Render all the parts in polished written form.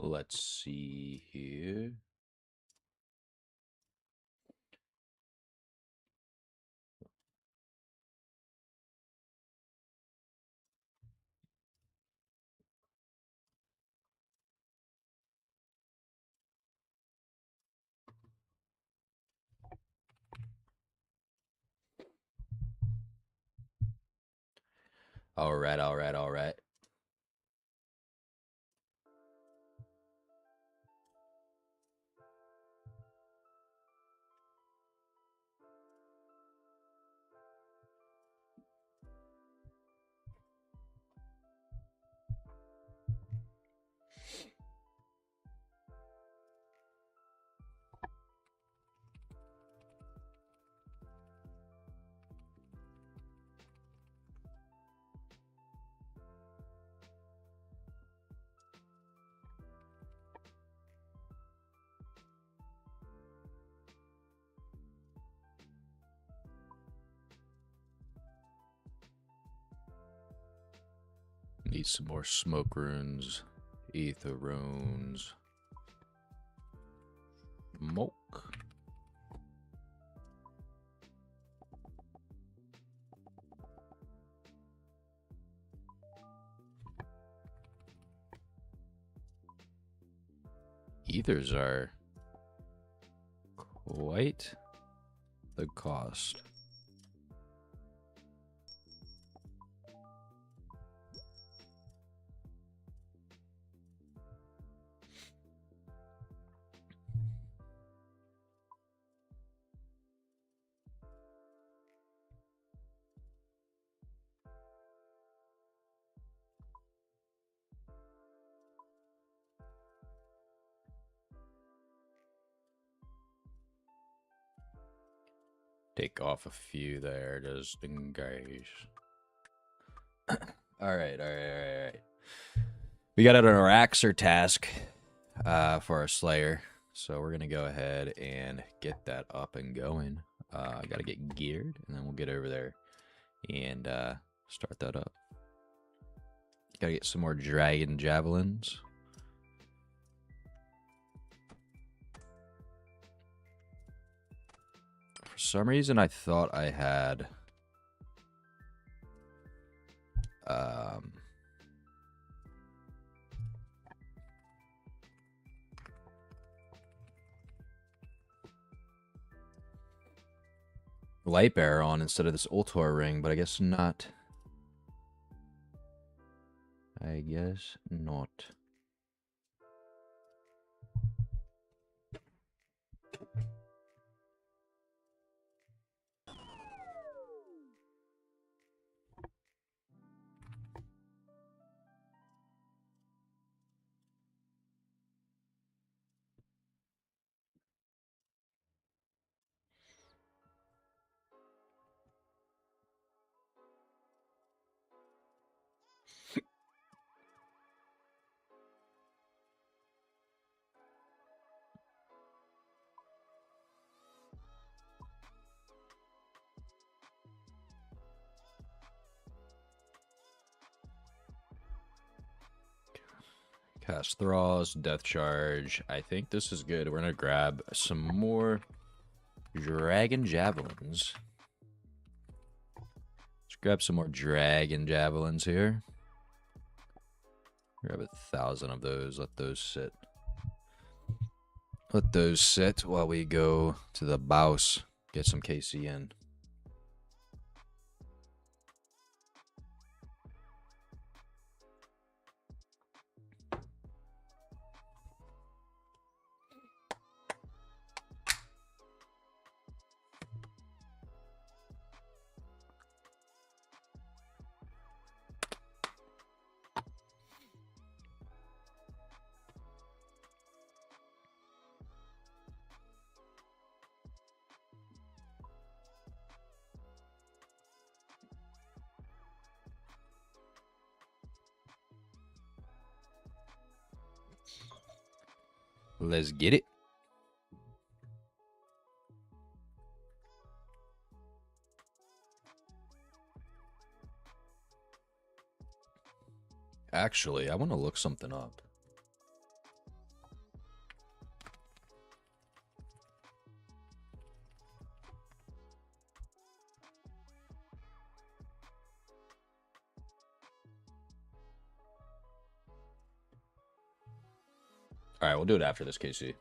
Let's see here. All right, all right, all right. Need some more smoke runes, ether runes, smoke. Ethers are quite the cost. Take off a few there just in case. All right. We got an Araxer task for our Slayer. So we're going to go ahead and get that up and going. I got to get geared, and then we'll get over there and start that up. Got to get some more dragon javelins. For some reason, I thought I had... light bearer on instead of this Ultor ring, but I guess not. I guess not. Cast Thralls, Death Charge. I think this is good. We're going to grab some more Dragon Javelins. Let's grab some more Dragon Javelins here. Grab 1,000 of those. Let those sit. Let those sit while we go to the Baus. Get some KC in. Let's get it. Actually, I want to look something up. All right, we'll do it after this, KC.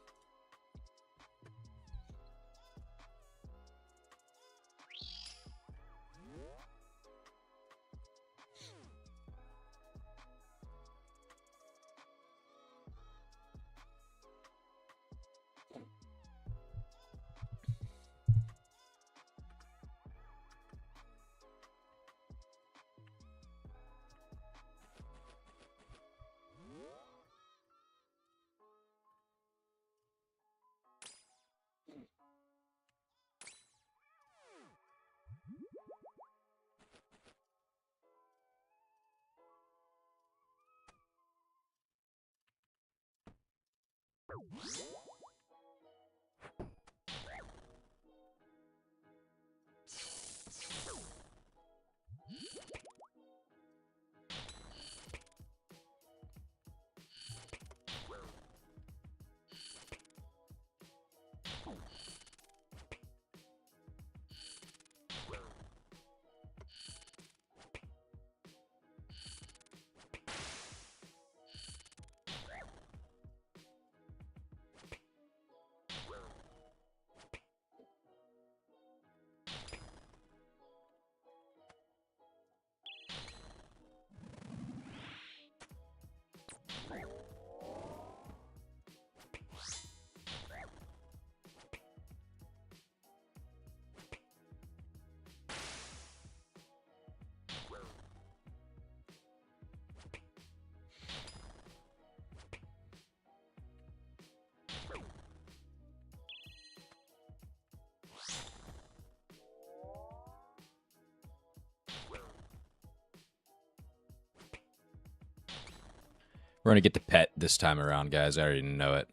We're gonna get the pet this time around, guys. I already know it.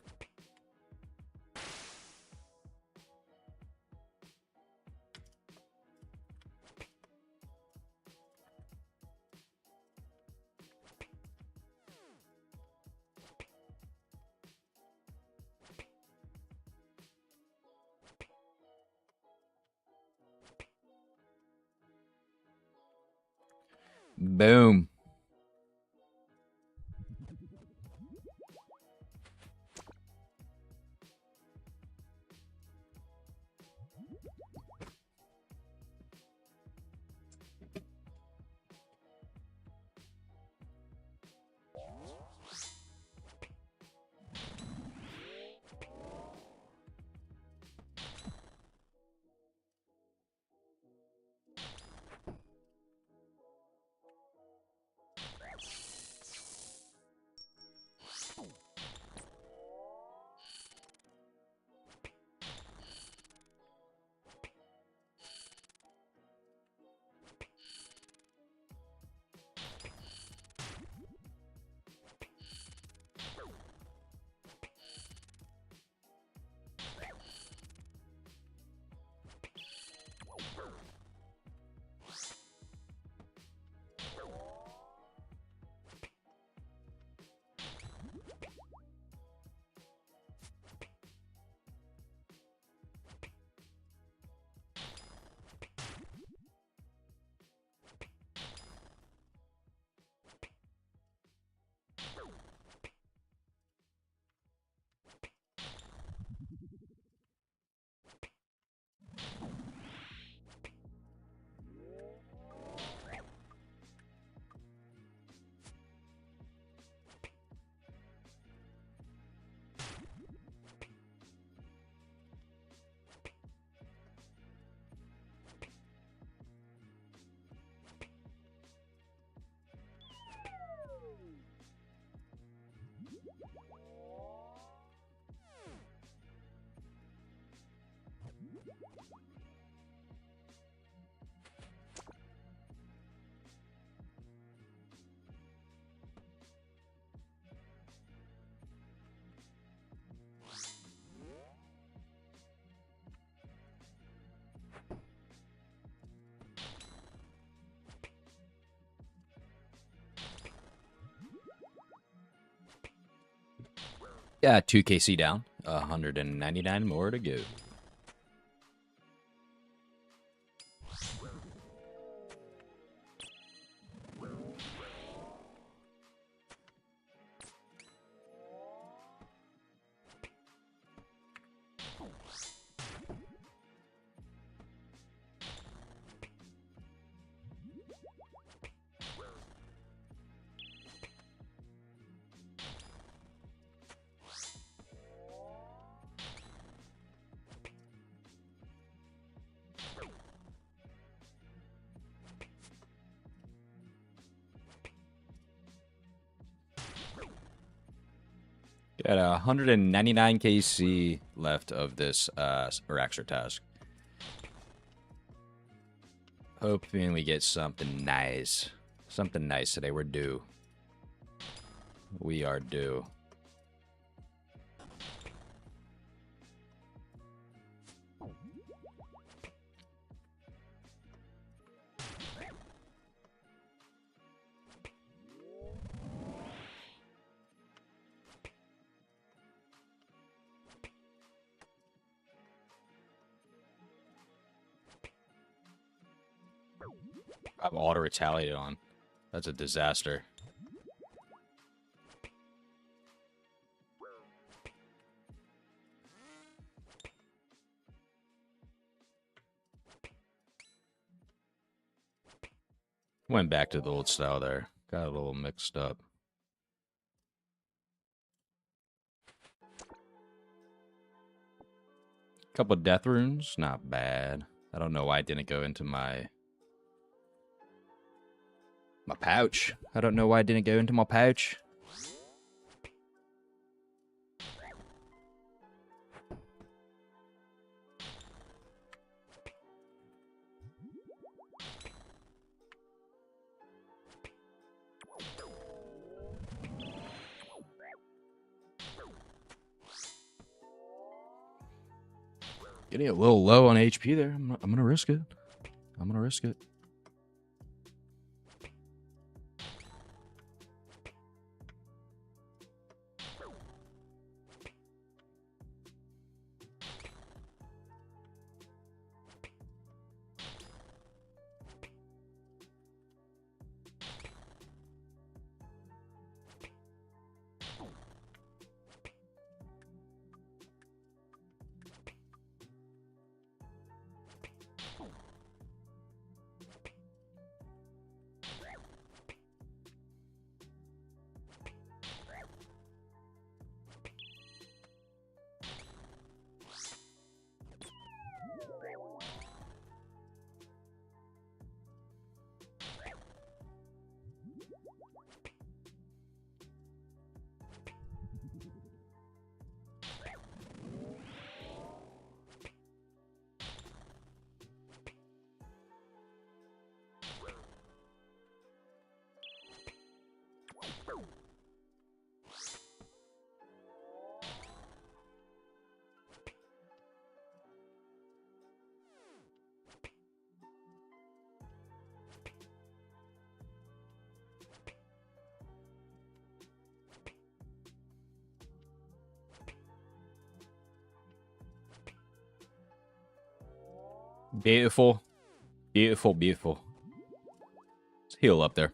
Boom. Yeah, 2 KC down. 199 more to go. Got 199 KC left of this Araxer task. Hoping we get something nice. Something nice today. We're due. We are due. I've auto-retaliated on. That's a disaster. Went back to the old style there. Got a little mixed up. Couple death runes, not bad. I don't know why I didn't go into my pouch. I don't know why I didn't go into my pouch. Getting a little low on HP there. I'm gonna risk it. I'm gonna risk it. Beautiful. Beautiful, beautiful. Let's heal up there.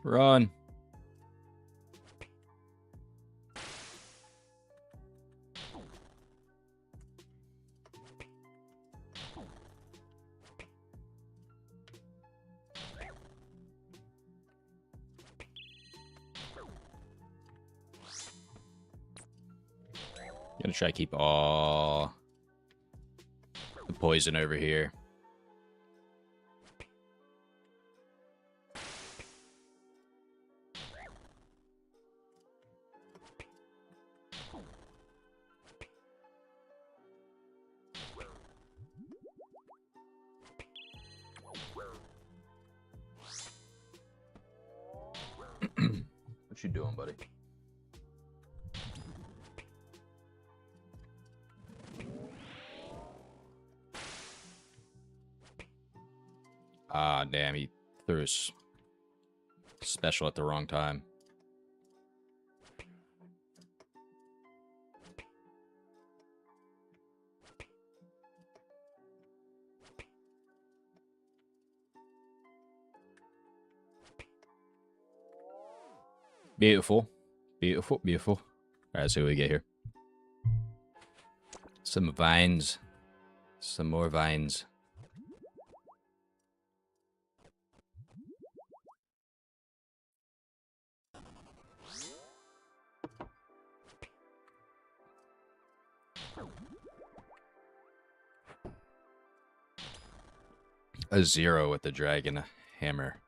Run. Gonna try to keep all the poison over here. What you doing, buddy? Ah, damn, he threw his special at the wrong time. Beautiful. Beautiful, beautiful. All right, let's see what we get here. Some vines. Some more vines. A 0 with the dragon hammer.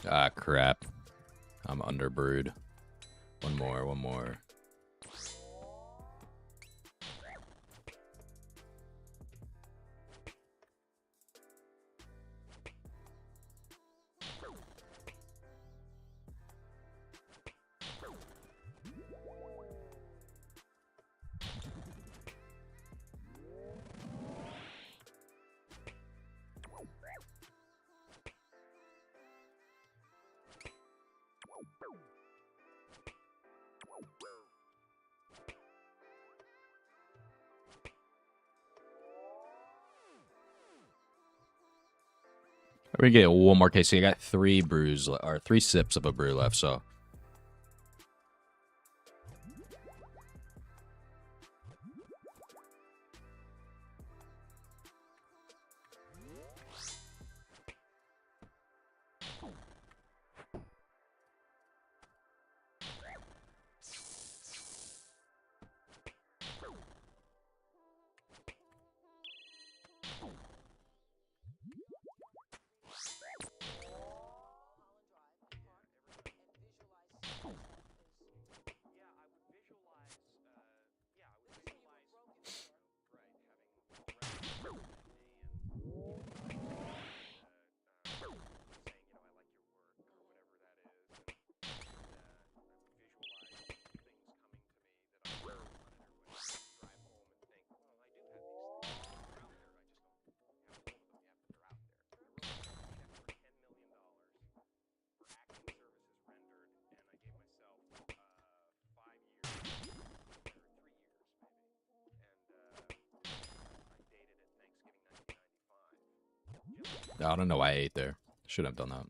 Ah, crap. I'm underbrewed. One more, one more. We're gonna get one more case. So you got 3 brews or 3 sips of a brew left. So I don't know why I ate there. Should have done that.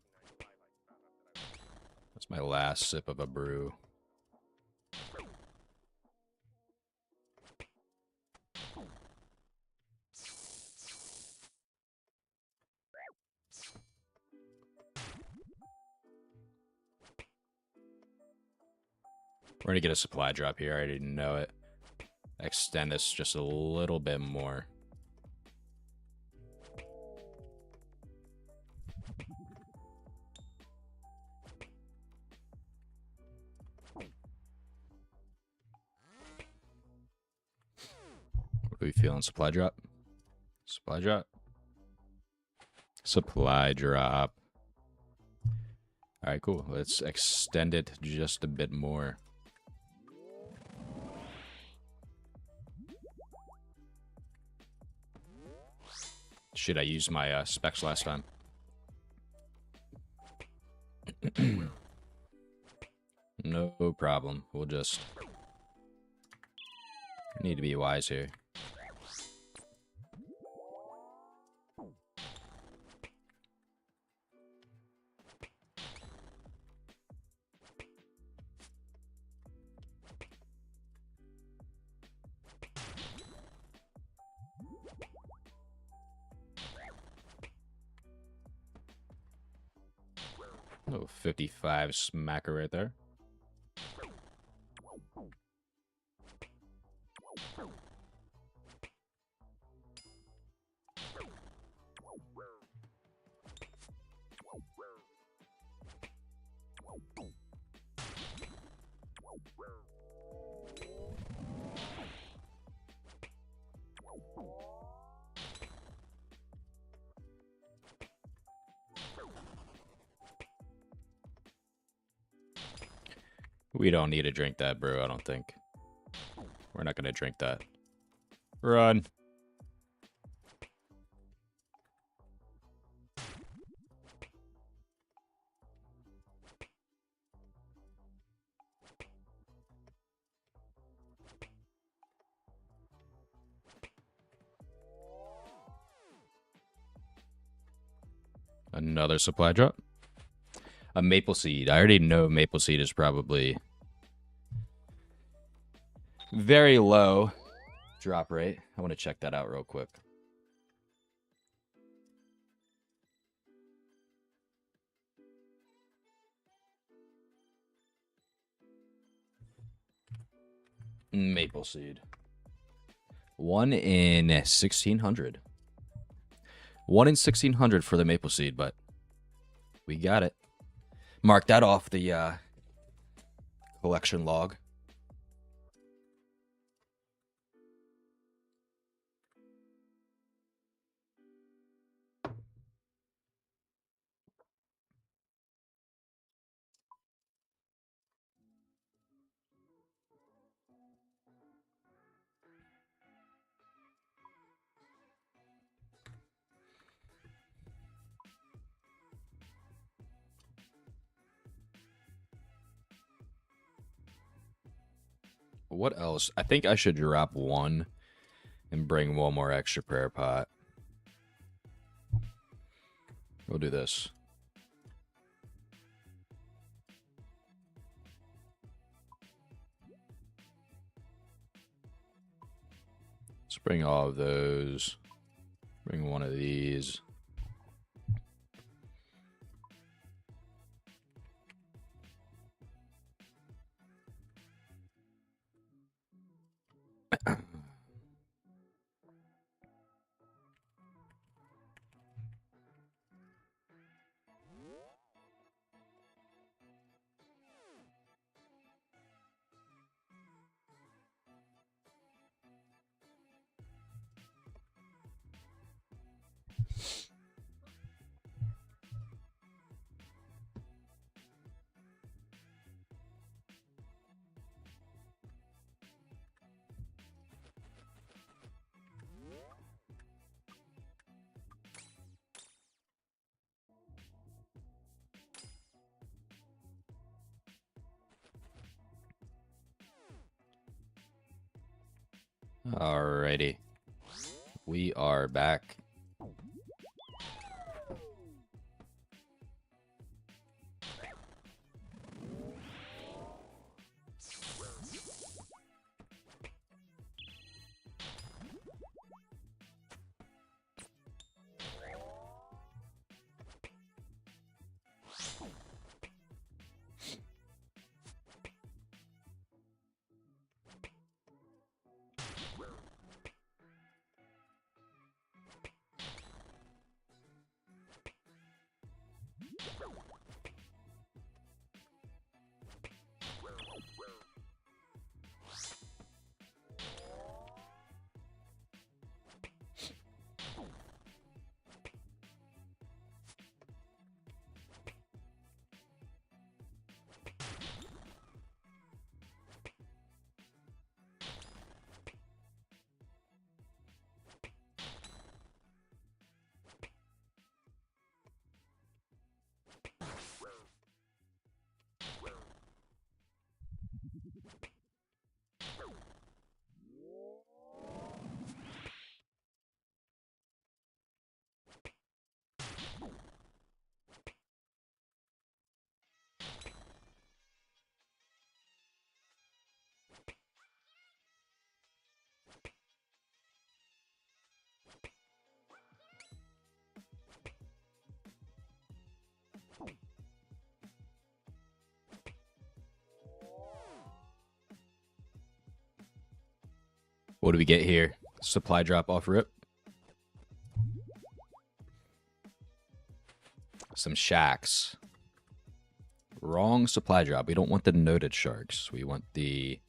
That's my last sip of a brew. We're gonna get a supply drop here. I already know it. Extend this just a little bit more. What are we feeling? Supply drop? Supply drop? Supply drop. All right, cool. Let's extend it just a bit more. Shit, I used my specs last time. No problem. We'll just need to be wise here. Oh, 55 smacker right there. We don't need to drink that brew, I don't think. We're not going to drink that. Run. Another supply drop. A maple seed. I already know maple seed is probably very low drop rate. I want to check that out real quick. Maple seed. 1 in 1,600. 1 in 1,600 for the maple seed, but we got it. Mark that off the collection log. What else? I think I should drop 1 and bring 1 more extra prayer pot. We'll do this. Let's bring all of those. Bring 1 of these. Alrighty. We are back. What do we get here? Supply drop off rip. Some shacks. Wrong supply drop. We don't want the noted sharks. We want the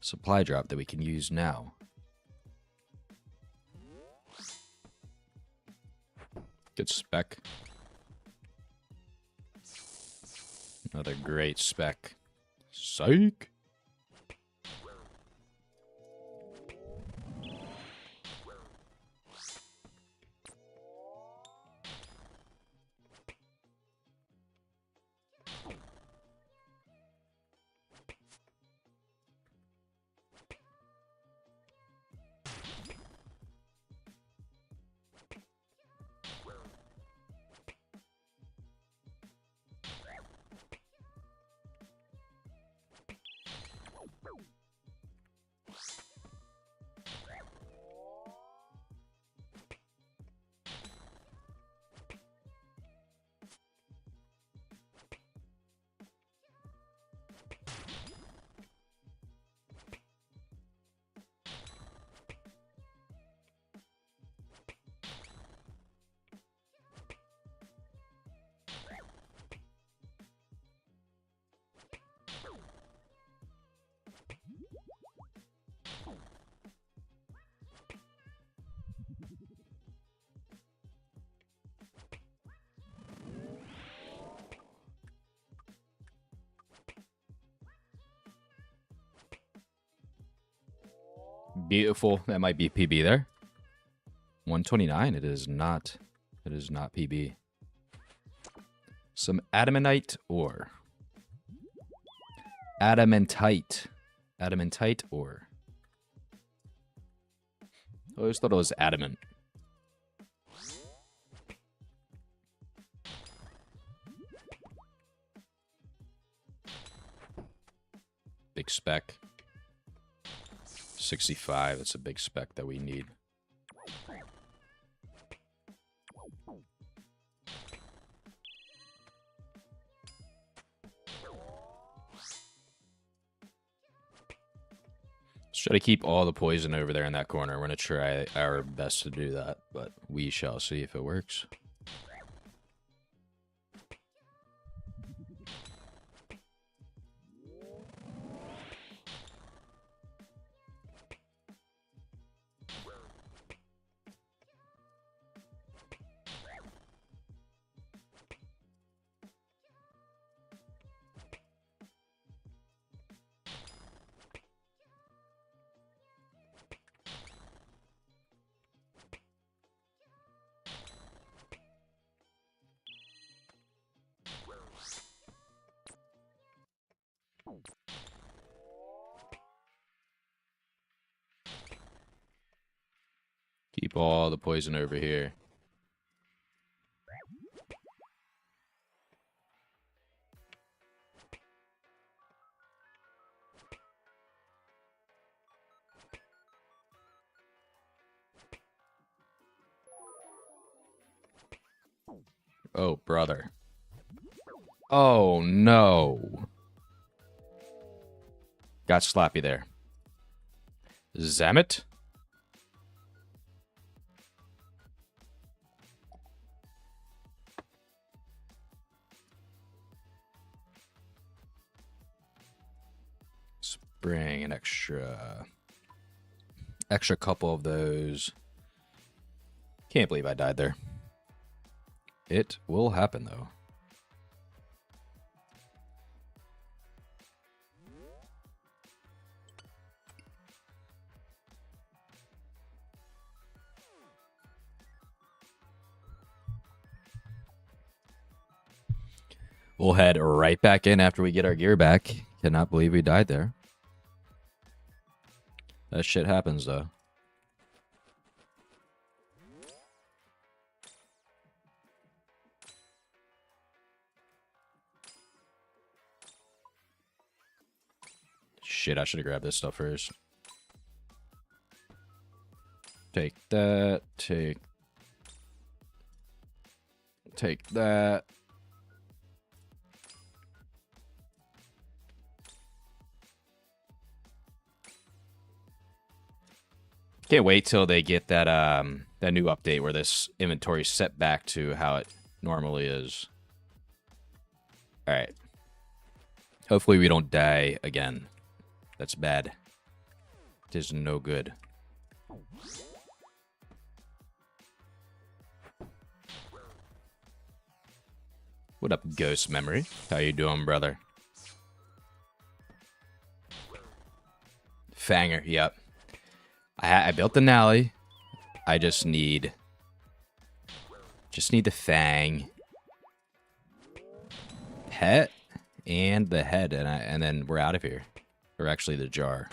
supply drop that we can use now. Good spec. Another great spec. Psych. Beautiful. That might be PB there. 129. It is not. It is not PB. Some adamantite ore. Adamantite. Adamantite ore. I always thought it was adamant. Big spec. 65. That's a big spec that we need. Let's try to keep all the poison over there in that corner. We're going to try our best to do that, but we shall see if it works. Keep all the poison over here. Oh, brother. Oh, no. Got sloppy there. Zammit? Bring an extra couple of those. Can't believe I died there. It will happen though. We'll head right back in after we get our gear back. Cannot believe we died there. That shit happens, though. Shit, I should have grabbed this stuff first. Take that. Take that. Can't wait till they get that that new update where this inventory is set back to how it normally is. All right. Hopefully we don't die again. That's bad. It is no good. What up, Ghost Memory? How you doing, brother? Fanger, yep. I built the Nally. I just need the Fang. Pet and the head, and then we're out of here. Or actually the jar.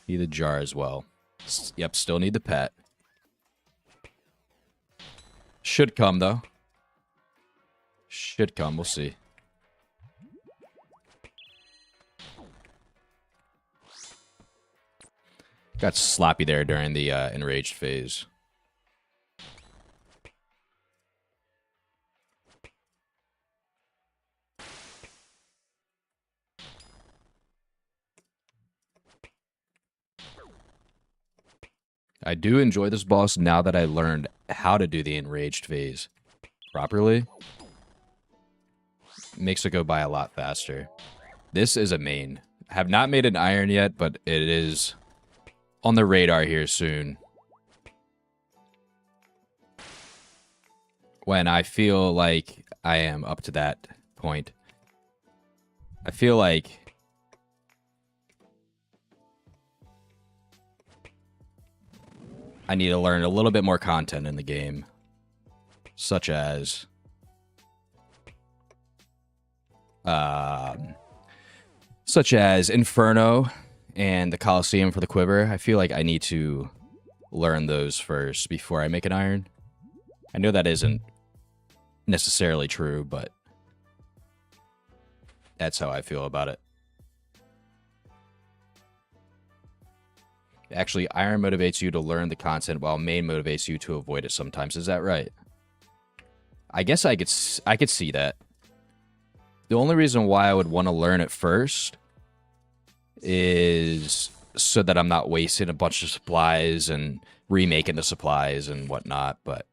Need the jar as well. Yep, still need the pet. Should come, though. Should come, we'll see. Got sloppy there during the enraged phase. I do enjoy this boss now that I learned how to do the enraged phase properly. Makes it go by a lot faster. This is a main. I have not made an iron yet, but it is on the radar here soon. When I feel like I am up to that point. I feel like I need to learn a little bit more content in the game. Such as Inferno and the Coliseum for the Quiver. I feel like I need to learn those first before I make an iron. I know that isn't necessarily true, but that's how I feel about it. Actually, iron motivates you to learn the content while main motivates you to avoid it sometimes. Is that right? I guess I could see that. The only reason why I would want to learn it first is so that I'm not wasting a bunch of supplies and remaking the supplies and whatnot, but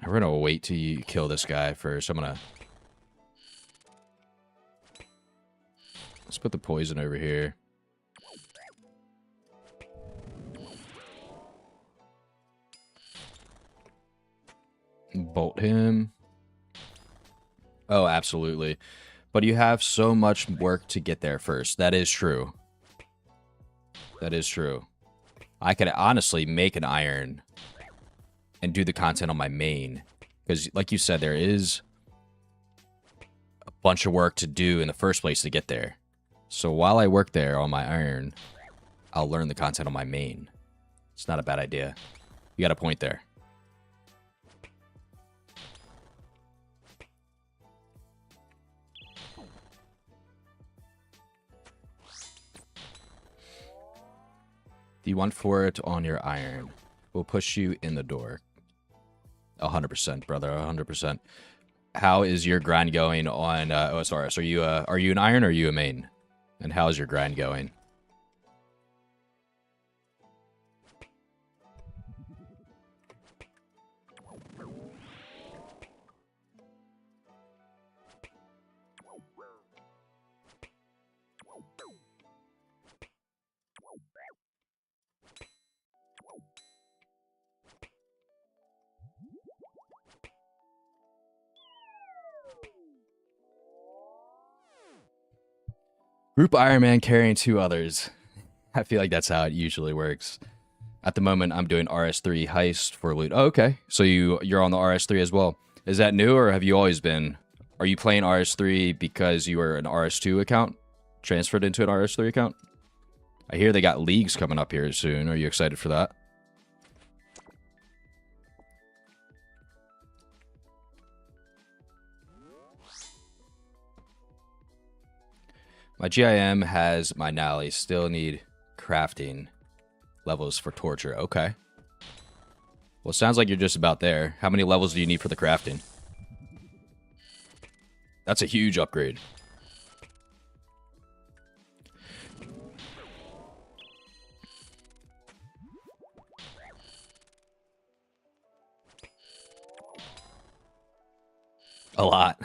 we're gonna wait till you kill this guy first. Let's put the poison over here. Bolt him. Oh, absolutely. But you have so much work to get there first. That is true. That is true. I could honestly make an iron and do the content on my main. Because, like you said, there is a bunch of work to do in the first place to get there. So while I work there on my iron, I'll learn the content on my main. It's not a bad idea. You got a point there. Do you want for it on your iron? We'll push you in the door. 100%, brother. 100%. How is your grind going on OSRS? Are you an iron or are you a main? And how is your grind going? Group Iron Man carrying 2 others. I feel like that's how it usually works. At the moment, I'm doing RS3 heist for loot. Oh, okay. So you're on the RS3 as well. Is that new or have you always been? Are you playing RS3 because you were an RS2 account? Transferred into an RS3 account? I hear they got leagues coming up here soon. Are you excited for that? My GIM has my Nally. Still need crafting levels for torture. Okay. Well, it sounds like you're just about there. How many levels do you need for the crafting? That's a huge upgrade. A lot.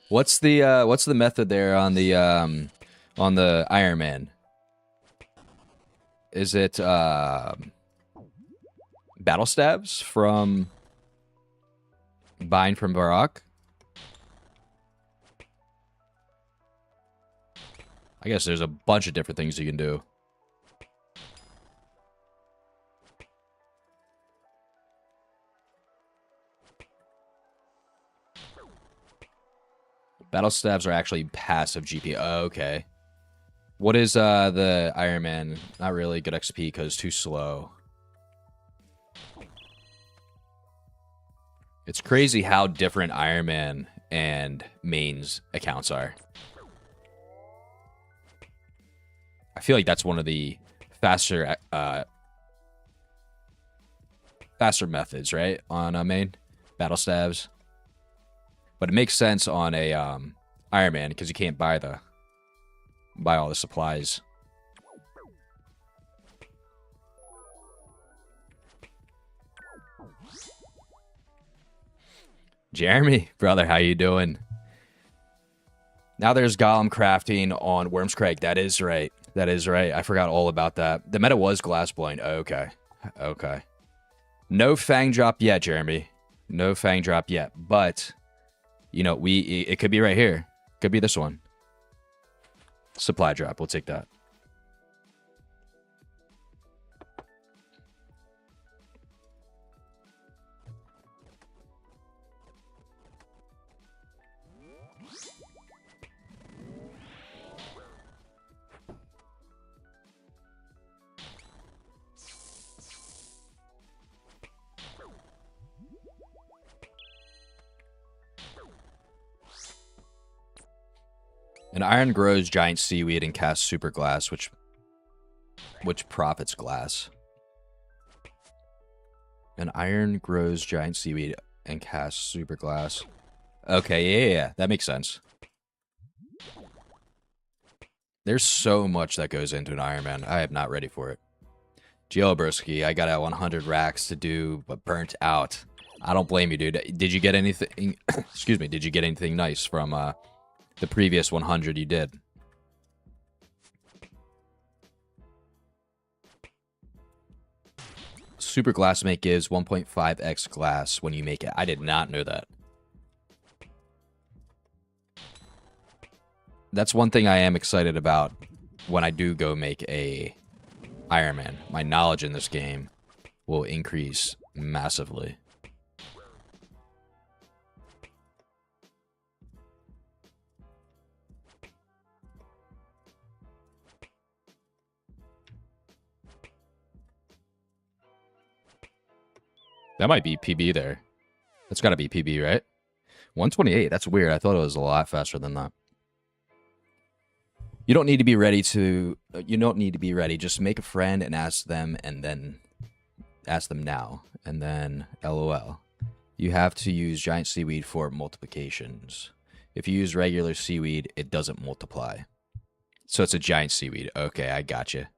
What's the method there on the Iron Man? Is it battle stabs from buying from Varrock? I guess there's a bunch of different things you can do. Battle stabs are actually passive GP. Oh, okay. What is the Iron Man? Not really good XP because too slow. It's crazy how different Iron Man and mains accounts are. I feel like that's one of the faster methods, right? On a main battle stabs. But it makes sense on a Iron Man because you can't buy all the supplies. Jeremy, brother, how you doing? Now there's Golem crafting on Worm's Crag. That is right. That is right. I forgot all about that. The meta was glass blowing. Okay. Okay. No Fang drop yet, Jeremy. No Fang drop yet. But, you know, it could be right here. Could be this one. Supply drop. We'll take that. An iron grows giant seaweed and casts super glass, which profits glass. An iron grows giant seaweed and casts super glass. Okay, yeah. That makes sense. There's so much that goes into an Iron Man. I am not ready for it. Gielbrowski, I got a 100 racks to do, but burnt out. I don't blame you, dude. Did you get anything? Excuse me. Did you get anything nice from the previous 100 you did? Super glass make gives 1.5x glass when you make it. I did not know that. That's one thing I am excited about when I do go make a Iron Man. My knowledge in this game will increase massively. That might be PB there. That's got to be PB, right? 128. That's weird. I thought it was a lot faster than that. You don't need to be ready to... You don't need to be ready. Just make a friend and ask them, and then... Ask them now. And then LOL. You have to use giant seaweed for multiplications. If you use regular seaweed, it doesn't multiply. So it's a giant seaweed. Okay, I gotcha.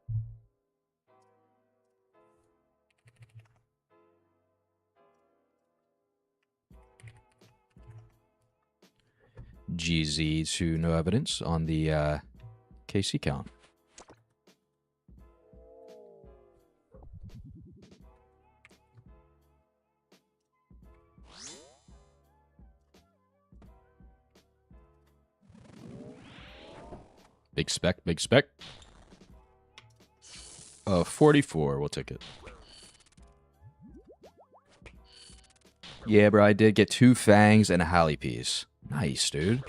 GZ to no evidence on the KC count. Big spec, big spec. 44, we'll take it. Yeah, bro, I did get 2 fangs and a Halley piece. Nice, dude.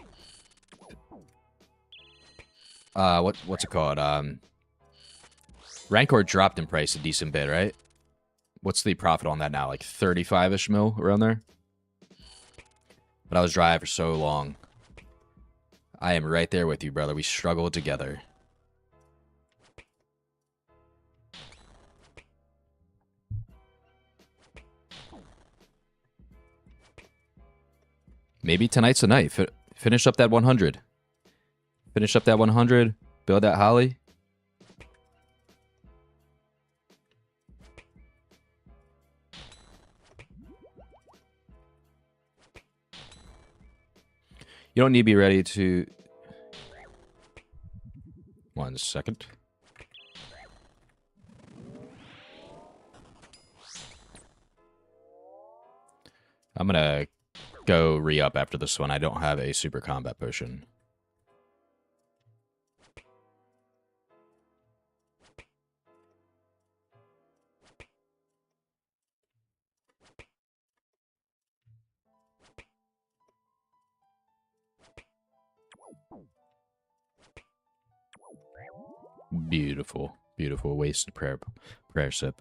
What's it called? Rancor dropped in price a decent bit, right? What's the profit on that now? Like 35-ish mil around there? But I was dry for so long. I am right there with you, brother. We struggled together. Maybe tonight's the night. Finish up that 100. Finish up that 100. Build that Holly. You don't need to be ready to... 1 second. I'm gonna go re-up after this one. I don't have a super combat potion. Beautiful. Beautiful. Wasted prayer sip.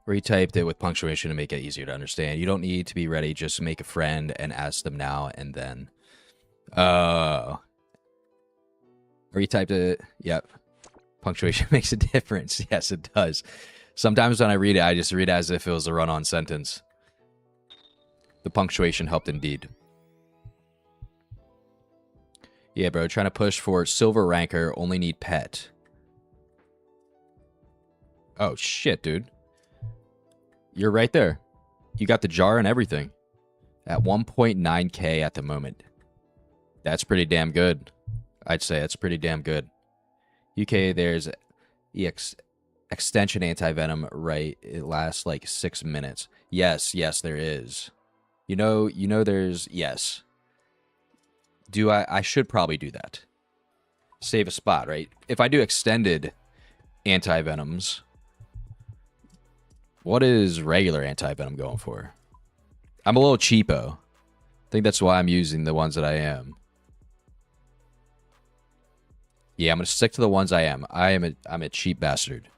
Retyped it with punctuation to make it easier to understand. You don't need to be ready. Just make a friend and ask them now and then. Retyped it. Yep. Punctuation makes a difference. Yes, it does. Sometimes when I read it, I just read it as if it was a run-on sentence. The punctuation helped indeed. Yeah, bro. Trying to push for silver ranker. Only need pet. Oh, shit, dude. You're right there. You got the jar and everything. At 1.9k at the moment. That's pretty damn good. I'd say that's pretty damn good. UK, there's extension anti-venom, right? It lasts like 6 minutes. Yes, there is. You know there's... Yes. I should probably do that. Save a spot, right? If I do extended anti-venoms... What is regular anti-venom going for? I'm a little cheapo. I think that's why I'm using the ones that I am. Yeah, I'm going to stick to the ones I am. I'm a cheap bastard.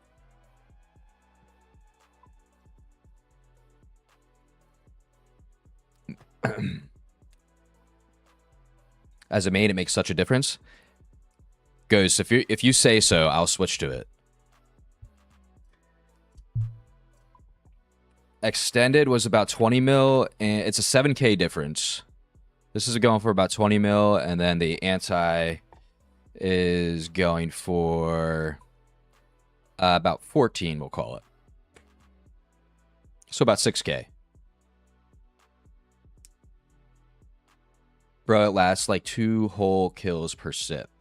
As a main, it makes such a difference. Ghost, if you say so, I'll switch to it. Extended was about 20 mil, and it's a 7k difference. This is going for about 20 mil, and then the anti is going for about 14, we'll call it. So about 6k. Bro, it lasts like 2 whole kills per sip.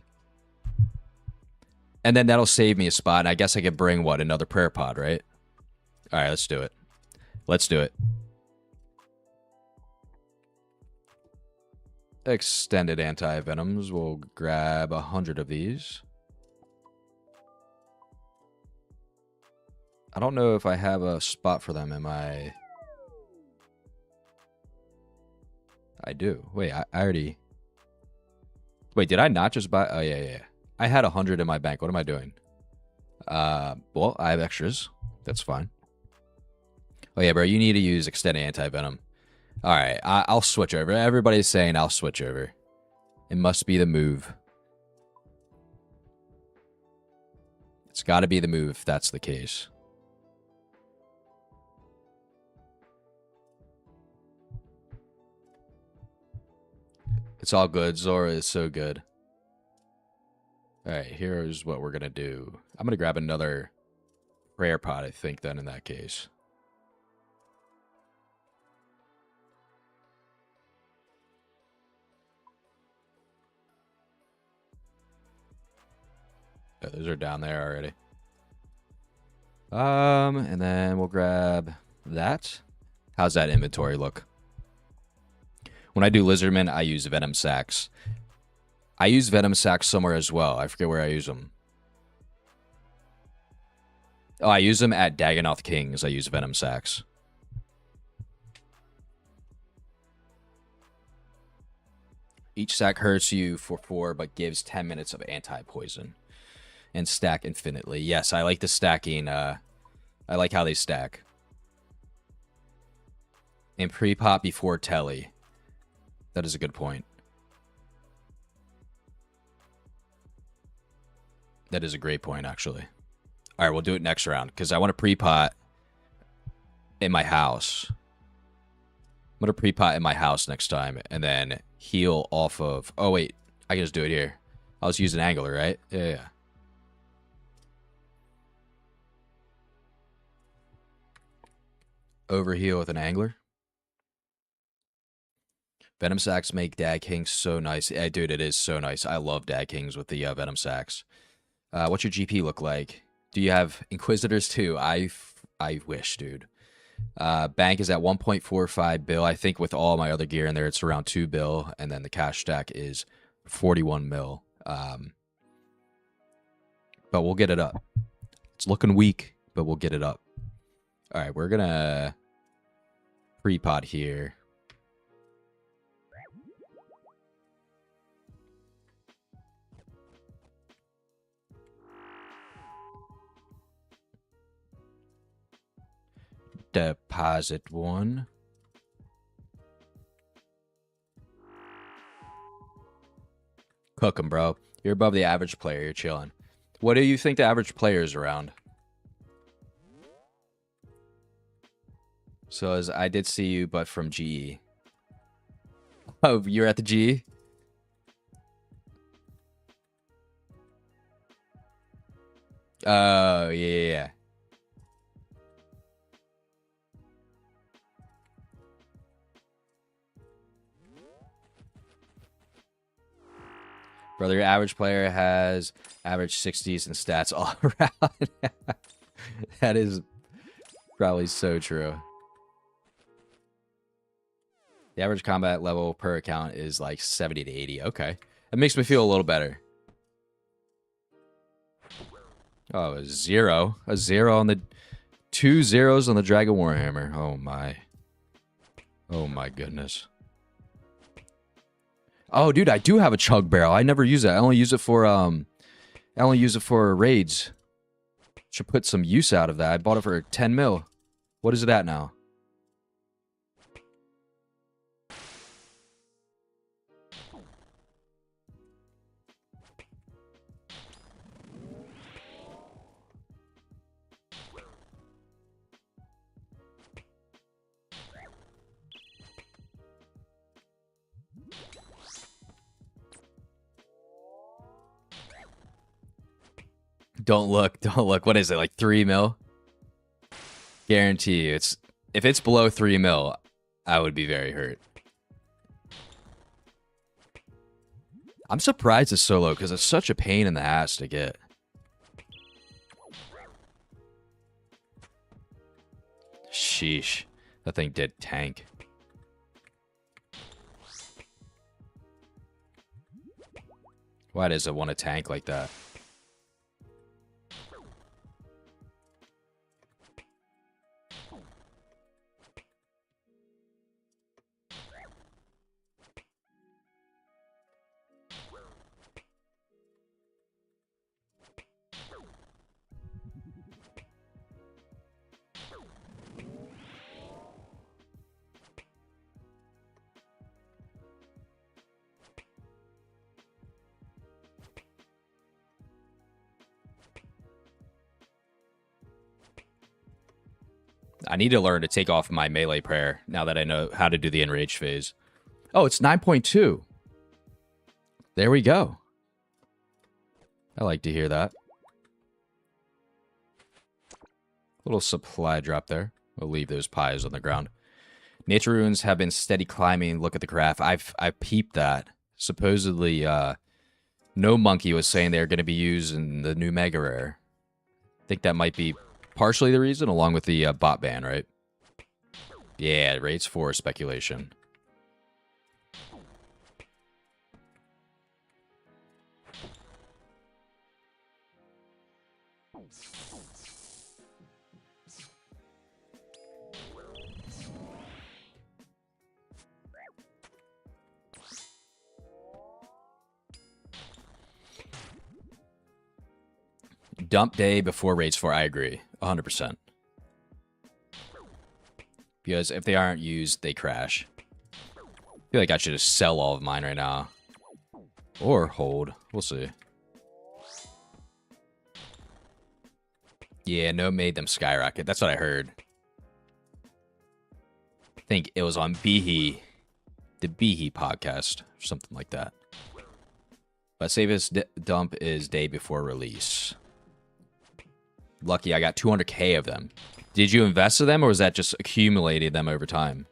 And then that'll save me a spot, and I guess I could bring, what, another prayer pod, right? Alright, let's do it. Let's do it. Extended anti-venoms. We'll grab 100 of these. I don't know if I have a spot for them in my... I do. Wait, I already... Wait, did I not just buy... Oh, yeah. I had 100 in my bank. What am I doing? Well, I have extras. That's fine. Oh, yeah, bro, you need to use extended anti-venom. All right, I'll switch over. Everybody's saying I'll switch over. It must be the move. It's got to be the move if that's the case. It's all good. Zora is so good. All right, here's what we're going to do. I'm going to grab another prayer pot, I think, then in that case. Oh, those are down there already. And then we'll grab that. How's that inventory look? When I do Lizardman, I use Venom Sacks. I use Venom Sacks somewhere as well. I forget where I use them. Oh, I use them at Dagonoth Kings. I use Venom Sacks. Each sack hurts you for 4, but gives 10 minutes of anti-poison. And stack infinitely. Yes, I like the stacking. I like how they stack. And pre-pop before telly. That is a good point. That is a great point, actually. All right, we'll do it next round, because I want to pre-pot in my house. I'm going to pre-pot in my house next time, and then heal off of... Oh, wait. I can just do it here. I'll just use an angler, right? Yeah. Overheal with an angler. Venom sacks make Dad Kings so nice. Yeah, dude, it is so nice. I love Dad Kings with the Venom sacks. What's your GP look like? Do you have Inquisitors too? I wish, dude. Bank is at 1.45 bill. I think with all my other gear in there, it's around 2 bill. And then the cash stack is 41 mil. But we'll get it up. It's looking weak, but we'll get it up. All right, we're going to pre-pot here. Deposit 1. Cook 'em, bro. You're above the average player. You're chilling. What do you think the average player is around? So as I did see you, but from GE. Oh, you're at the GE? Oh, yeah. Brother, your average player has average 60s and stats all around. That is probably so true. The average combat level per account is like 70 to 80. Okay. That makes me feel a little better. Oh, a 0. A 0 on the... 2 zeros on the Dragon Warhammer. Oh, my. Oh, my goodness. Oh, dude, I do have a chug barrel. I never use it. I only use it for raids. Should put some use out of that. I bought it for 10 mil. What is it at now? Don't look. What is it, like 3 mil? Guarantee you, if it's below 3 mil, I would be very hurt. I'm surprised it's so low because it's such a pain in the ass to get. Sheesh. That thing did tank. Why does it want to tank like that? I need to learn to take off my melee prayer now that I know how to do the enrage phase. Oh, it's 9.2. There we go. I like to hear that. Little supply drop there. We'll leave those pies on the ground. Nature runes have been steady climbing. Look at the graph. I've peeped that. Supposedly, No Monkey was saying they're going to be used in the new Mega Rare. I think that might be partially the reason, along with the bot ban, right? Yeah, rates 4 speculation. Dump day before raids 4, I agree. 100%. Because if they aren't used, they crash. I feel like I should just sell all of mine right now. Or hold. We'll see. Yeah, no made them skyrocket. That's what I heard. I think it was on Behe. The Behe podcast. Or something like that. But safest dump is day before release. Lucky I got 200k of them. Did you invest in them, or was that just accumulated them over time?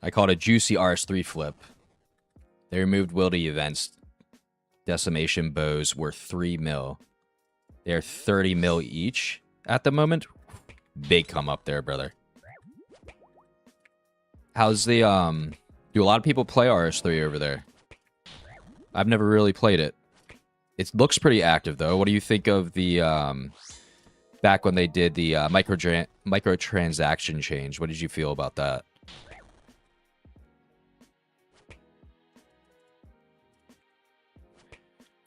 I called a juicy RS3 flip. They removed wildy events. Decimation bows were 3 mil. They're 30 mil each at the moment. Big come up there, brother. How's the, do a lot of people play RS3 over there? I've never really played it. It looks pretty active, though. What do you think of the, back when they did the microtransaction change? What did you feel about that?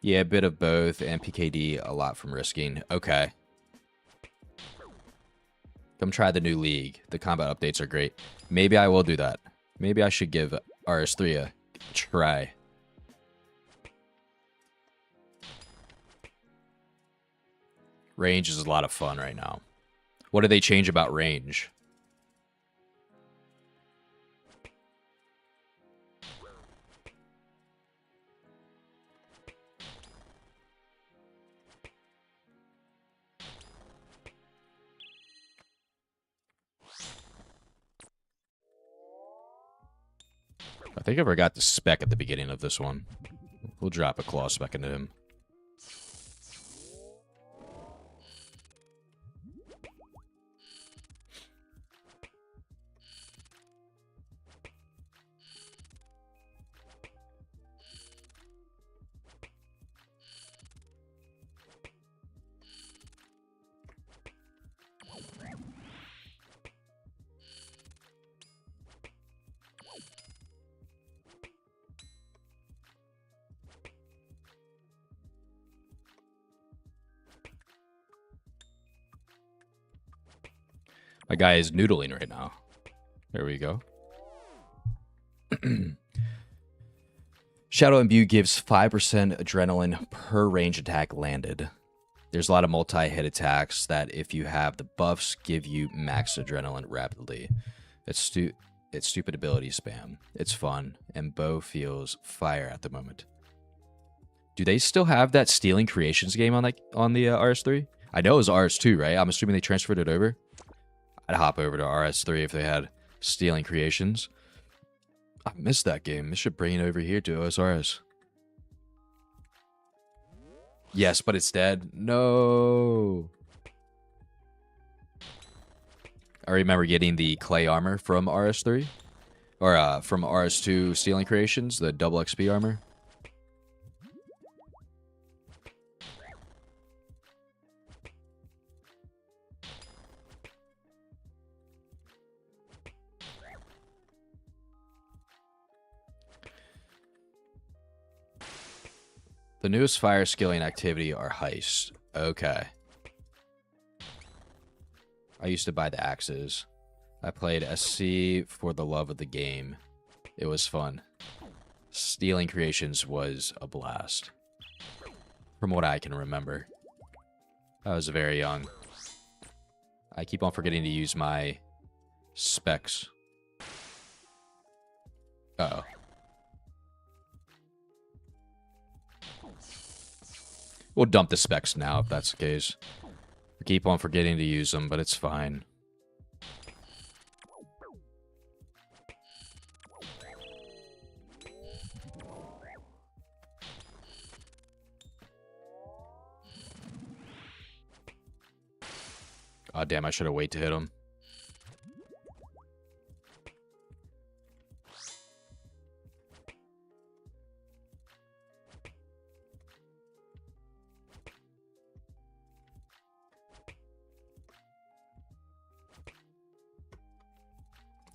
Yeah, a bit of both, and PKD a lot from risking. Okay. Come try the new league. The combat updates are great. Maybe I will do that. Maybe I should give RS3 a try. Range is a lot of fun right now. What did they change about range? I think I forgot the spec at the beginning of this one. We'll drop a claw spec into him. My guy is noodling right now. There we go. Shadow Imbue gives 5% adrenaline per range attack landed. There's a lot of multi-hit attacks that, if you have the buffs, give you max adrenaline rapidly. It's stupid ability spam. It's fun, and bow feels fire at the moment. Do they still have that Stealing Creations game on the RS3? I know it was RS2, right? I'm assuming they transferred it over. I'd hop over to RS3 if they had Stealing Creations. I missed that game. They should bring it over here to OSRS. Yes, but it's dead. No. I remember getting the clay armor from RS3. Or from RS2 Stealing Creations, the double XP armor. The newest fire skilling activity are heists. Okay. I used to buy the axes. I played SC for the love of the game. It was fun. Stealing Creations was a blast. From what I can remember. I was very young. I keep on forgetting to use my specs. Uh-oh. We'll dump the specs now if that's the case. I keep on forgetting to use them, but it's fine. Oh, damn, I should have waited to hit him.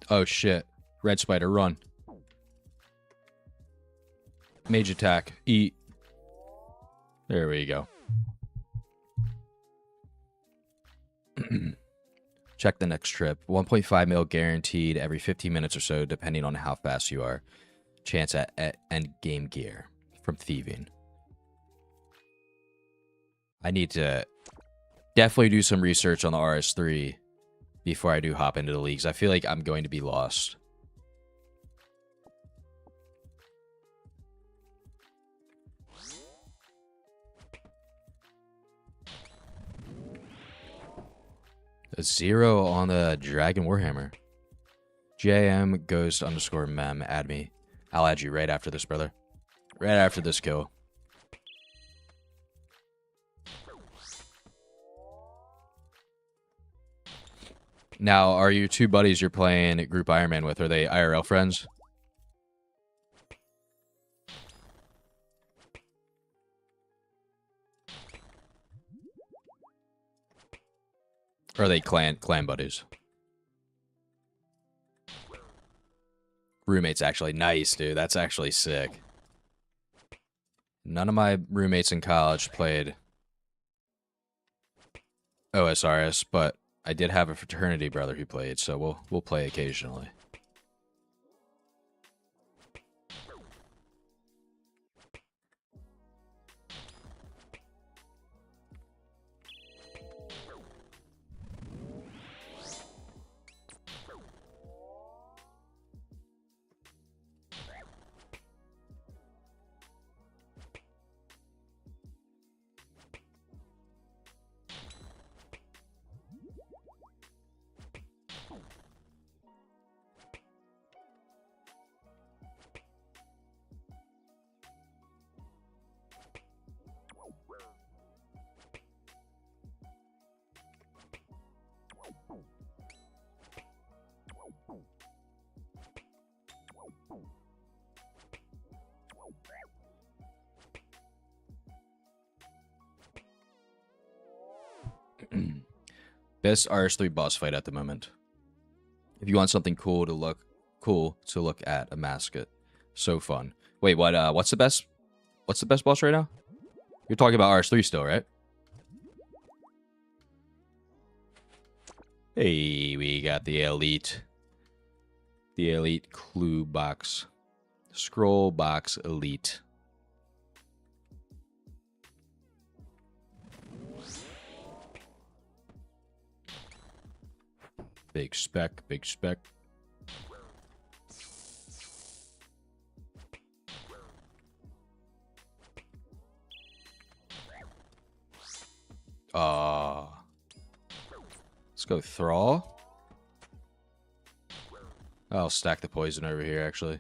Oh, shit. Red spider, run. Mage attack. Eat. There we go. Check the next trip. 1.5 mil guaranteed every 15 minutes or so, depending on how fast you are. Chance at end game gear from thieving. I need to definitely do some research on the RS3 before I do hop into the leagues. I feel like I'm going to be lost. A 0 on the Dragon Warhammer. JM Ghost _ mem. Add me. I'll add you right after this, brother. Right after this kill. Now, are you two buddies you're playing Group Iron Man with? Are they IRL friends? Or are they clan buddies? Roommates, actually. Nice, dude. That's actually sick. None of my roommates in college played OSRS, but I did have a fraternity brother who played, so we'll play occasionally. Best RS3 boss fight at the moment. If you want something cool to look at, a mascot. So fun. Wait, what's the best boss right now? You're talking about RS3 still, right? Hey, we got the elite. The elite clue box. Scroll box elite. Big spec, big spec. Let's go Thrall. I'll stack the poison over here, actually.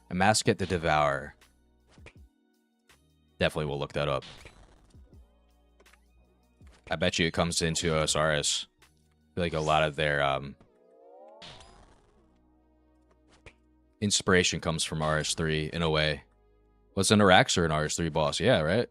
A Mascot the Devourer. Definitely will look that up. I bet you it comes into OSRS. I feel like a lot of their inspiration comes from RS3 in a way. Was an Araxer an RS3 boss? Yeah, right?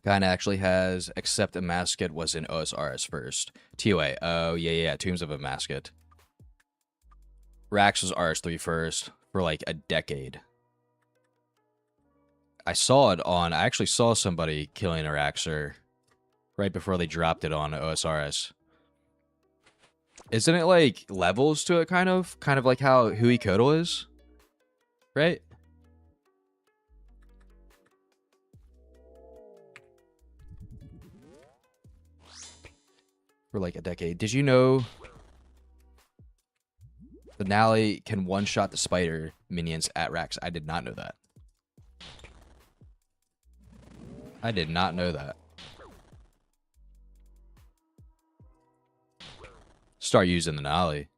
Kinda actually has, except a Mascot was in OSRS first. TOA. Oh, yeah. Tombs of a Mascot. Rax was RS3 first for like a decade. I actually saw somebody killing a Raxer right before they dropped it on OSRS. Isn't it like levels to it, kind of? Kind of like how Hui Kodal is? Right? For like a decade. Did you know the Nally can one-shot the spider minions at Rax? I did not know that. I did not know that. Start using the Nally.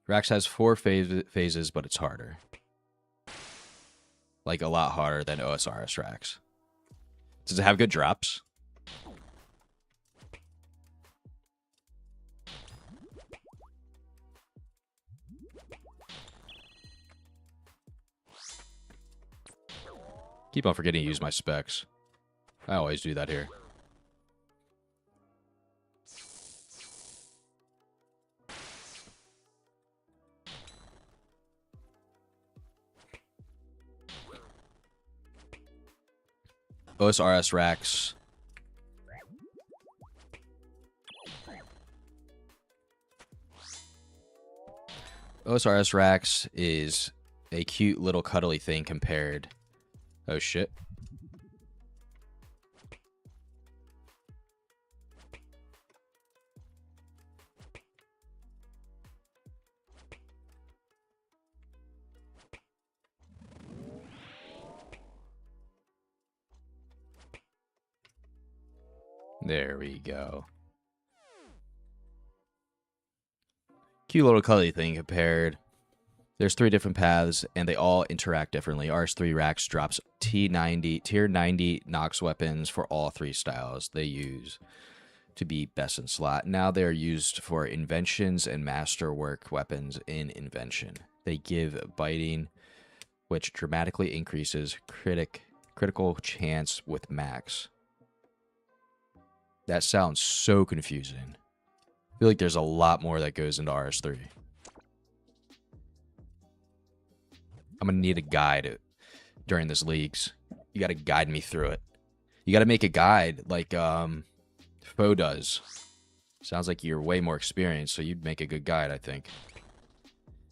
Rax has 4 phases, but it's harder. Like a lot harder than OSRS Rax. Does it have good drops? Keep on forgetting to use my specs. I always do that here. OSRS racks. OSRS racks is a cute little cuddly thing compared. Oh shit. There we go. Cute little cuddly thing compared. There's 3 different paths, and they all interact differently. RS3 Racks drops T90, tier 90 Nox weapons for all 3 styles they use to be best in slot. Now they're used for inventions and masterwork weapons in invention. They give biting, which dramatically increases critical chance with max. That sounds so confusing. I feel like there's a lot more that goes into RS3. I'm going to need a guide during this leagues. You got to guide me through it. You got to make a guide like Foe does. Sounds like you're way more experienced, so you'd make a good guide, I think.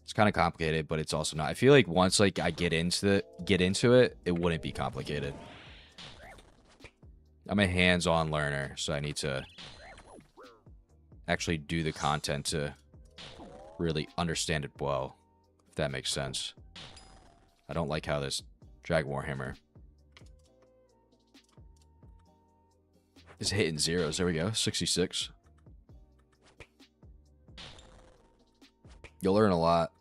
It's kind of complicated, but it's also not. I feel like once like I get into it, it wouldn't be complicated. I'm a hands-on learner, so I need to actually do the content to really understand it well, if that makes sense. I don't like how this Drag Warhammer is hitting zeros. There we go, 66. You'll learn a lot.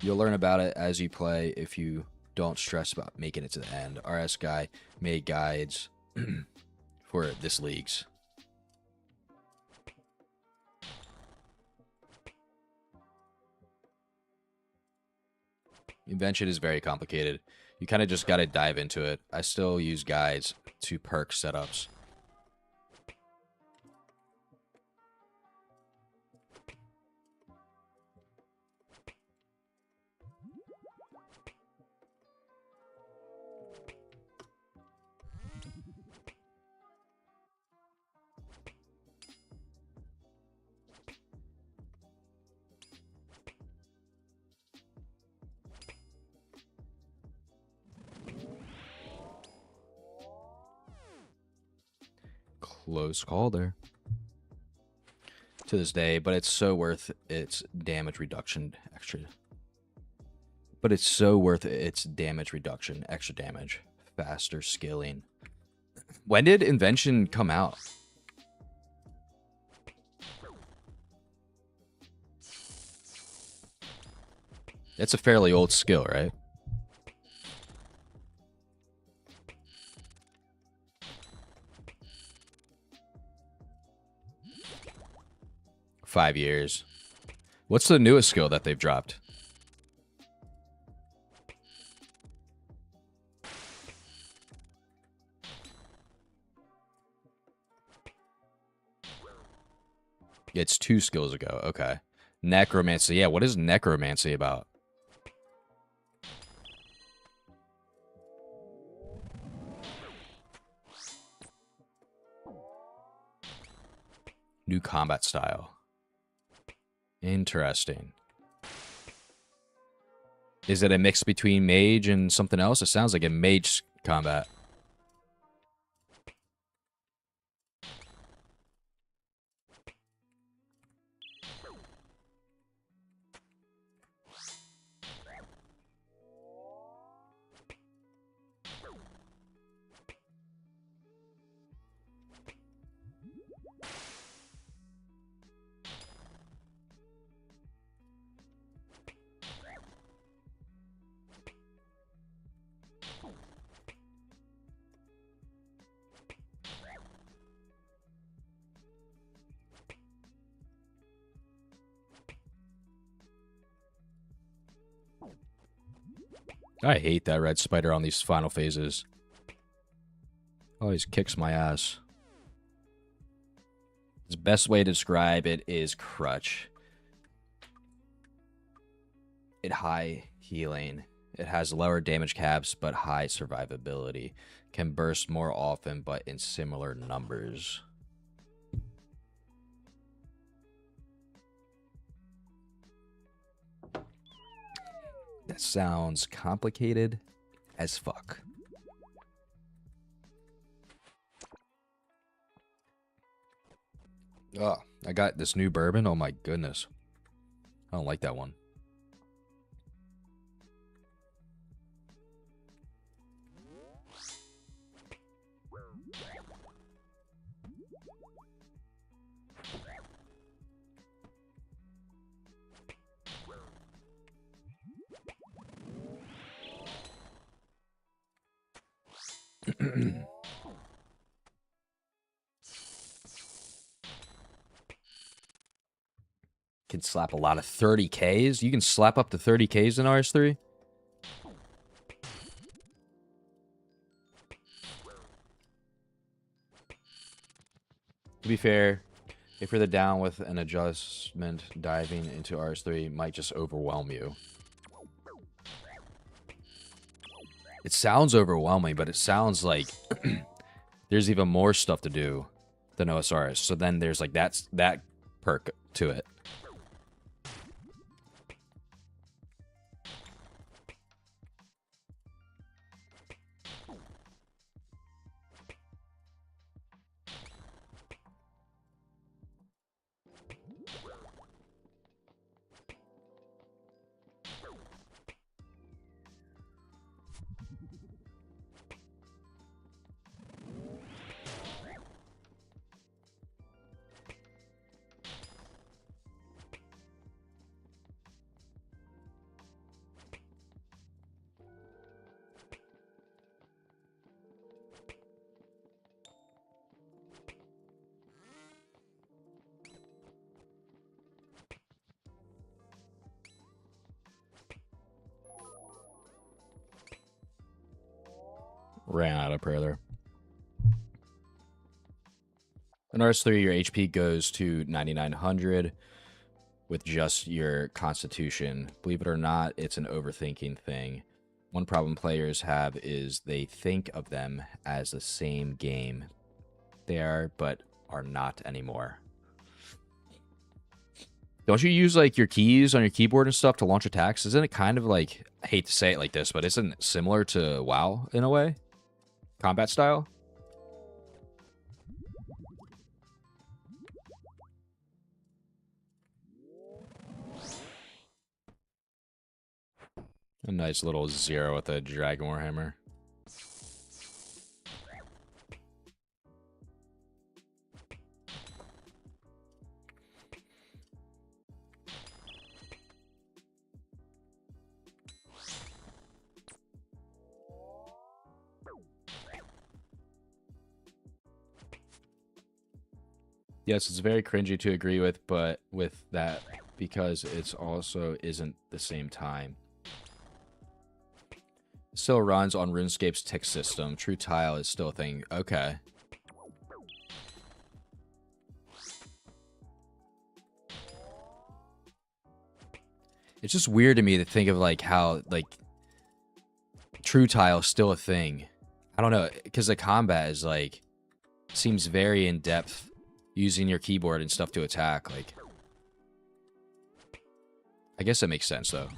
You'll learn about it as you play if you don't stress about making it to the end. RS Guy made guides for this leagues. Invention is very complicated. You kind of just got to dive into it. I still use guides to perk setups. Close call there. To this day, but it's so worth its damage reduction extra. But it's so worth its damage reduction, extra damage, faster scaling. When did Invention come out? It's a fairly old skill, right? $5 years. What's the newest skill that they've dropped? It's 2 skills ago. Okay. Necromancy. Yeah, what is necromancy about? New combat style. Interesting. Is it a mix between mage and something else? It sounds like a mage combat. I hate that red spider on these final phases. Always kicks my ass. The best way to describe it is crutch. It high healing. It has lower damage caps, but high survivability. Can burst more often, but in similar numbers. That sounds complicated as fuck. Oh, I got this new bourbon. Oh my goodness. I don't like that one. Can slap a lot of 30Ks. You can slap up to 30Ks in RS3. To be fair, if you're the down with an adjustment, diving into RS3 might just overwhelm you. It sounds overwhelming, but it sounds like there's even more stuff to do than OSRS. So then there's like that perk to it. Ran out of prayer there. In RS3, your HP goes to 9,900 with just your constitution. Believe it or not, it's an overthinking thing. One problem players have is they think of them as the same game. They are, but are not anymore. Don't you use like your keys on your keyboard and stuff to launch attacks? Isn't it kind of like, I hate to say it like this, but isn't it similar to WoW in a way? Combat style? A nice little 0 with a Dragon Warhammer. Yes, it's very cringy to agree with, but with that, because it's also isn't the same time. It still runs on RuneScape's tick system. True tile is still a thing. Okay. It's just weird to me to think of like how like true tile is still a thing. I don't know, because the combat is like seems very in depth. Using your keyboard and stuff to attack, like... I guess that makes sense, though.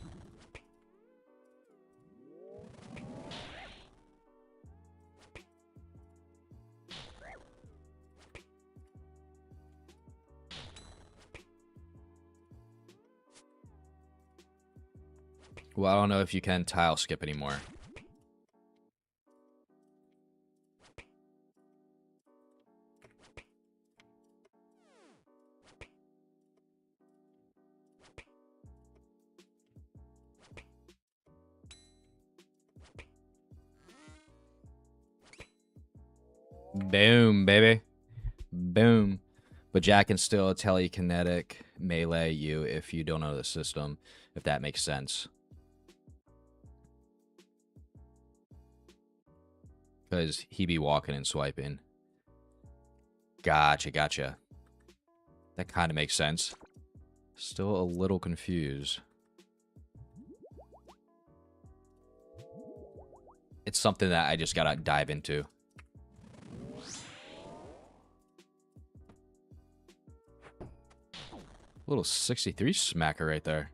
Well, I don't know if you can tile skip anymore. Boom, baby. Boom. But Jack can still telekinetic melee you if you don't know the system, if that makes sense. Because he be walking and swiping. Gotcha, gotcha. That kind of makes sense. Still a little confused. It's something that I just gotta dive into. Little 63 smacker right there.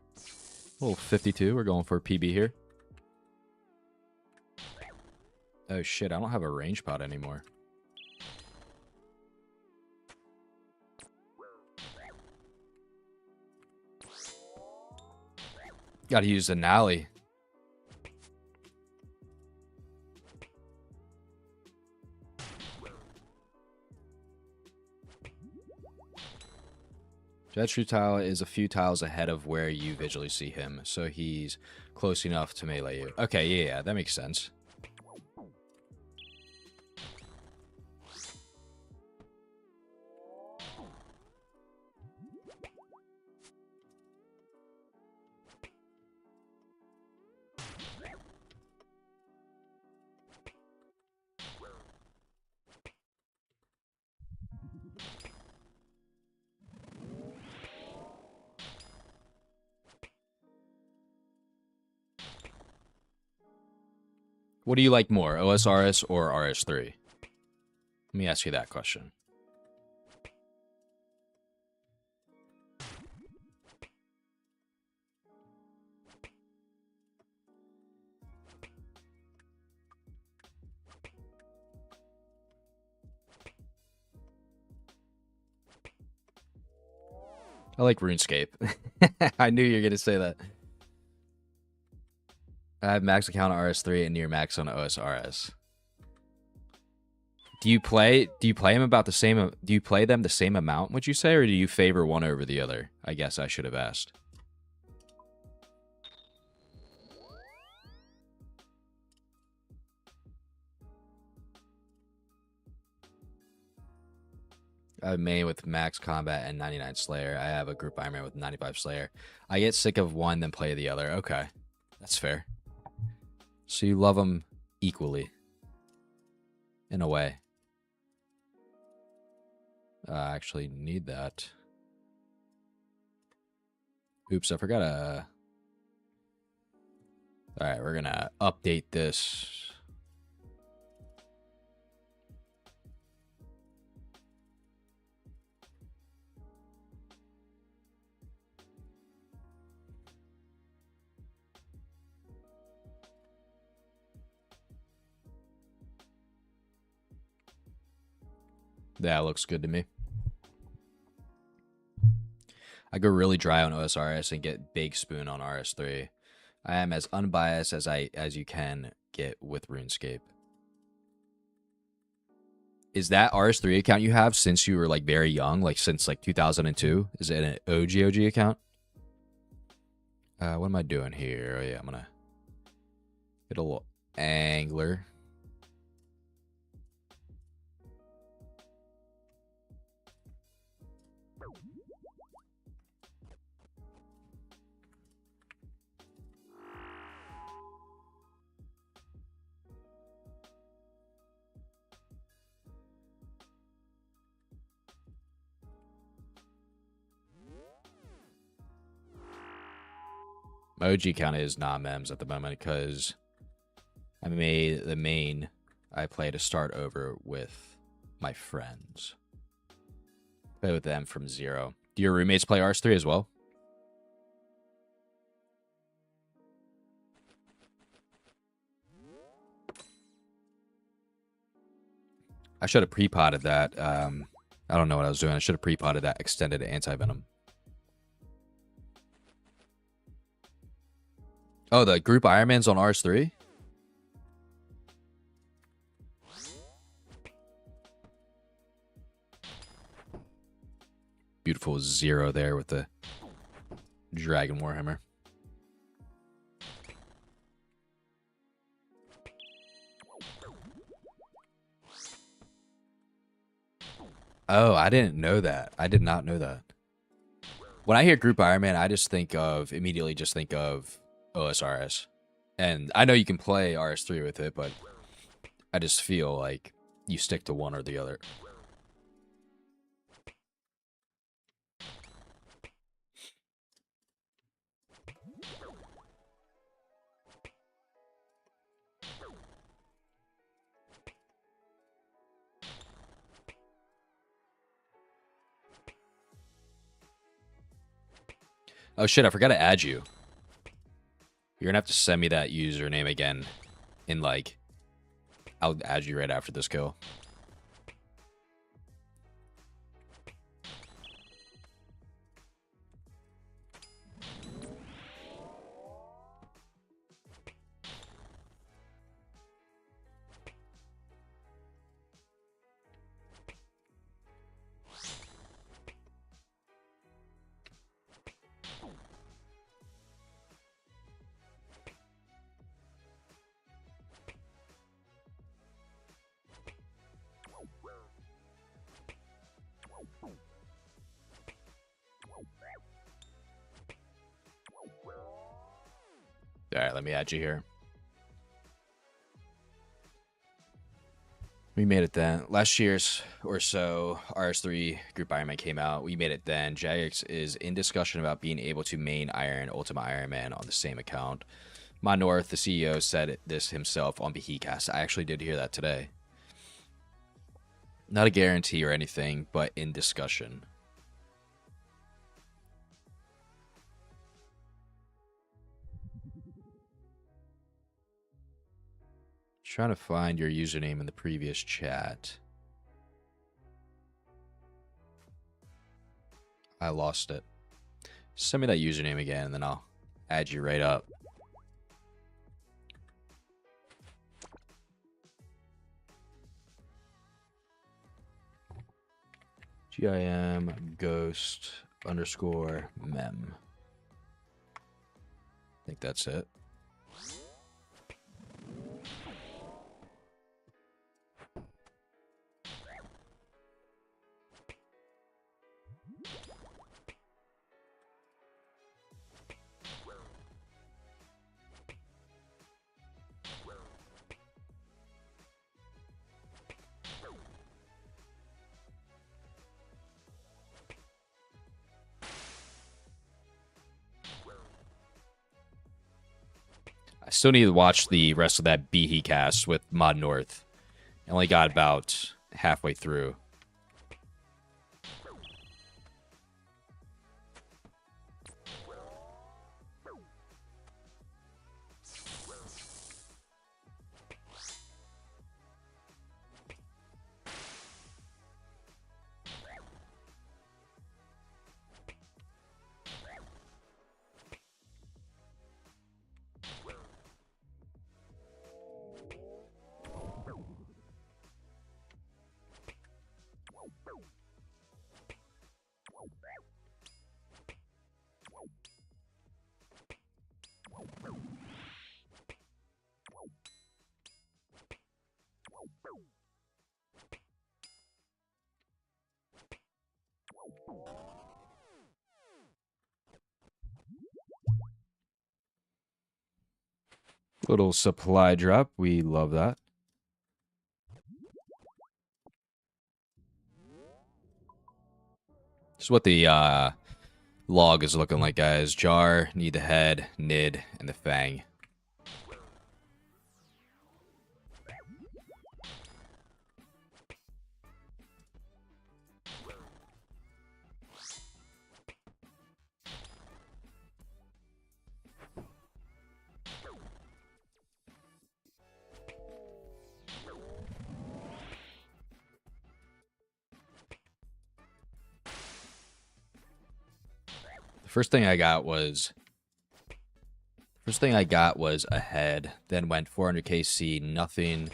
Little 52. We're going for a PB here. Oh shit, I don't have a range pod anymore. Gotta use the nally. Jet's tile is a few tiles ahead of where you visually see him, so he's close enough to melee you. Okay, yeah, that makes sense. What do you like more, OSRS or RS3? Let me ask you that question. I like RuneScape. I knew you were going to say that. I have max account on RS3 and near max on OSRS. Do you play them about the same? Do you play them the same amount, would you say, or do you favor one over the other? I guess I should have asked. I have main with max combat and 99 Slayer. I have a group Iron Man with 95 Slayer. I get sick of one, then play the other. Okay, that's fair. So you love them equally, in a way. I actually need that. Oops, I forgot to... Alright, we're gonna update this. That looks good to me. I go really dry on OSRS and get big spoon on RS3. I am as unbiased as you can get with RuneScape. Is that RS3 account you have since you were like very young, like since like 2002? Is it an OG account? What am I doing here? Oh yeah, I'm gonna get a little angler. My OG account is non-mems at the moment because I made the main I play to start over with my friends. Play with them from zero. Do your roommates play RS3 as well? I should have pre-potted that. I don't know what I was doing. I should have pre-potted that extended anti-venom. Oh, the group Iron Man's on RS3? Beautiful zero there with the Dragon Warhammer. Oh, I didn't know that. I did not know that. When I hear group Iron Man, I just think of, immediately just think of OSRS. And I know you can play RS3 with it, but I just feel like you stick to one or the other. Oh shit, I forgot to add you. You're gonna have to send me that username again in like, I'll add you right after this kill. All right, let me add you here. We made it then. Last year's or so, RS3 Group Ironman came out. We made it then. Jagex is in discussion about being able to main Iron Ultimate Ironman on the same account. Mon North, the CEO, said this himself on BHCast. I actually did hear that today. Not a guarantee or anything, but in discussion. Trying to find your username in the previous chat. I lost it. Send me that username again, and then I'll add you right up. GIM ghost _ mem. I think that's it. I still need to watch the rest of that BHCast with Mod North. I only got about halfway through. Little supply drop. We love that. This is what the log is looking like, guys. Jar, need the head, Nid, and the Fang. First thing I got was a head, then went 400 KC, nothing.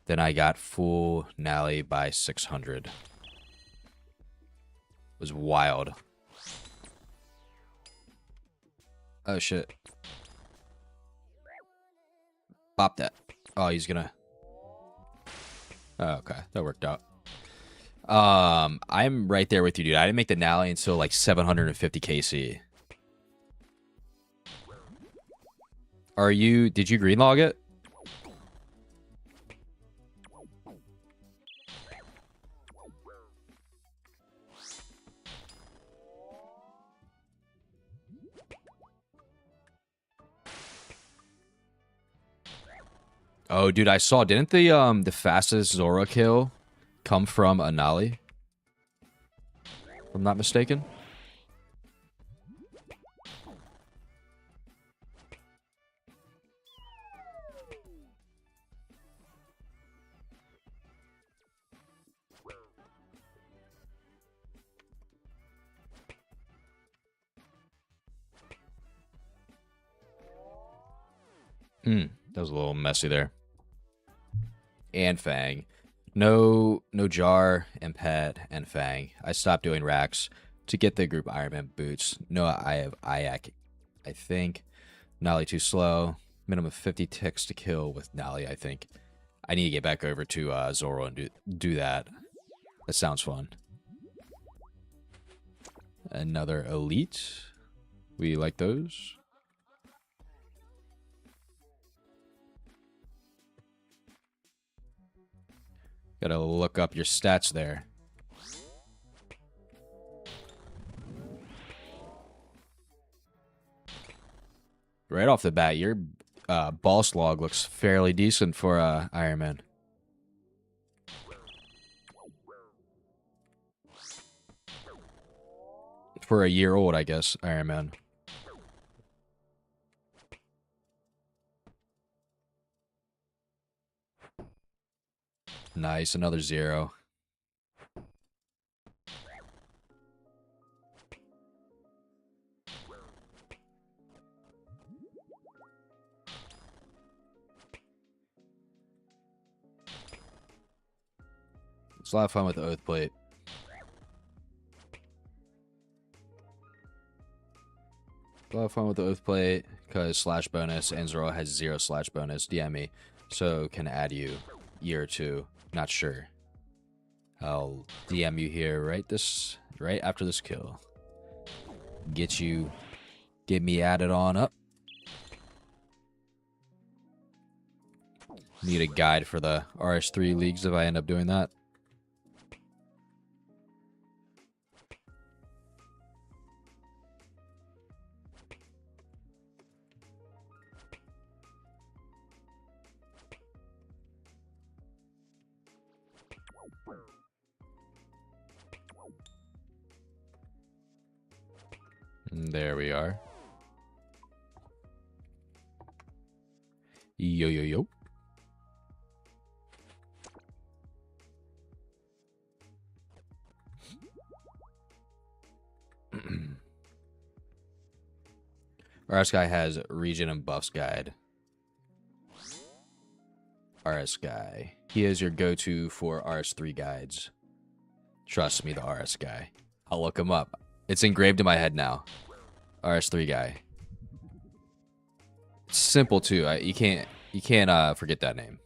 Then I got full Nally by 600. It was wild. Oh shit. Bop that. Oh, he's gonna. Oh, okay, that worked out. I'm right there with you, dude. I didn't make the Nally until like 750 KC. Did you green log it? Oh, dude, I saw. Didn't the fastest Zora kill come from Anali? If I'm not mistaken. That was a little messy there. And Fang. No Jar and Pet and Fang. I stopped doing racks to get the group Ironman boots. No, I have Ayak, I think. Nolly too slow. Minimum of 50 ticks to kill with Nolly, I think. I need to get back over to Zoro and do that. That sounds fun. Another elite. We like those. Gotta look up your stats there. Right off the bat, your boss log looks fairly decent for Iron Man. For a year old, I guess, Iron Man. Nice, another 0. It's a lot of fun with the Oath Plate. A lot of fun with the Oath Plate because slash bonus and Zoro has 0 slash bonus. DM me, so can add you year or 2. Not sure. I'll DM you here right after this kill. Get me added on up. Need a guide for the RS3 leagues if I end up doing that. There we are. Yo, yo, yo. RS Guy has region and buffs guide. RS Guy. He is your go-to for RS3 guides. Trust me, the RS Guy. I'll look him up. It's engraved in my head now. RS3 Guy. It's simple too. You can't forget that name.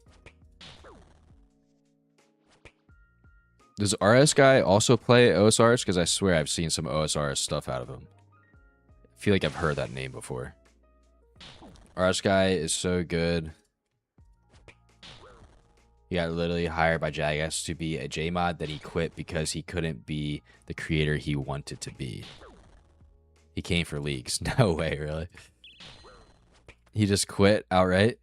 Does RS Guy also play OSRS? Because I swear I've seen some OSRS stuff out of him. I feel like I've heard that name before. RS Guy is so good. He got literally hired by Jagex to be a JMod, then he quit because he couldn't be the creator he wanted to be. He came for leagues. No way, really. He just quit outright.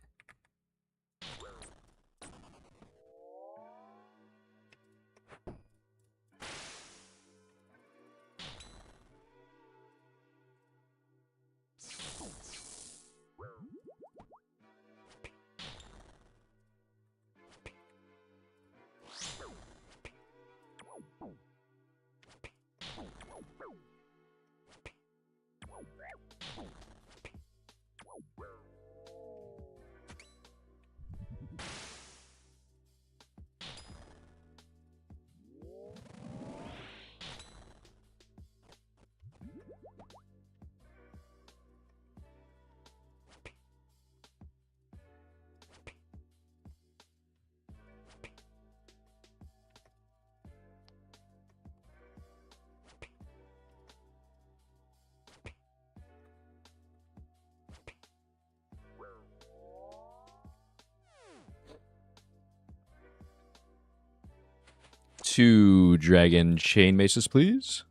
Two dragon chain maces, please.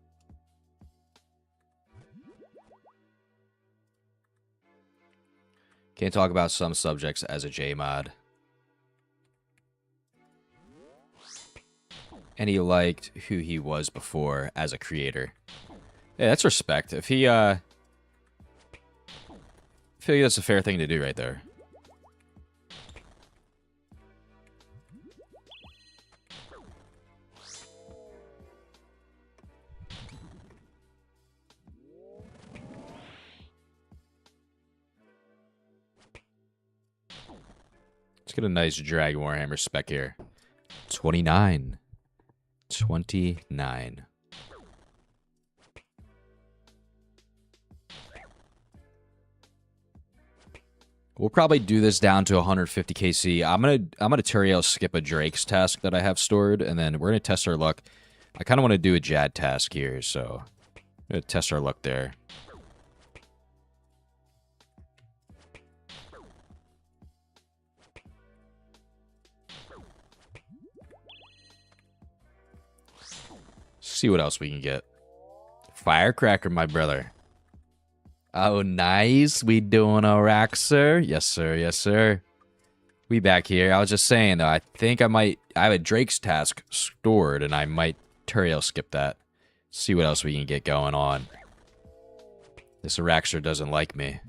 Can't talk about some subjects as a JMod. and he liked who he was before as a creator. Yeah, that's respect. If he, I feel like that's a fair thing to do right there. Let's get a nice Dragon Warhammer spec here. 29. 29. We'll probably do this down to 150 KC. I'm gonna Turiel skip a Drake's task that I have stored, and then we're gonna test our luck. I kind of want to do a Jad task here, so I'm gonna test our luck there. See what else we can get. Firecracker, my brother. Oh, nice. We doing a rack, sir? Yes, sir. Yes, sir. We back here. I was just saying, though, I think I have a Drake's task stored, and I might Turiel skip that. See what else we can get going on. This Araxer doesn't like me.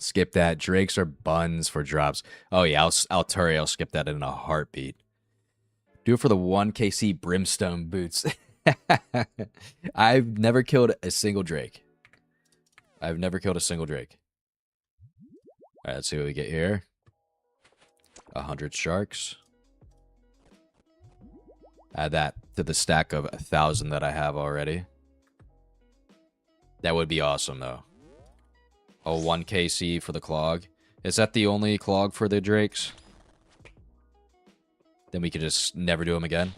Skip that. Drakes are buns for drops. Oh, yeah, I'll Turiel skip that in a heartbeat. Do it for the 1KC Brimstone boots. I've never killed a single Drake. I've never killed a single Drake. All right, let's see what we get here. 100 sharks. Add that to the stack of 1,000 that I have already. That would be awesome, though. Oh, 1KC for the clog. Is that the only clog for the Drakes? Then we could just never do them again.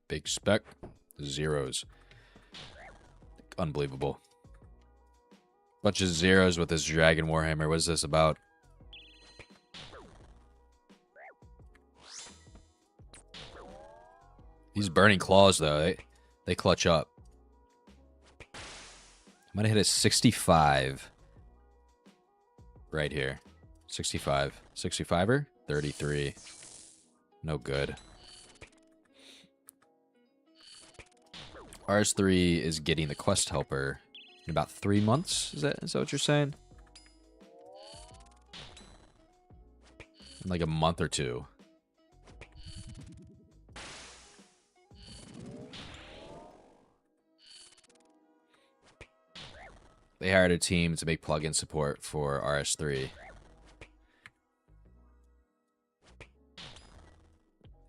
Big spec. Zeros. Unbelievable. Bunch of zeros with this Dragon Warhammer. What is this about? These burning claws, though, they clutch up. I'm gonna hit a 65 right here. 65. 65er? 33. No good. RS3 is getting the quest helper in about 3 months. Is that what you're saying? In like a month or two. They hired a team to make plugin support for RS3.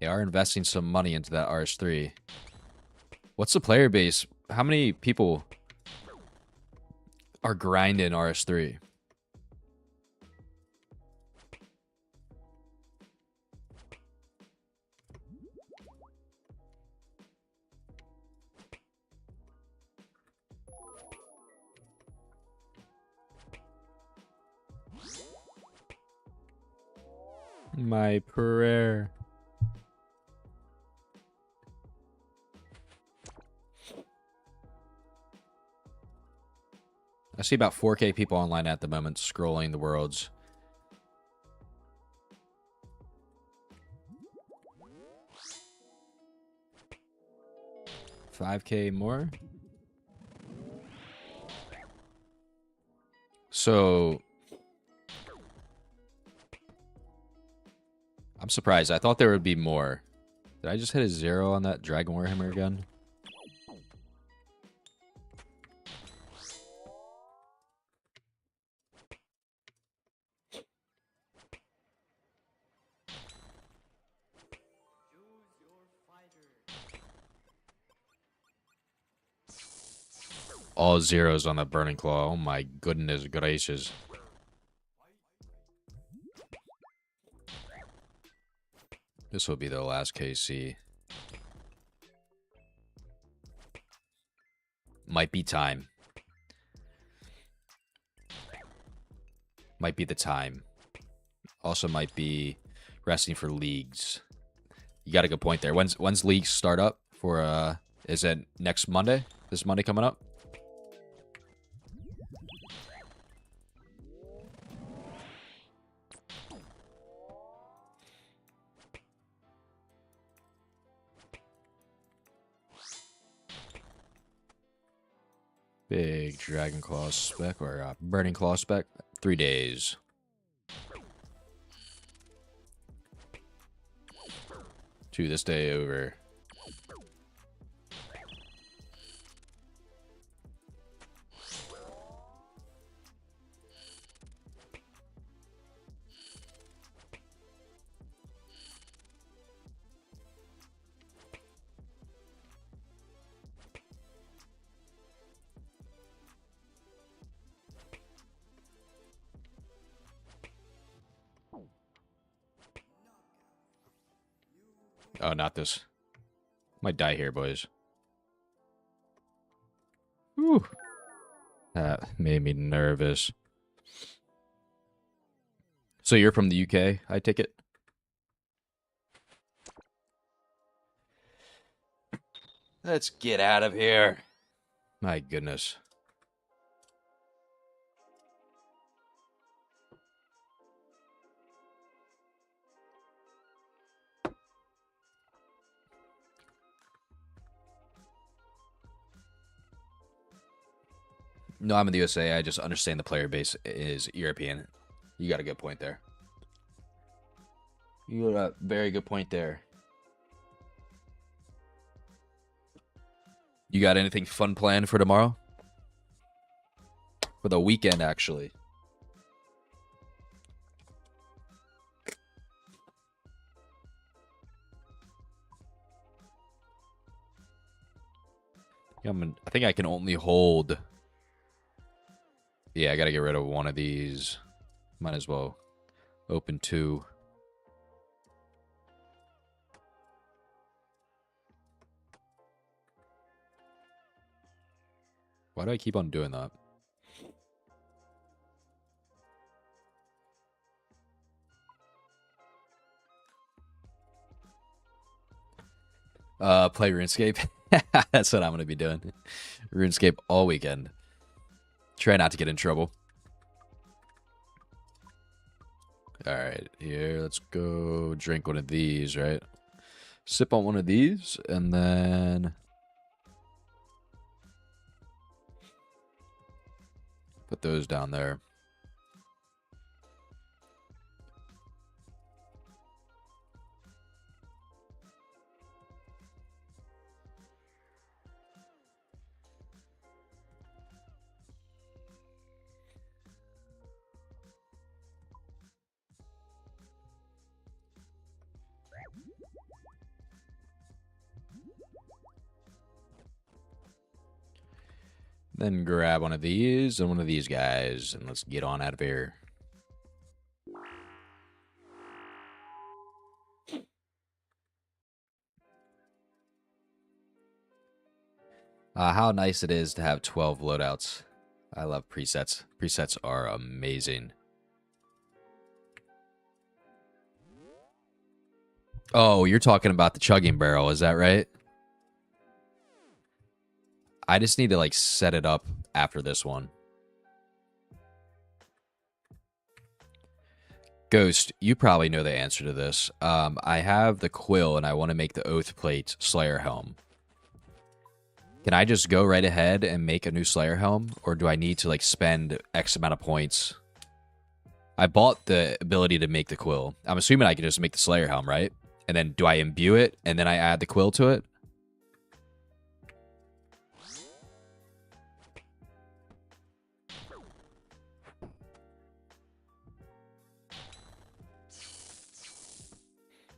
They are investing some money into that RS3. What's the player base? How many people are grinding RS3? My prayer. I see about 4K people online at the moment scrolling the worlds. $5K more. So I'm surprised. I thought there would be more. Did I just hit a 0 on that Dragon Warhammer again? All zeros on the Burning Claw. Oh my goodness gracious. This will be the last KC. Might be time. Might be the time. Also might be resting for leagues. You got a good point there. When's leagues start up for is it next Monday? This Monday coming up? Big Dragon Claw spec or Burning Claw spec. 3 days. To this day over. Oh, not this. Might die here, boys. Whew. That made me nervous. So you're from the UK, I take it? Let's get out of here. My goodness. No, I'm in the USA. I just understand the player base is European. You got a good point there. You got a very good point there. You got anything fun planned for tomorrow? For the weekend, actually. I think I can only hold... Yeah, I gotta get rid of one of these. Might as well open 2. Why do I keep on doing that? Play RuneScape. That's what I'm gonna be doing. RuneScape all weekend. Try not to get in trouble. Alright, here, let's go drink one of these, right? Sip on one of these, and then... put those down there. Then grab one of these and one of these guys, and let's get on out of here. How nice it is to have 12 loadouts. I love presets. Presets are amazing. Oh, you're talking about the chugging barrel, is that right? I just need to, like, set it up after this one. Ghost, you probably know the answer to this. I have the quill, and I want to make the Oath Plate Slayer Helm. Can I just go right ahead and make a new Slayer Helm? Or do I need to, like, spend X amount of points? I bought the ability to make the quill. I'm assuming I can just make the Slayer Helm, right? And then do I imbue it, and then I add the quill to it?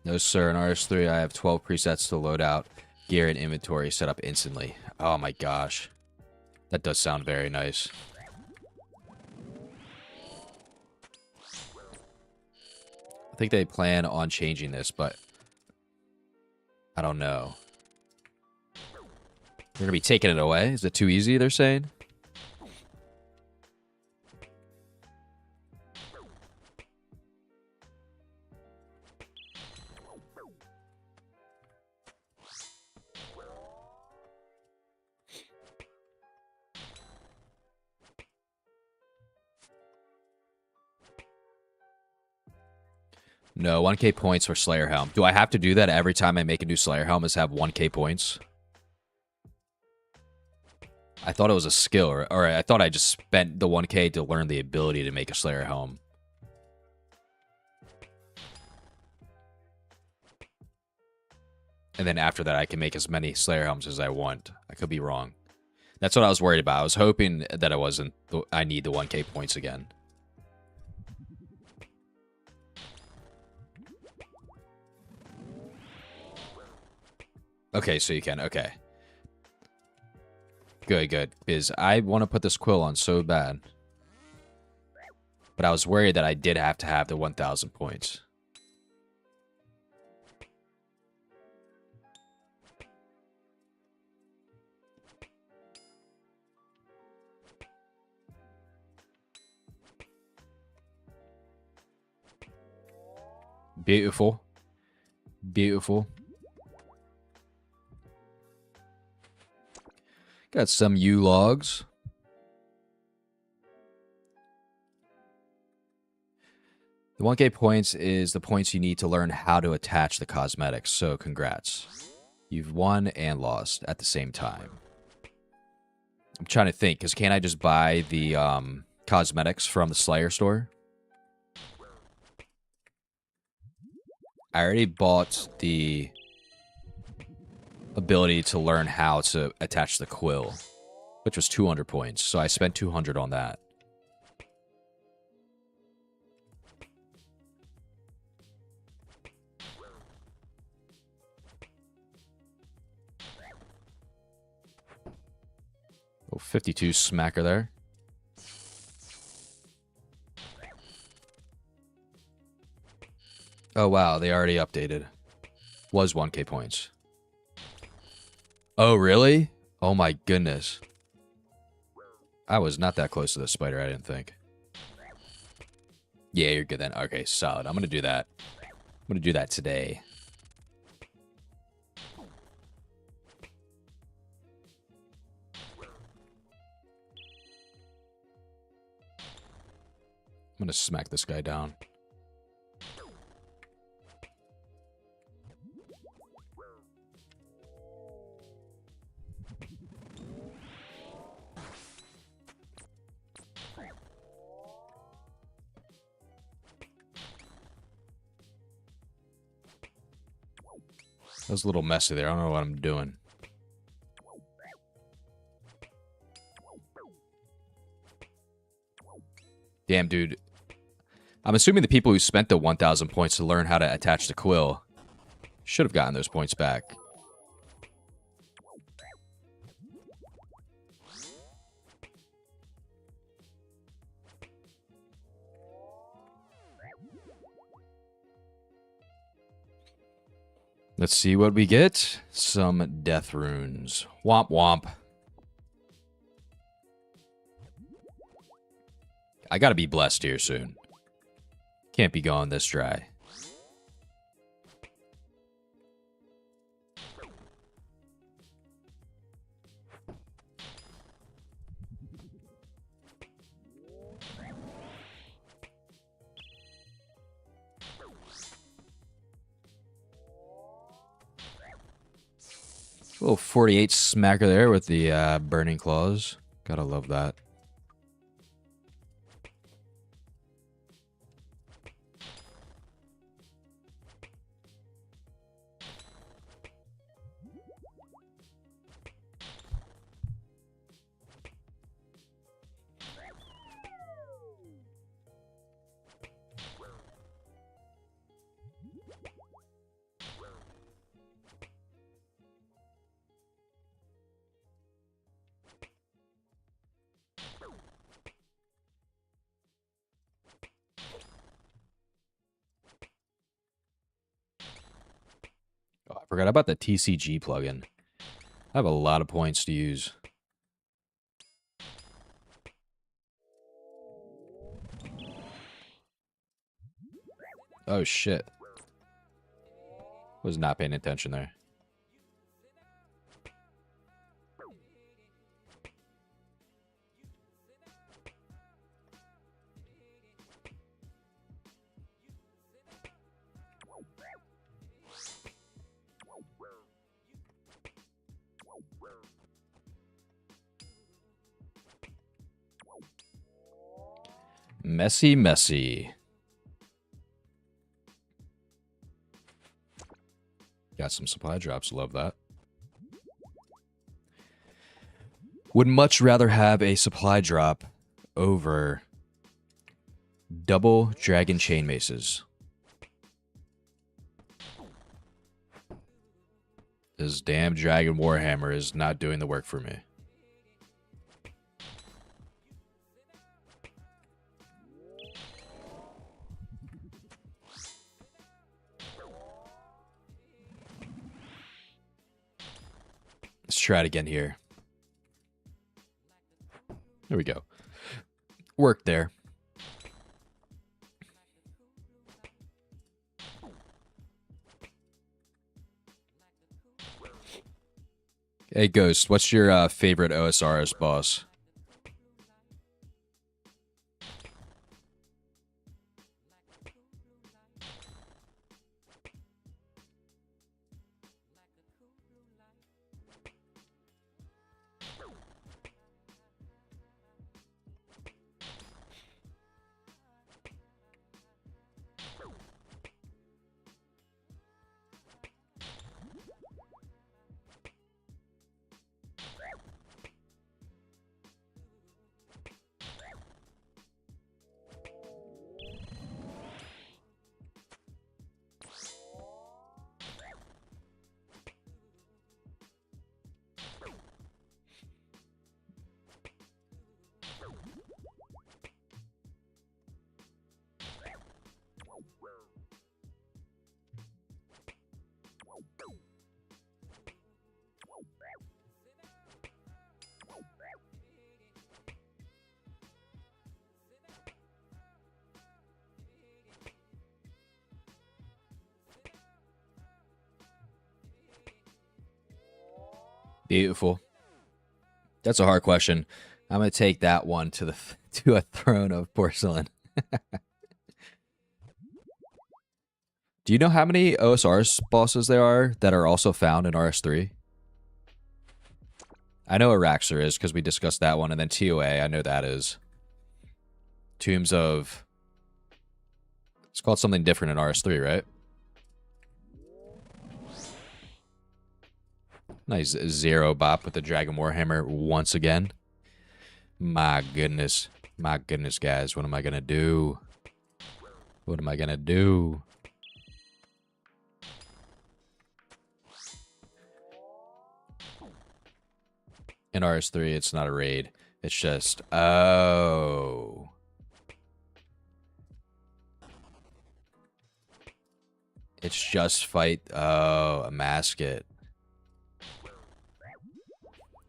No, sir. In RS3, I have 12 presets to load out. Gear and inventory set up instantly. Oh, my gosh. That does sound very nice. I think they plan on changing this, but I don't know. They're going to be taking it away? Is it too easy, they're saying? No, 1k points for Slayer Helm. Do I have to do that every time I make a new Slayer Helm is have 1k points? I thought it was a skill, or I thought I just spent the 1k to learn the ability to make a Slayer Helm. And then after that, I can make as many Slayer Helms as I want. I could be wrong. That's what I was worried about. I was hoping that it wasn't, I need the 1k points again. Okay, so you can. Okay. Good, good. Because I want to put this quill on so bad. But I was worried that I did have to have the 1,000 points. Beautiful. Beautiful. Got some U logs. The 1k points is the points you need to learn how to attach the cosmetics, so congrats. You've won and lost at the same time. I'm trying to think, because can't I just buy the cosmetics from the Slayer store? I already bought the ability to learn how to attach the quill, which was 200 points, so I spent 200 on that. Oh, 52 smacker there. Oh, wow, they already updated. Was 1k points. Oh, really? Oh my goodness. I was not that close to the spider, I didn't think. Yeah, you're good then. Okay, solid. I'm going to do that. I'm going to do that today. I'm going to smack this guy down. That was a little messy there. I don't know what I'm doing. Damn, dude. I'm assuming the people who spent the 1,000 points to learn how to attach the quill should have gotten those points back. Let's see what we get. Some death runes. Womp womp. I gotta be blessed here soon. Can't be going this dry. A little 48 smacker there with the burning claws. Gotta love that. Forgot about the TCG plugin. I have a lot of points to use. Oh, shit. Was not paying attention there. Messy, messy. Got some supply drops. Love that. Would much rather have a supply drop over double dragon chain maces. This damn dragon warhammer is not doing the work for me. Let's try it again here. There we go. Worked there. Hey, Ghost, what's your favorite OSRS boss? Beautiful. That's a hard question. I'm gonna take that one to the to a throne of porcelain. Do you know how many OSRS bosses there are that are also found in RS3? I know Araxer is because we discussed that one, and then TOA, I know that is. Tombs of... It's called something different in RS3, right? Nice zero bop with the Dragon Warhammer once again. My goodness. My goodness, guys. What am I going to do? What am I going to do? In RS3, it's not a raid. It's just... Oh... It's just fight... Oh, a mascot.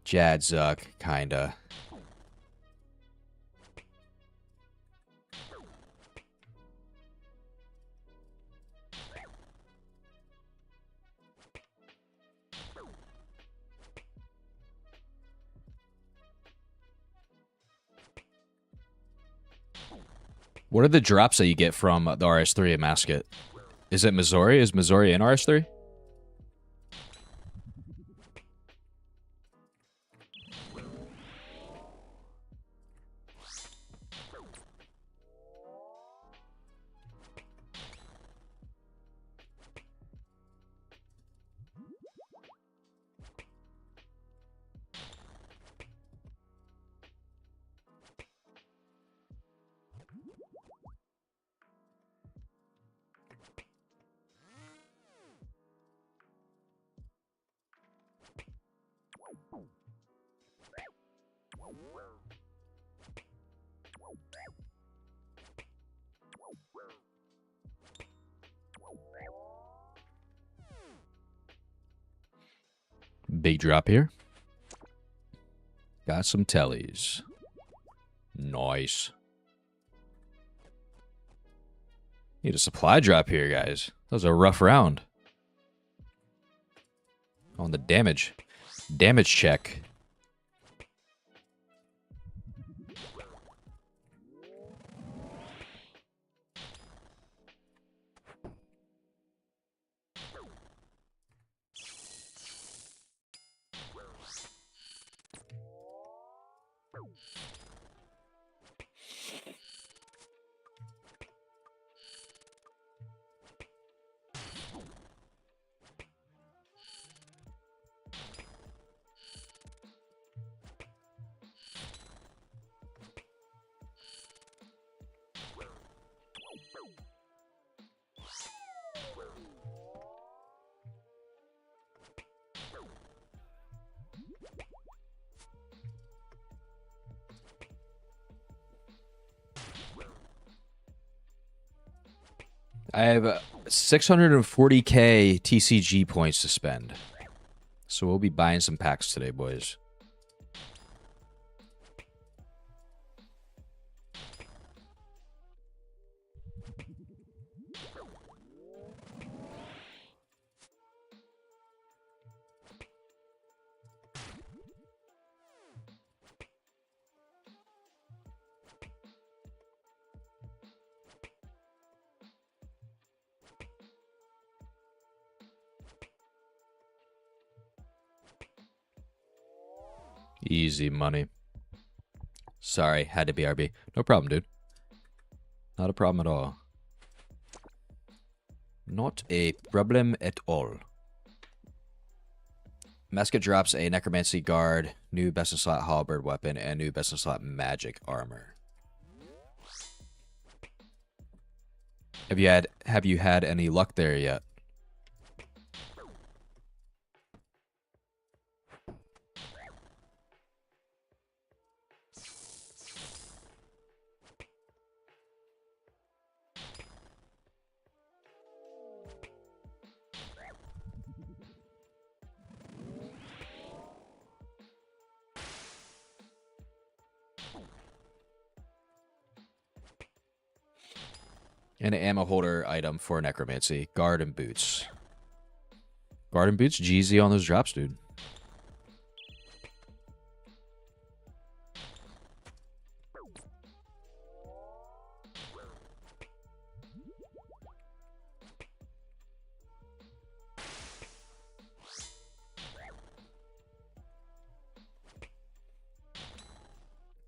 Jadzuck, kinda. What are the drops that you get from the RS3 at Mascot? Is it Missouri? Is Missouri in RS3? Big drop here. Got some tellies. Nice. Need a supply drop here, guys. That was a rough round. On the damage. Damage check. I have 640k TCG points to spend. So we'll be buying some packs today, boys. Easy money. Sorry, had to be RB. No problem, dude. Not a problem at all. Not a problem at all. Mesket drops a Necromancy Guard, new best in slot Halberd weapon, and new best in slot magic armor. Have you had any luck there yet? And an ammo holder item for Necromancy. Guard and boots. Guard and boots, GZ on those drops, dude.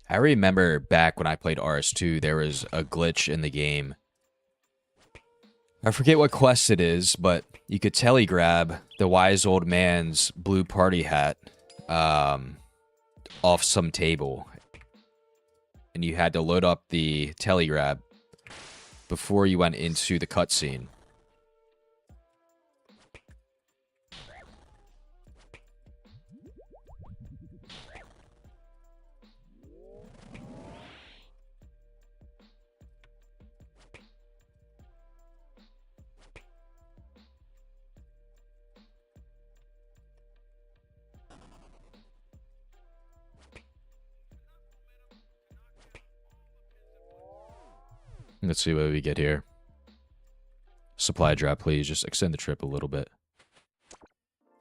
I remember back when I played RS2, there was a glitch in the game. I forget what quest it is, but you could telegrab the wise old man's blue party hat off some table. And you had to load up the telegrab before you went into the cutscene. Let's see what we get here. Supply drop, please. Just extend the trip a little bit.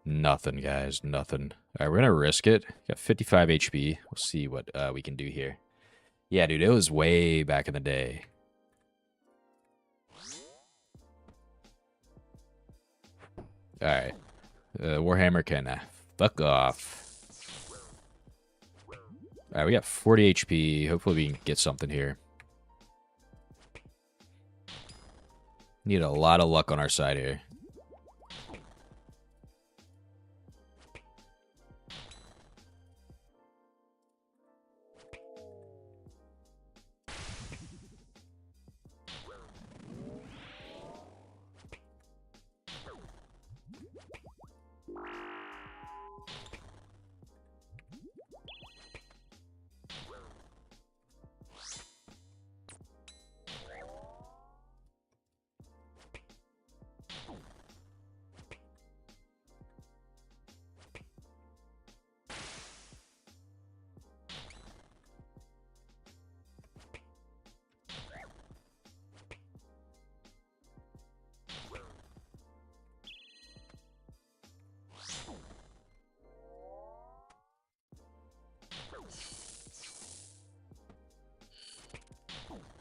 Nothing, guys. Nothing. All right, we're going to risk it. Got 55 HP. We'll see what we can do here. Yeah, dude, it was way back in the day. All right. Warhammer can fuck off. All right, we got 40 HP. Hopefully we can get something here. Need a lot of luck on our side here.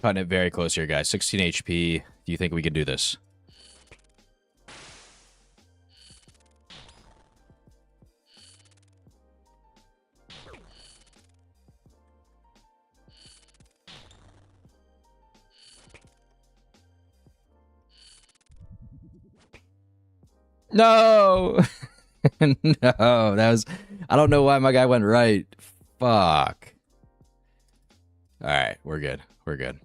Cutting it very close here, guys. 16 HP. Do you think we can do this? No! No, that was... I don't know why my guy went right. Fuck. Alright, we're good. We're good.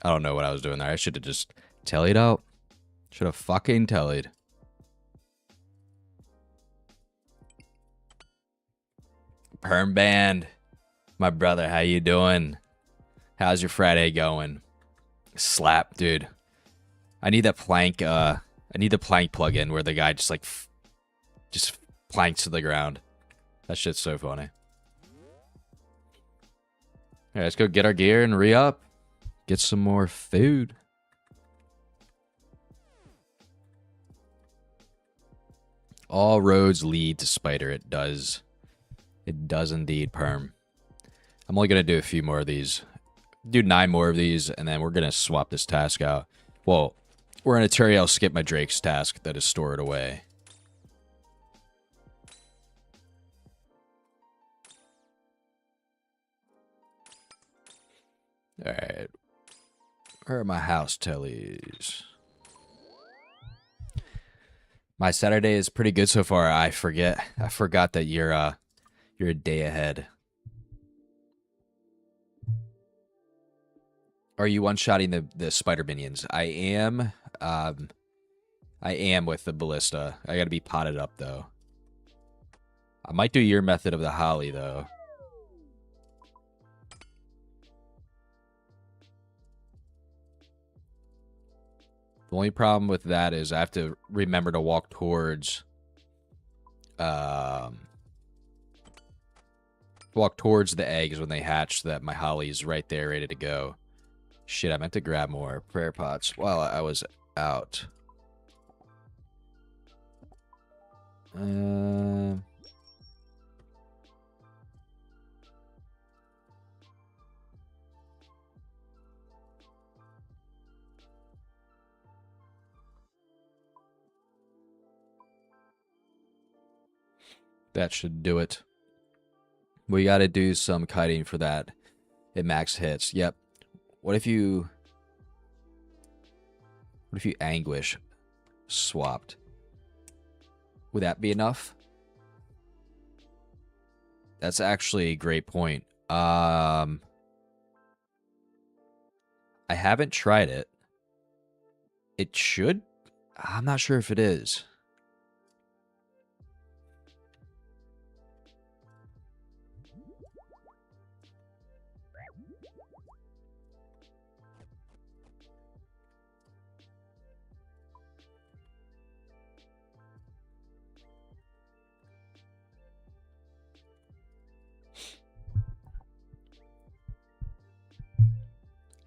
I don't know what I was doing there. I should have just tallied out. Should have fucking tallied. Perm Band. My brother, how you doing? How's your Friday going? Slap, dude. I need that plank, I need the plank plug-in where the guy just, like, just planks to the ground. That shit's so funny. Alright, let's go get our gear and re-up. Get some more food. All roads lead to Spider. It does. It does indeed, Perm. I'm only going to do a few more of these. Do 9 more of these, and then we're going to swap this task out. Well, we're going to tell you I'll skip my Drake's task that is stored away. Alright. Where are my house tellies? My Saturday is pretty good so far. I forgot that you're a day ahead. Are you one-shotting the spider minions? I am. I am with the ballista. I gotta be potted up though. I might do your method of the holly though. The only problem with that is I have to remember to walk towards the eggs when they hatch so that my holly is right there ready to go. Shit, I meant to grab more prayer pots while I was out. That should do it. We got to do some kiting for that. It max hits. Yep. What if you anguish swapped? Would that be enough? That's actually a great point. I haven't tried it. It should. I'm not sure if it is.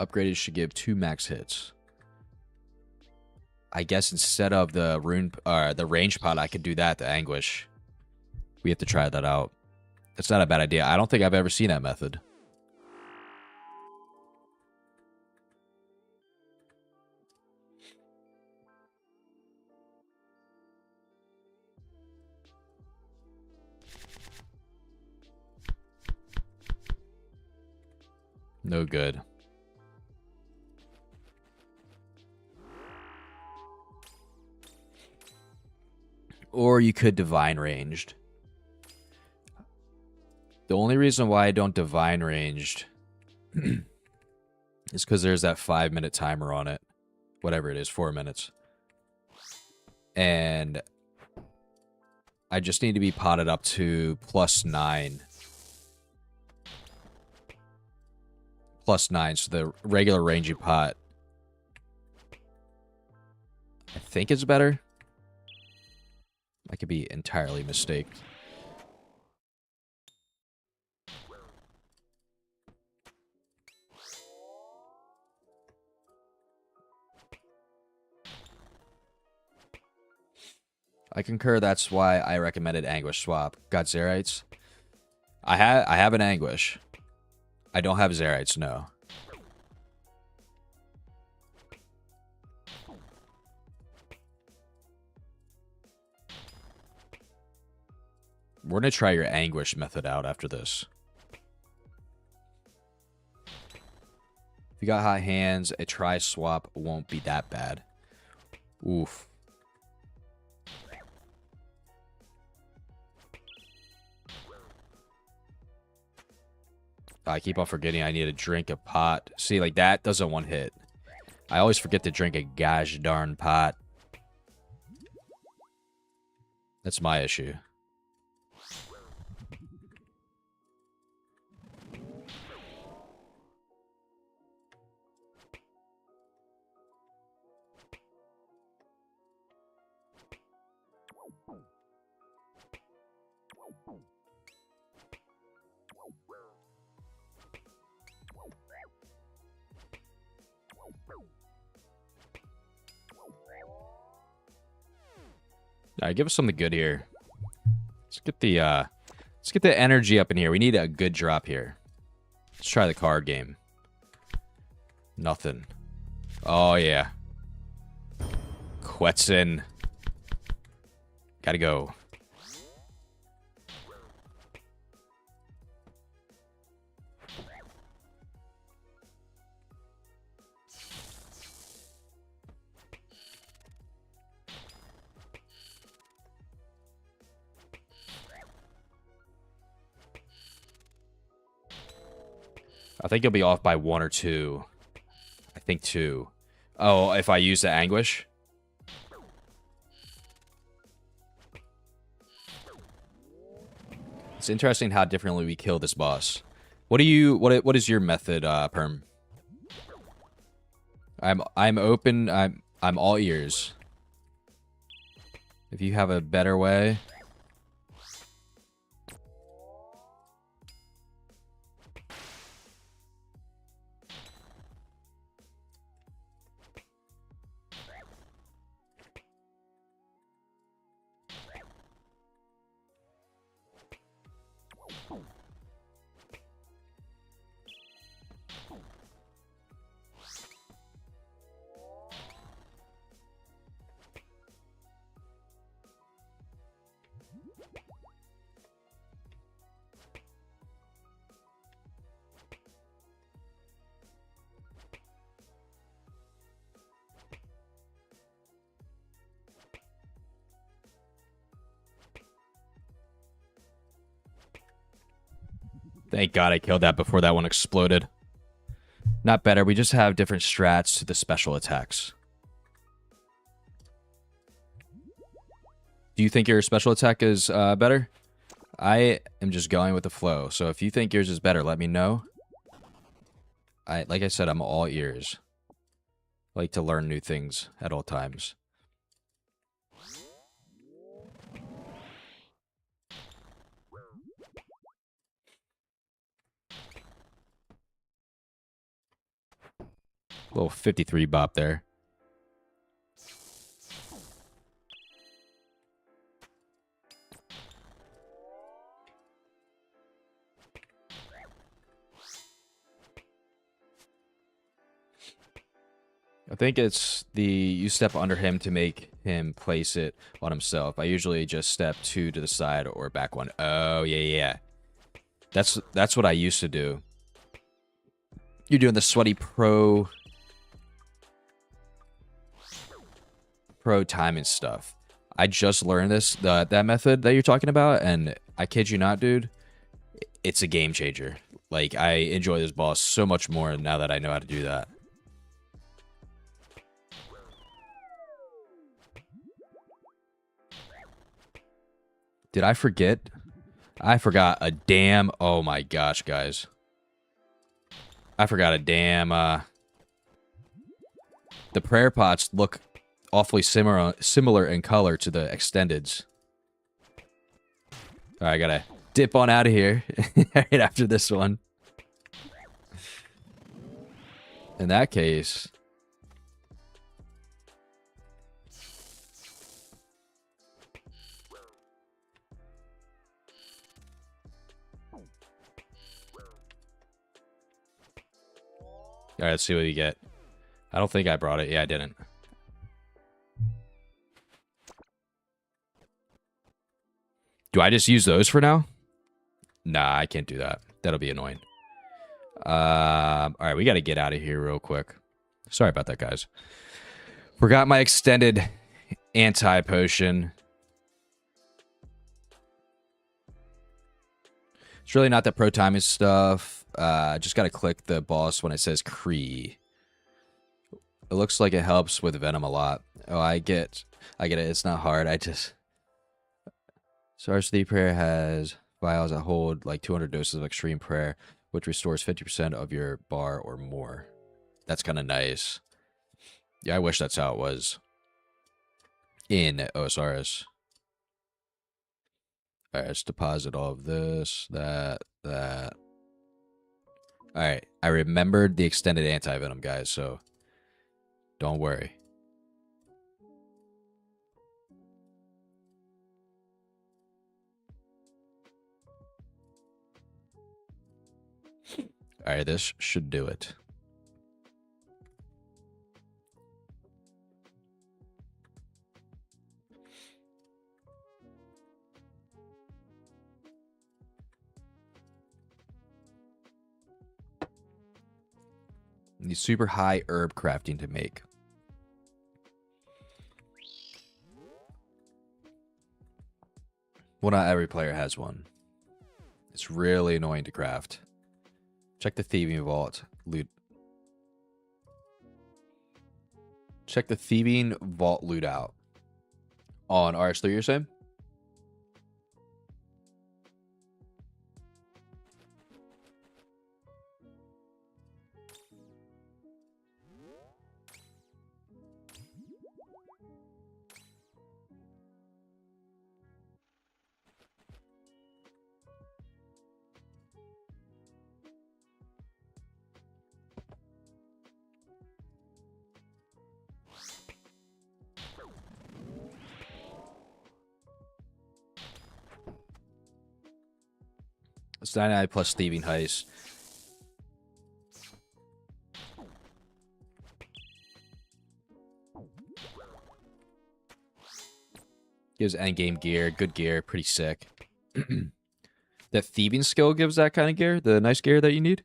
Upgraded should give 2 max hits. I guess instead of the range pot, I could do that, the anguish. We have to try that out. That's not a bad idea. I don't think I've ever seen that method. No good. Or you could divine ranged. The only reason why I don't divine ranged is because there's that 5-minute timer on it. Whatever it is, 4 minutes. And I just need to be potted up to +9. +9, so the regular ranging pot I think it's better. I could be entirely mistaken. I concur. That's why I recommended Anguish swap. Got Zerites? I have an Anguish. I don't have Zerites, no. We're gonna try your anguish method out after this. If you got hot hands, a try swap won't be that bad. Oof. I keep on forgetting I need to drink a pot. See, like, that doesn't one hit. I always forget to drink a gosh darn pot. That's my issue. Alright, give us something good here. Let's get the energy up in here. We need a good drop here. Let's try the card game. Nothing. Oh yeah. Quetzin. Gotta go. I think you'll be off by 1 or 2. I think 2. Oh, if I use the anguish? It's interesting how differently we kill this boss. What what is your method, Perm? I'm open, I'm all ears. If you have a better way. Thank God I killed that before that one exploded. Not better, we just have different strats to the special attacks. Do you think your special attack is better? I am just going with the flow, so if you think yours is better, let me know. Like I said, I'm all ears. I like to learn new things at all times. Little 53 bop there. I think it's you step under him to make him place it on himself. I usually just step 2 to the side or back 1. Oh, yeah. That's what I used to do. You're doing the sweaty pro timing stuff. I just learned that method that you're talking about, and I kid you not, dude, it's a game changer. Like, I enjoy this boss so much more now that I know how to do that. Did I forget? I forgot a damn... Oh my gosh, guys. I forgot a damn... The prayer pots look awfully similar in color to the extendeds. Alright, I gotta dip on out of here right after this one. In that case... Alright, let's see what you get. I don't think I brought it. Yeah, I didn't. Do I just use those for now? Nah, I can't do that. That'll be annoying. All right, we got to get out of here real quick. Sorry about that, guys. Forgot my extended anti-potion. It's really not that pro timing stuff. Just got to click the boss when it says Cree. It looks like it helps with Venom a lot. Oh, I get it. It's not hard. SRS prayer has vials that hold like 200 doses of extreme prayer, which restores 50% of your bar or more. That's kind of nice. Yeah, I wish that's how it was in OSRS. All right, let's deposit all of this, that. All right, I remembered the extended anti-venom, guys, so don't worry. All right, this should do it. Need super high herb crafting to make. Well, not every player has one. It's really annoying to craft. Check the thieving vault loot. Check the thieving vault loot out. On RS3, you're saying? It's 99 plus thieving heist. Gives endgame gear, good gear, pretty sick. That thieving skill gives that kind of gear, the nice gear that you need.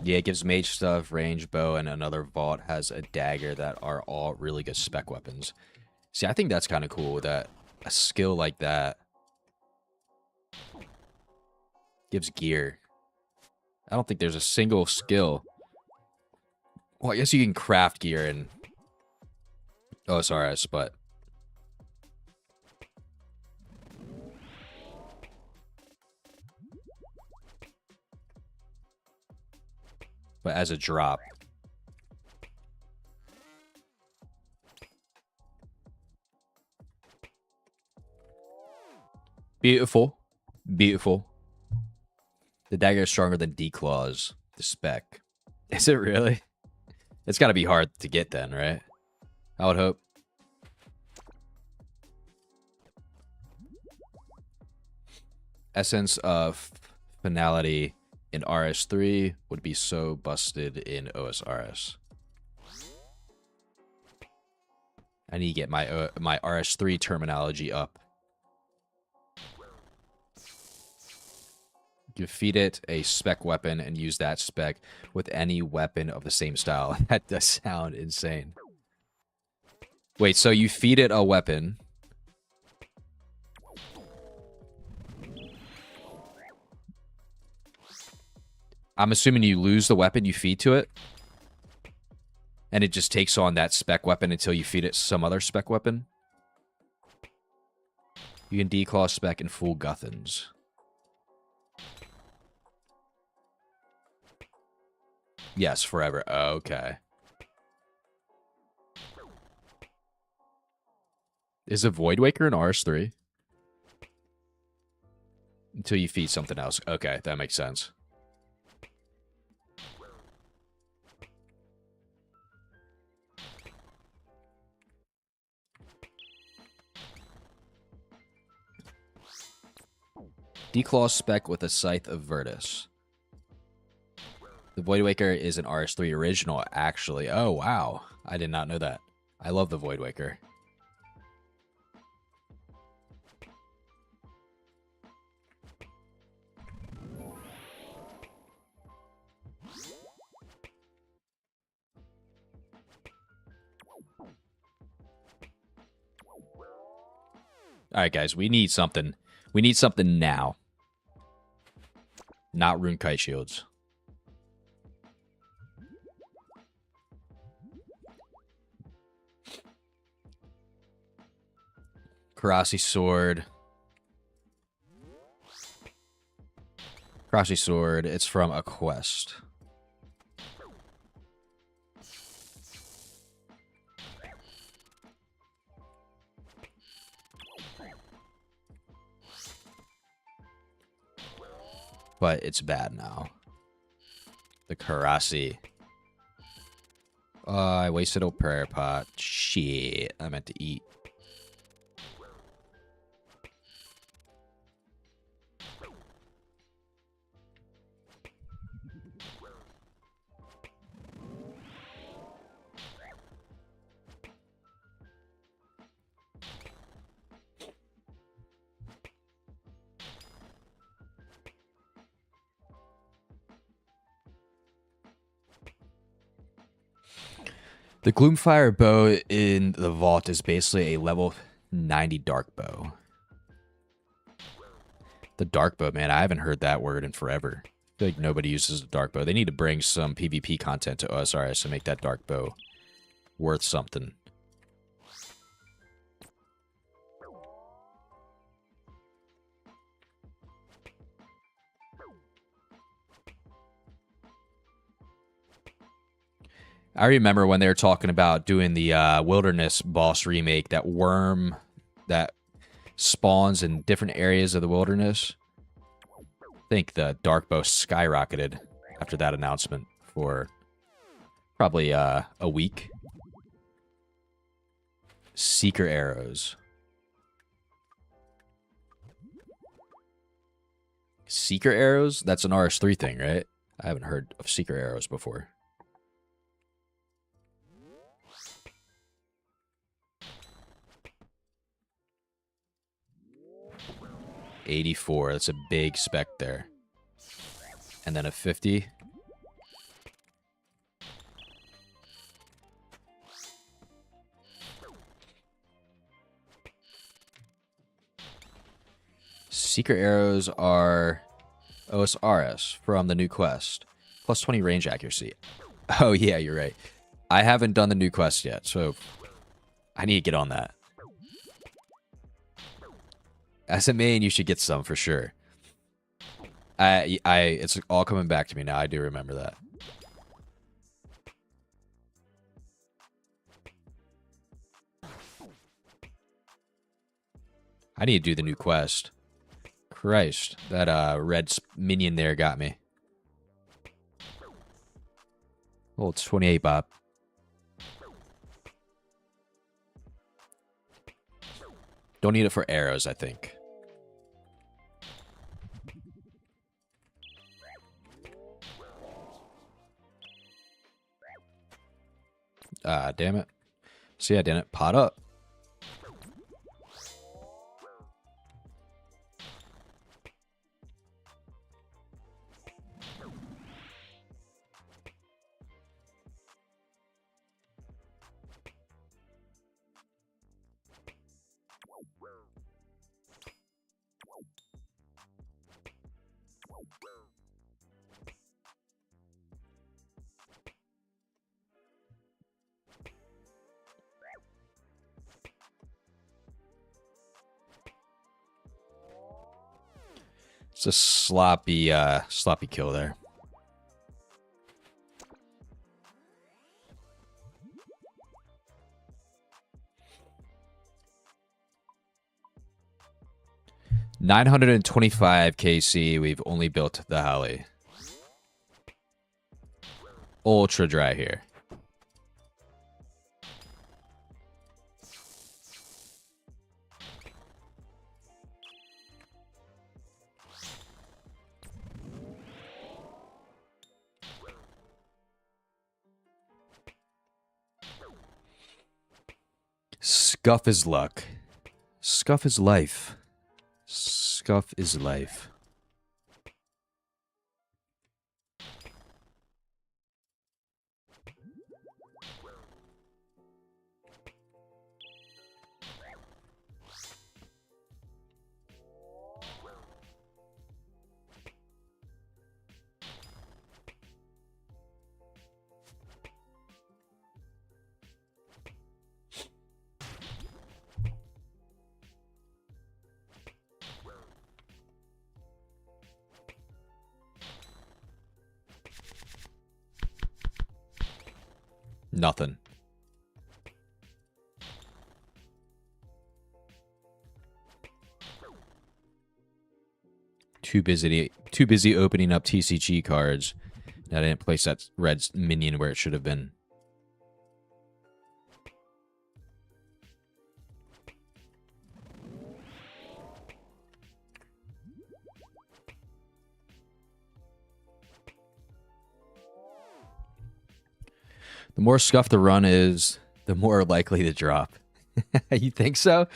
Yeah, it gives mage stuff, range, bow, and another vault has a dagger that are all really good spec weapons. See, I think that's kind of cool that a skill like that gives gear. I don't think there's a single skill. Well, I guess you can craft gear in OSRS, but as a drop. Beautiful. Beautiful. The dagger is stronger than D-Claws. The spec. Is it really? It's got to be hard to get then, right? I would hope. Essence of finality in RS3 would be so busted in OSRS. I need to get my my RS3 terminology up. You feed it a spec weapon and use that spec with any weapon of the same style. That does sound insane. Wait, so you feed it a weapon. I'm assuming you lose the weapon you feed to it. And it just takes on that spec weapon until you feed it some other spec weapon. You can declaw spec in full Guthans. Yes, forever. Okay. Is a Void Waker an RS3? Until you feed something else. Okay, that makes sense. Declaw spec with a Scythe of Virtus. The Void Waker is an RS3 original, actually. Oh, wow. I did not know that. I love the Void Waker. All right, guys, we need something. We need something now. Not Rune Kite Shields. Karasi Sword. Karasi Sword. It's from a quest. But it's bad now. The Karasi. I wasted a prayer pot. Shit. I meant to eat. The Gloomfire bow in the vault is basically a level 90 dark bow. The dark bow, man, I haven't heard that word in forever. I feel like nobody uses the dark bow. They need to bring some PvP content to OSRS to make that dark bow worth something. I remember when they were talking about doing the Wilderness boss remake, that worm that spawns in different areas of the wilderness. I think the dark bow skyrocketed after that announcement for probably a week. Seeker arrows. Seeker arrows? That's an RS3 thing, right? I haven't heard of Seeker arrows before. $84. That's a big spec there. And then a 50. Secret arrows are OSRS from the new quest. Plus 20 range accuracy. Oh, yeah, you're right. I haven't done the new quest yet, so I need to get on that. As a main, you should get some for sure. It's all coming back to me now. I do remember that. I need to do the new quest. Christ, that red minion there got me. Oh, it's 28, Bob. Don't need it for arrows, I think. Damn it. See, I didn't pot up. It's a sloppy kill there. 925 KC. We've only built the Holly. Ultra dry here. Scuff is luck. Scuff is life. Scuff is life. Nothing. Too busy opening up TCG cards. I didn't place that red minion where it should have been. The more scuff the run is, the more likely to drop. You think so?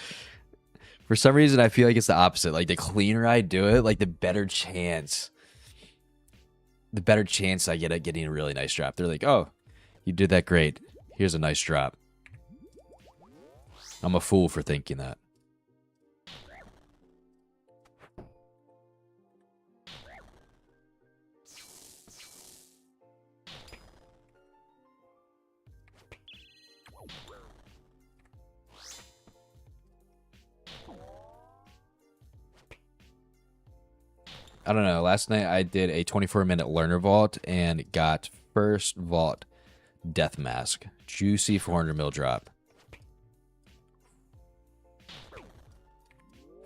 For some reason, I feel like it's the opposite. Like, the cleaner I do it, like, the better chance I get at getting a really nice drop. They're like, oh, you did that great. Here's a nice drop. I'm a fool for thinking that. I don't know. Last night I did a 24-minute learner vault and got first vault death mask. Juicy 400 mil drop.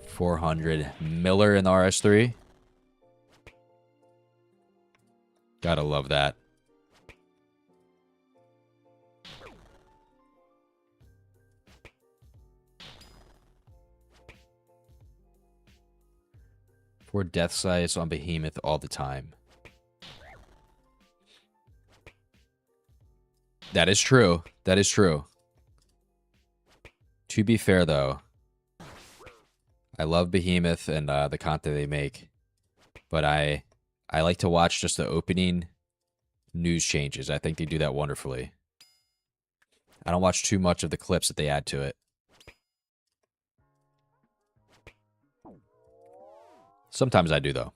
400 Miller in the RS3. Gotta love that. For death size on Behemoth all the time. That is true. That is true. To be fair, though, I love Behemoth and the content they make, but I like to watch just the opening news changes. I think they do that wonderfully. I don't watch too much of the clips that they add to it. Sometimes I do, though.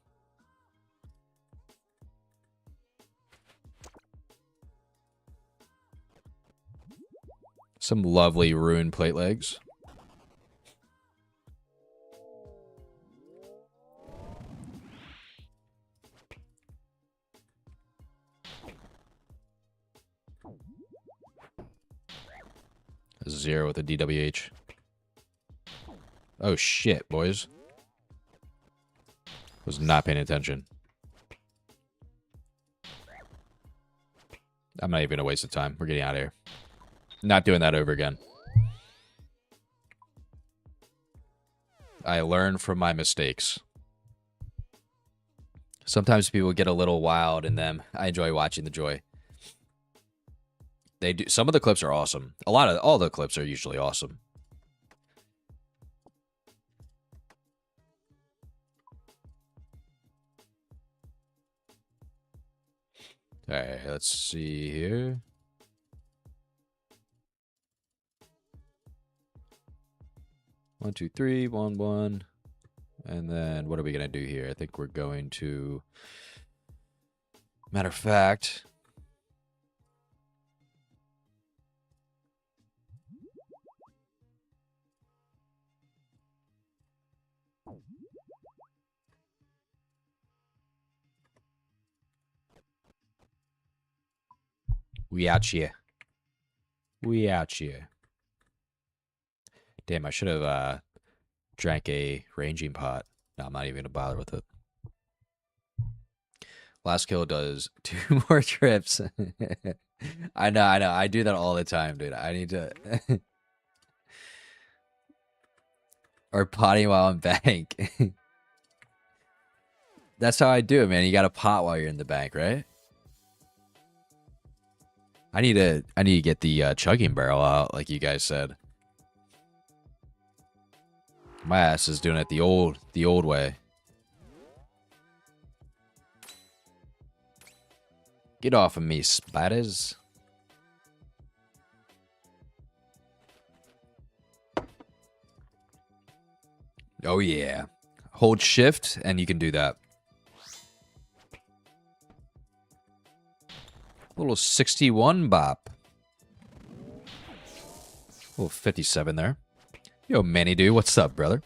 Some lovely rune plate legs. A 0 with a DWH. Oh shit, boys. Was not paying attention. I'm not even a waste of time. We're getting out of here. Not doing that over again. I learn from my mistakes. Sometimes people get a little wild in them. I enjoy watching the joy. They do. Some of the clips are awesome. All the clips are usually awesome. All right, let's see here. One, two, three, 1, 1. And then what are we going to do here? I think we're going to... Matter of fact... We out here. We out here. Damn, I should have drank a ranging pot. No, I'm not even gonna bother with it. Last kill does 2 more trips. I know. I do that all the time, dude. I need to... or potty while I'm bank. That's how I do it, man. You gotta pot while you're in the bank, right? I need to get the chugging barrel out, like you guys said. My ass is doing it the old way. Get off of me, spiders. Oh yeah. Hold shift and you can do that. Little 61 bop. Little 57 there. Yo, Manny dude, what's up, brother?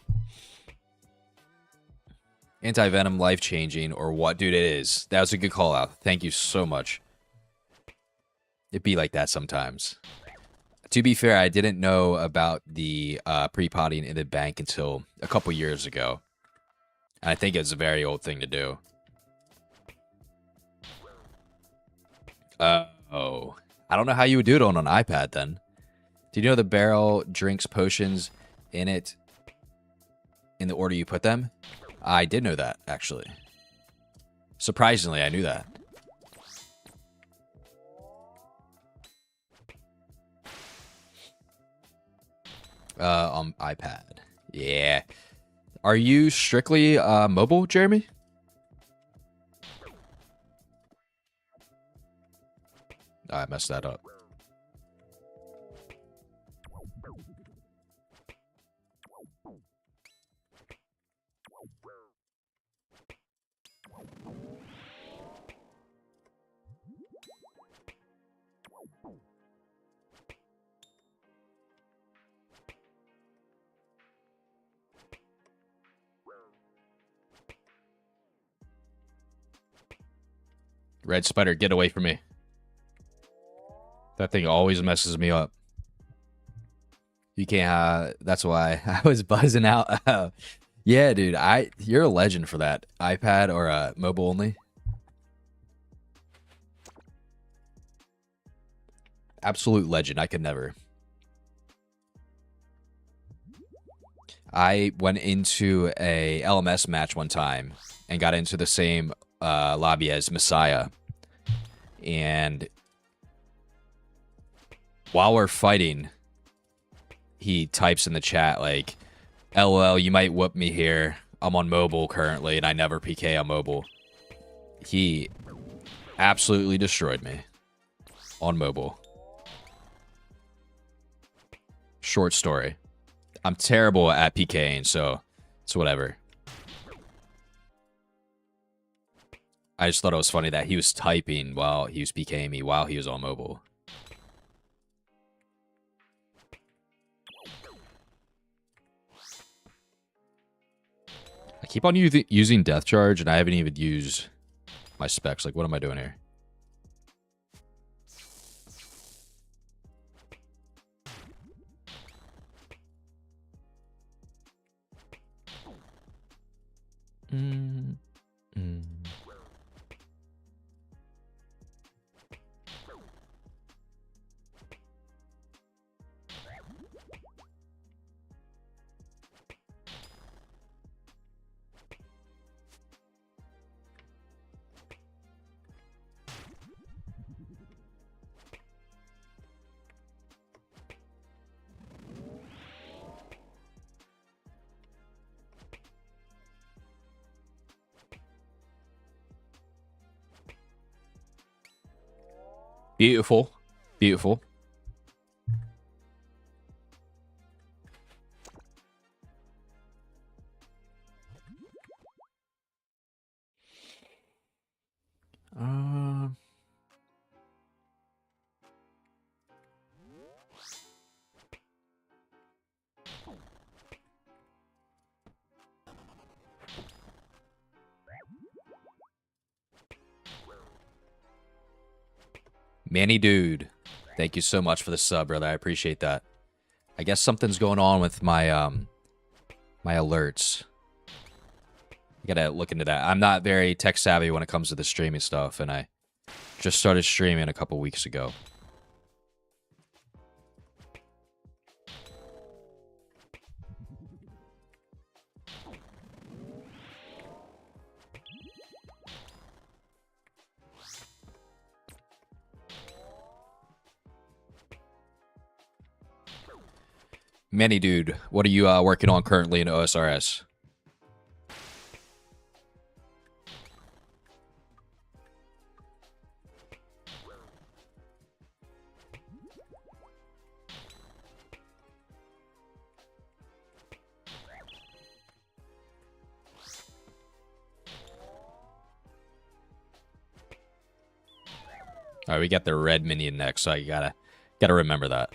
Anti-venom, life-changing, or what? Dude, it is. That was a good call out. Thank you so much. It be like that sometimes. To be fair, I didn't know about the pre-potting in the bank until a couple years ago. And I think it's a very old thing to do. Oh. I don't know how you would do it on an iPad then. Do you know the barrel drinks potions in it in the order you put them? I did know that, actually. Surprisingly, I knew that. On iPad. Yeah. Are you strictly mobile, Jeremy? I messed that up. Red spider, get away from me. That thing always messes me up. You can't, that's why I was buzzing out. Yeah, dude, you're a legend for that. iPad or mobile only. Absolute legend. I could never. I went into a LMS match one time and got into the same lobby as Messiah. And while we're fighting, he types in the chat like, LOL, you might whoop me here. I'm on mobile currently, and I never PK on mobile. He absolutely destroyed me on mobile. Short story. I'm terrible at PKing, so it's whatever. I just thought it was funny that he was typing while he was PKing me while he was on mobile. I keep on using Death Charge, and I haven't even used my specs. Like, what am I doing here? Beautiful. Beautiful. Manny dude, thank you so much for the sub, brother. I appreciate that. I guess something's going on with my my alerts. I gotta look into that. I'm not very tech savvy when it comes to the streaming stuff, and I just started streaming a couple weeks ago. Manny dude, what are you working on currently in OSRS? All right, we got the red minion next, so you gotta remember that.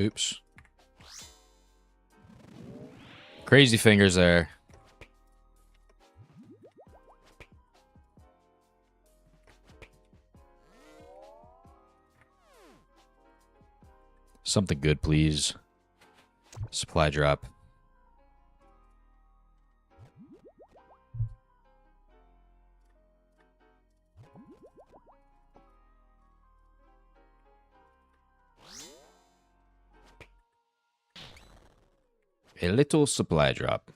Oops. Crazy fingers there. Something good, please. Supply drop. A little supply drop.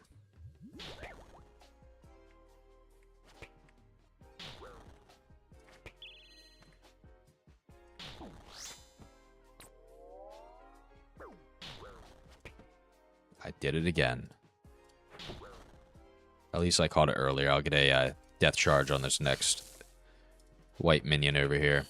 I did it again. At least I caught it earlier. I'll get a death charge on this next white minion over here.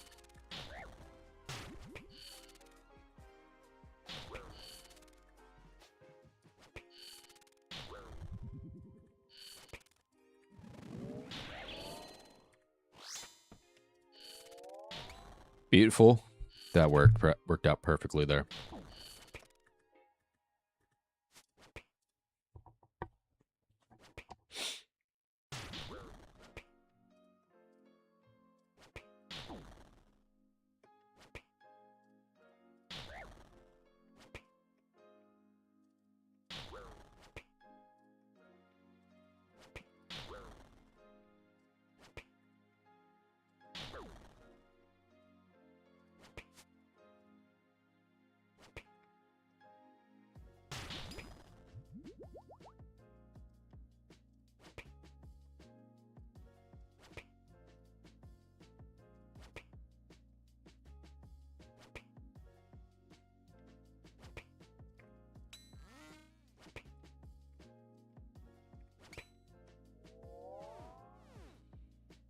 Beautiful. That worked out perfectly there.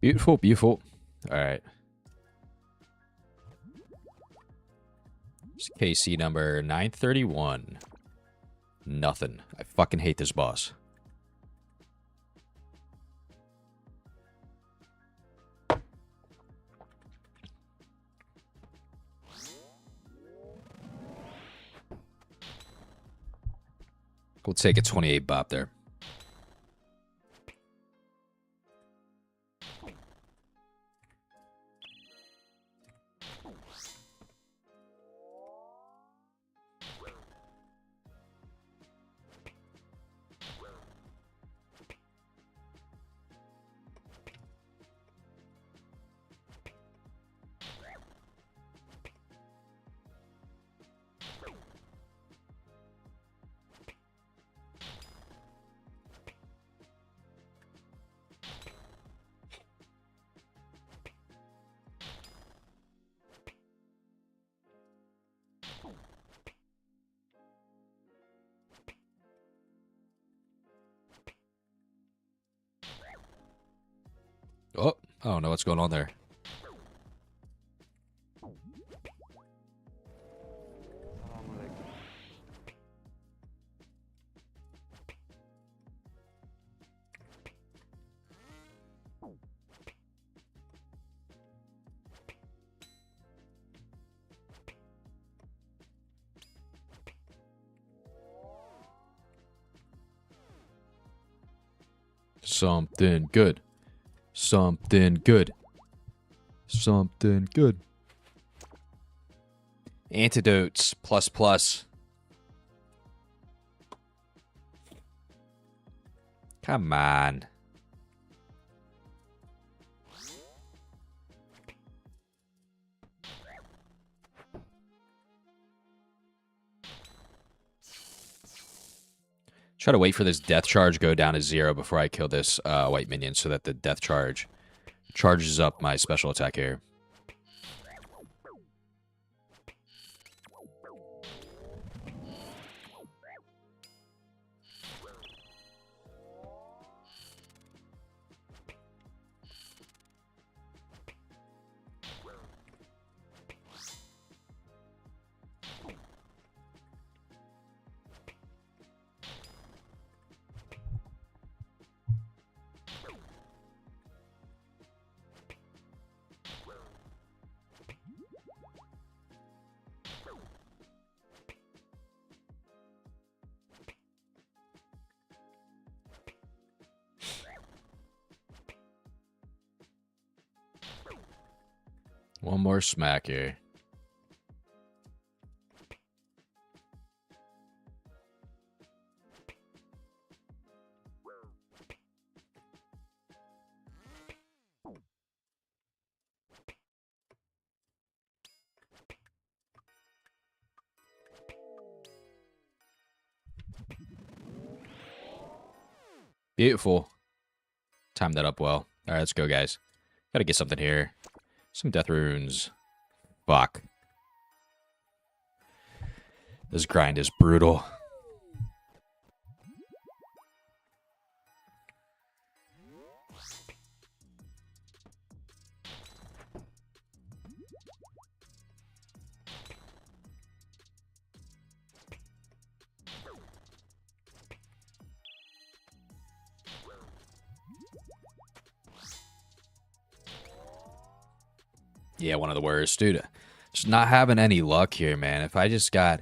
Beautiful, beautiful. All right. It's KC number 931. Nothing. I fucking hate this boss. We'll take a 28 bop there. Oh, I don't know what's going on there. Something good. Something good. Something good. Antidotes plus plus. Come on. Try to wait for this death charge go down to 0 before I kill this white minion so that the death charge charges up my special attack here. One more smack here. Beautiful. Timed that up well. All right, let's go, guys. Gotta get something here. Some death runes. Fuck. This grind is brutal. Yeah, one of the worst. Dude, just not having any luck here, man. If I just got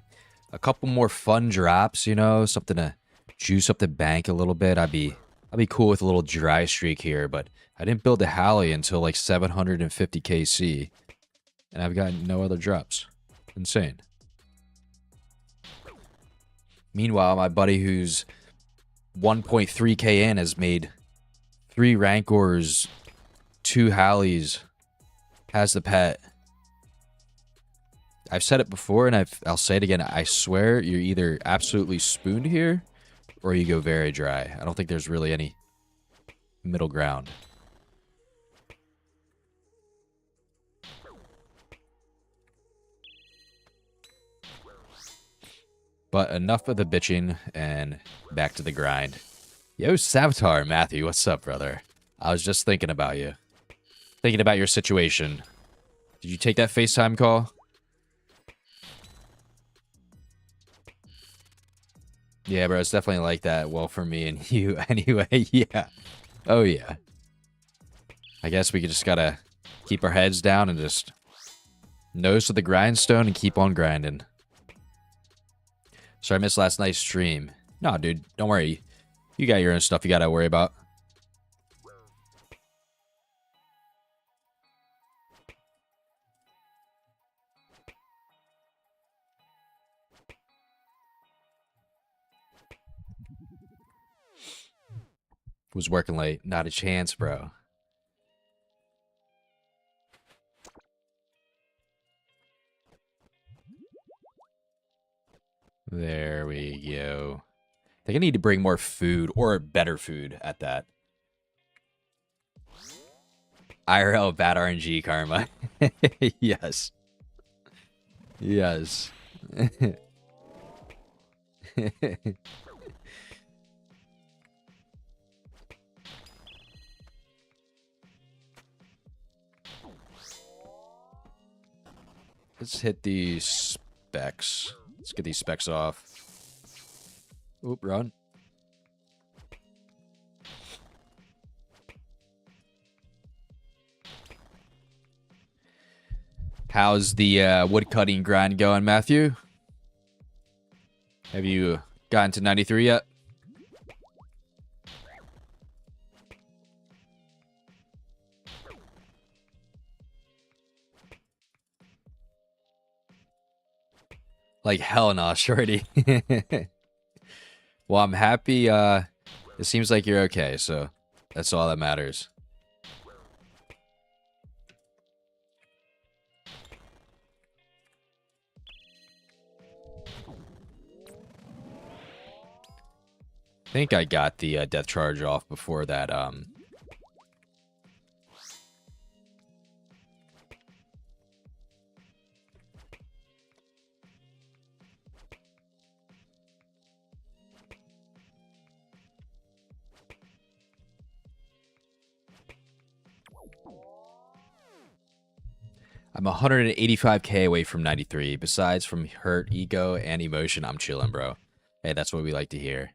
a couple more fun drops, you know, something to juice up the bank a little bit, I'd be cool with a little dry streak here, but I didn't build a Halley until like 750 KC, and I've got no other drops. Insane. Meanwhile, my buddy who's 1.3k in has made 3 Rancors, 2 Halleys, has the pet. I've said it before, and I'll say it again. I swear you're either absolutely spooned here, or you go very dry. I don't think there's really any middle ground. But enough of the bitching, and back to the grind. Yo, Savitar, Matthew, what's up, brother? I was just thinking about you. Thinking about your situation. Did you take that FaceTime call? Yeah, bro, it's definitely like that. Well, for me and you anyway. Yeah. Oh, yeah. I guess we just gotta keep our heads down and just nose to the grindstone and keep on grinding. Sorry I missed last night's stream. No, dude, don't worry. You got your own stuff you gotta worry about. Was working late. Not a chance, bro. There we go. I think I need to bring more food, or better food at that. IRL bad RNG karma. Yes. Yes. Let's hit these specs. Let's get these specs off. Oop, run. How's the woodcutting grind going, Matthew? Have you gotten to 93 yet? Like hell no, shorty. Well, I'm happy. It seems like you're okay, so that's all that matters. I think I got the death charge off before that. I'm 185k away from 93. Besides from hurt, ego, and emotion, I'm chilling, bro. Hey, that's what we like to hear.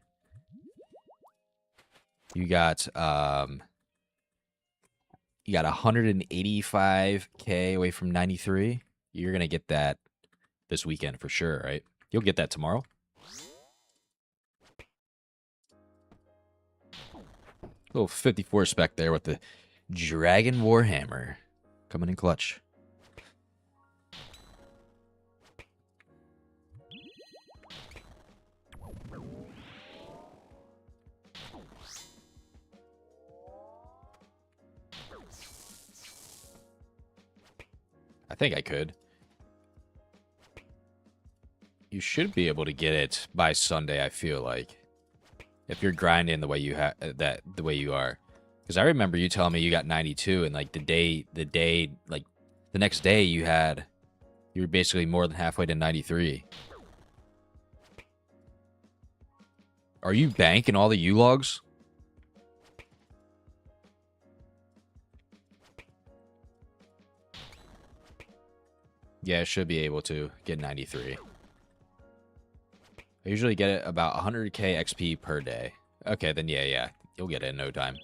You got 185k away from 93. You're gonna get that this weekend for sure, right? You'll get that tomorrow. Little 54 spec there with the Dragon Warhammer coming in clutch. I think I could. You should be able to get it by Sunday, I feel like. If you're grinding the way you the way you are. Because I remember you telling me you got 92 and like the next day you were basically more than halfway to 93. Are you banking all the U-logs? Yeah, I should be able to get 93. I usually get it about 100k XP per day. Okay, then yeah. You'll get it in no time.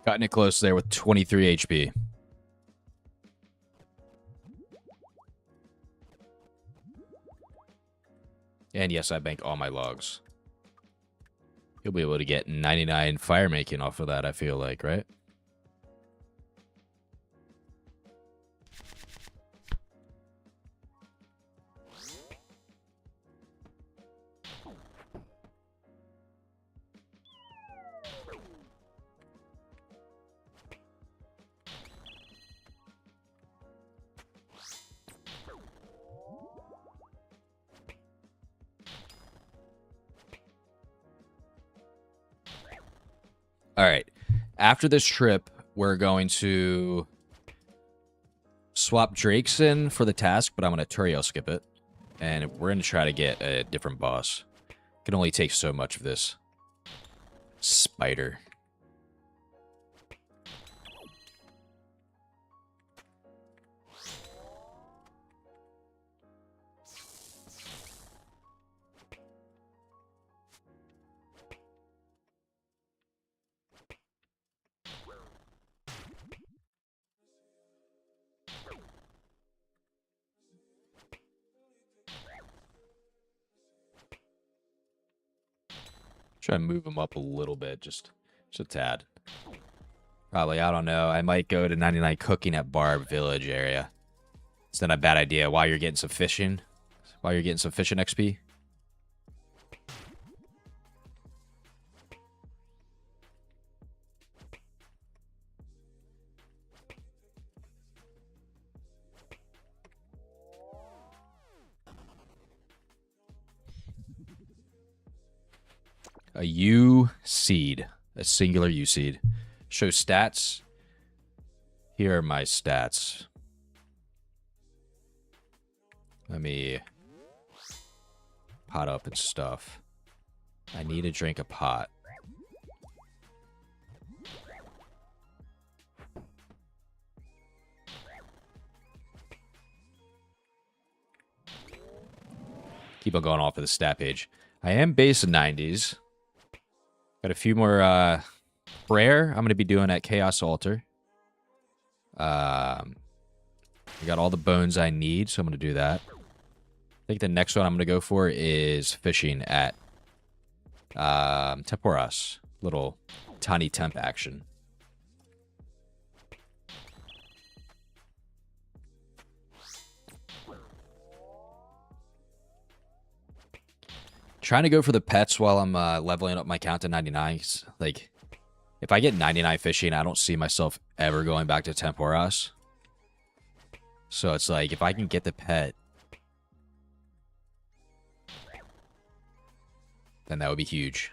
Cutting it close there with 23 HP. And yes, I bank all my logs. You'll be able to get 99 fire making off of that, I feel like, right? All right. After this trip, we're going to swap Drakes in for the task, but I'm going to Turiel skip it. And we're going to try to get a different boss. Can only take so much of this. Spider. Try to move him up a little bit, just a tad. Probably, I don't know. I might go to 99 cooking at Barb Village area. It's not a bad idea while you're getting some fishing. While you're getting some fishing XP. A U seed. A singular U seed. Show stats. Here are my stats. Let me pot up and stuff. I need to drink a pot. keep on going off of the stat page. I am base 90s. Got a few more prayer I'm going to be doing at Chaos Altar. I got all the bones I need, so I'm going to do that. I think the next one I'm going to go for is fishing at Temporas. Little tiny temp action. Trying to go for the pets while I'm leveling up my count to 99. Like, if I get 99 fishing, I don't see myself ever going back to Temporas. So it's like, if I can get the pet, then that would be huge.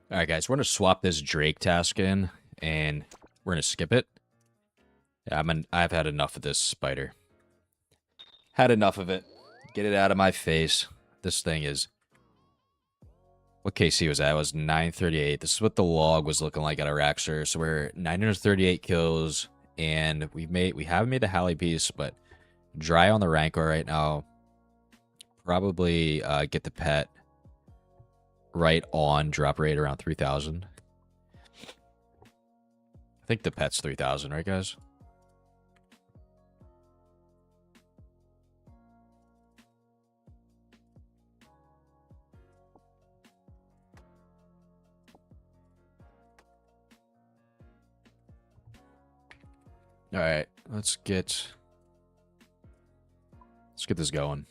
All right, guys, we're going to swap this Drake task in, and we're going to skip it. Yeah, I've had enough of this spider. Had enough of it. Get it out of my face. This thing is... What KC was that? It was 938. This is what the log was looking like at Araxer. So we're 938 kills, and we haven't made the Halley piece, but dry on the Rancor right now. Probably get the pet right on drop rate around 3,000. I think the pet's 3,000, right, guys? All right, let's get this going.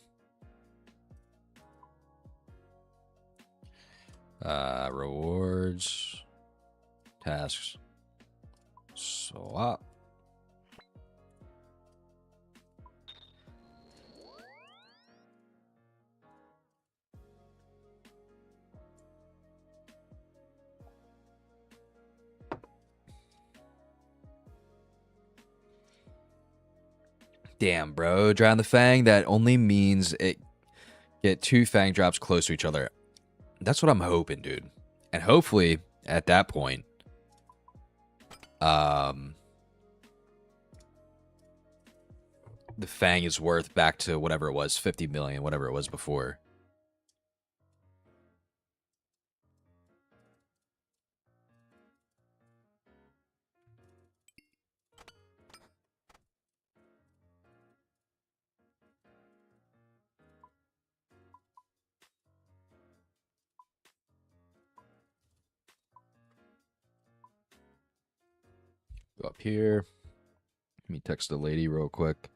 Rewards, tasks, swap. Damn, bro. Drown the Fang, that only means it get 2 Fang drops close to each other. That's what I'm hoping, dude. And hopefully, at that point, the Fang is worth back to whatever it was, 50 million, whatever it was before. Go up here. Let me text the lady real quick.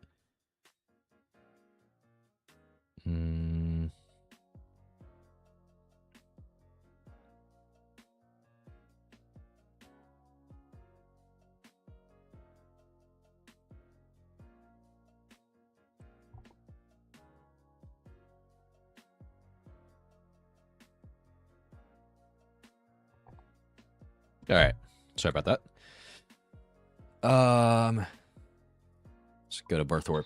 All right. Sorry about that. Let's go to Berthorpe.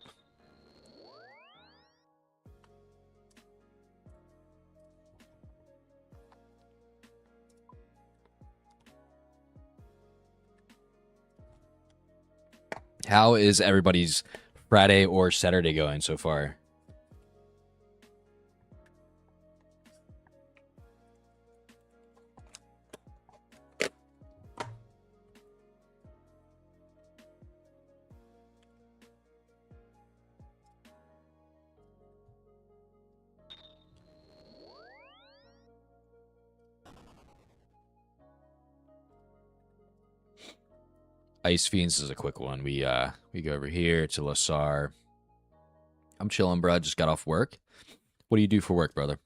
How is everybody's Friday or Saturday going so far? Ice Fiends is a quick one. We go over here to Lasar. I'm chilling, bro. Just got off work. What do you do for work, brother?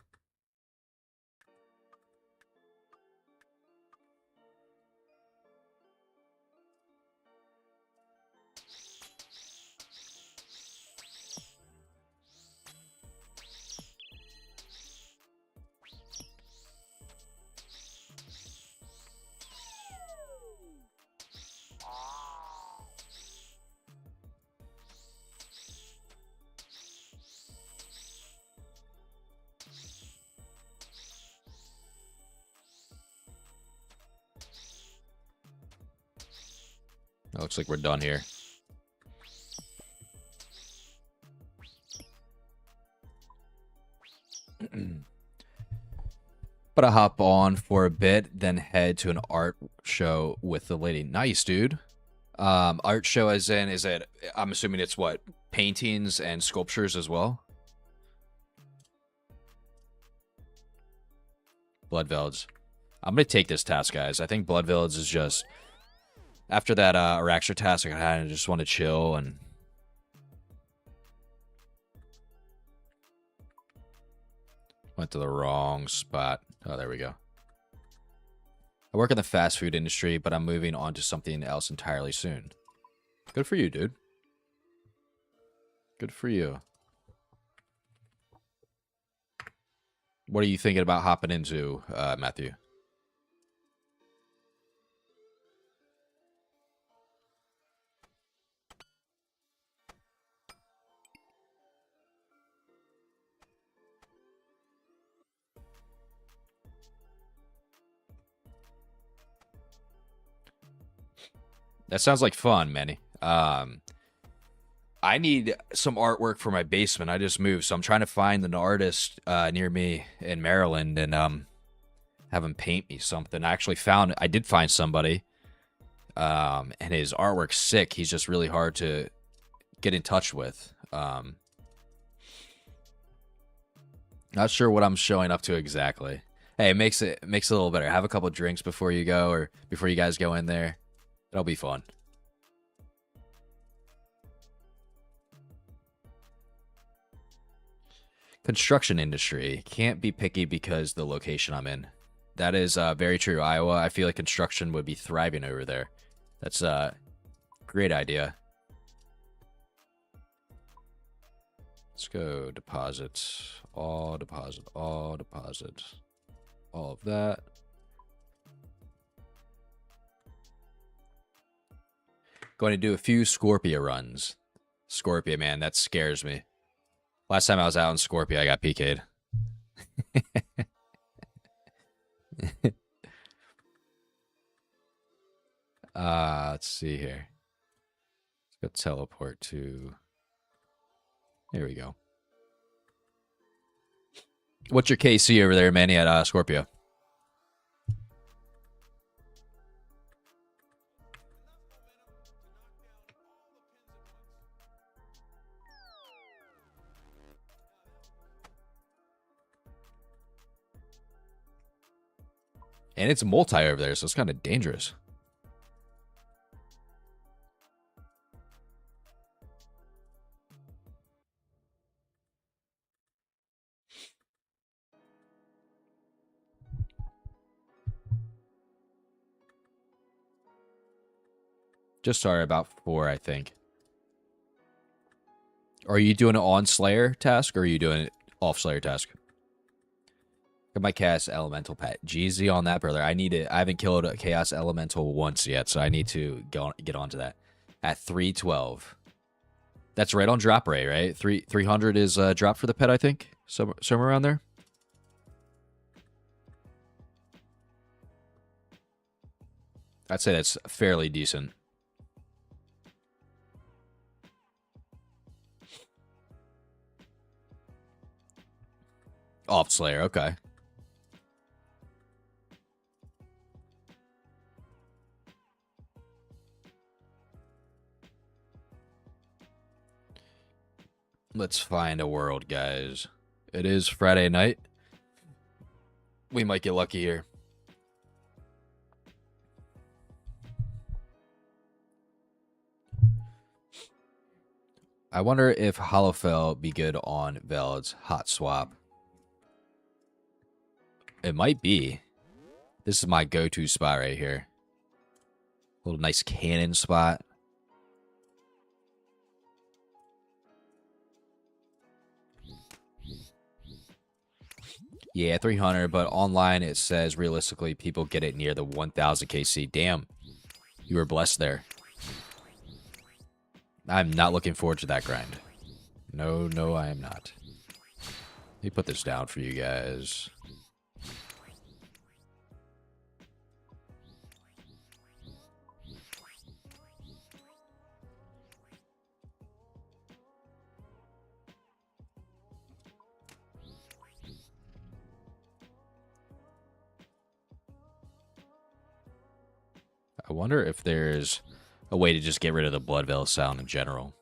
It looks like we're done here. But I hop on for a bit, then head to an art show with the lady. Nice, dude. Art show as in, is it, I'm assuming it's what, paintings and sculptures as well? Blood Village. I'm going to take this task, guys. I think Blood Village is just, after that Araxer task, I kind of just want to chill and... Went to the wrong spot. Oh, there we go. I work in the fast food industry, but I'm moving on to something else entirely soon. Good for you, dude. Good for you. What are you thinking about hopping into, Matthew? That sounds like fun, Manny. I need some artwork for my basement. I just moved, so I'm trying to find an artist near me in Maryland and have him paint me something. I did find somebody, and his artwork's sick. He's just really hard to get in touch with. Not sure what I'm showing up to exactly. Hey, it makes it a little better. Have a couple drinks before you go, or before you guys go in there. It'll be fun. Construction industry. Can't be picky because the location I'm in. That is very true, Iowa. I feel like construction would be thriving over there. That's a great idea. Let's go deposit. All deposit. All deposit. All of that. Going to do a few Scorpia runs. Scorpia, man, that scares me. Last time I was out in Scorpia, I got PK'd. Let's see here. Let's go teleport to... There we go. What's your KC over there, Manny, at Scorpio? And it's multi over there, so it's kind of dangerous. Just sorry about 4, I think. Are you doing it on Slayer task, or are you doing it off Slayer task? Got my Chaos Elemental pet. GZ on that, brother. I need it. I haven't killed a Chaos Elemental once yet, so I need to get onto that. At 312. That's right on drop rate, right? 300 is drop for the pet, I think. Somewhere around there. I'd say that's fairly decent. Off Slayer, okay. Let's find a world, guys. It is Friday night. We might get lucky here. I wonder if Hollowfell be good on Veld's hot swap. It might be. This is my go-to spot right here. Little nice cannon spot. Yeah, 300, but online it says realistically people get it near the 1000 KC. Damn. You were blessed there. I'm not looking forward to that grind. No, no, I am not. Let me put this down for you guys. I wonder if there's a way to just get rid of the blood veil sound in general.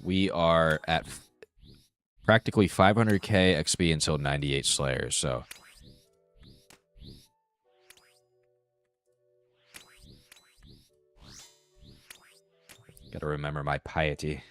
We are at practically 500k XP until 98 Slayers, so... Gotta remember my piety.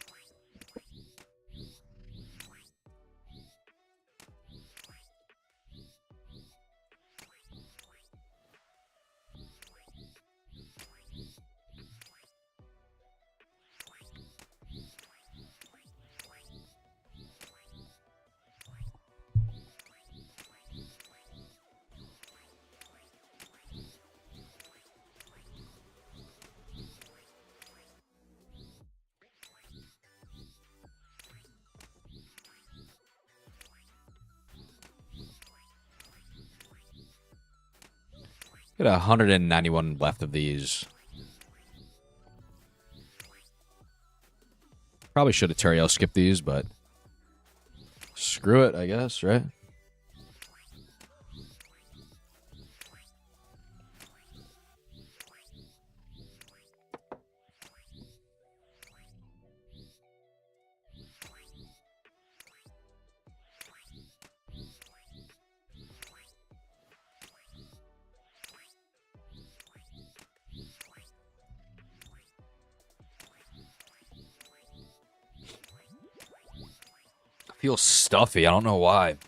Got 191 left of these. Probably should have Teriel skipped these, but screw it, I guess, right? Feels stuffy. I don't know why.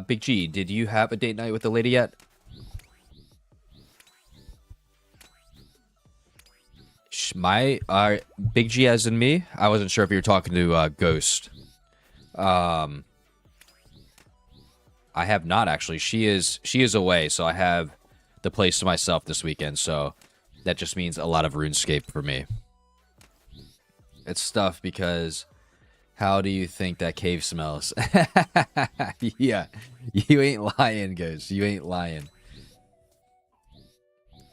Big G, did you have a date night with the lady yet? Big G as in me? I wasn't sure if you were talking to Ghost. I have not actually. She is away, so I have the place to myself this weekend, so that just means a lot of RuneScape for me. It's tough because how do you think that cave smells? Yeah, you ain't lying, Ghost. You ain't lying.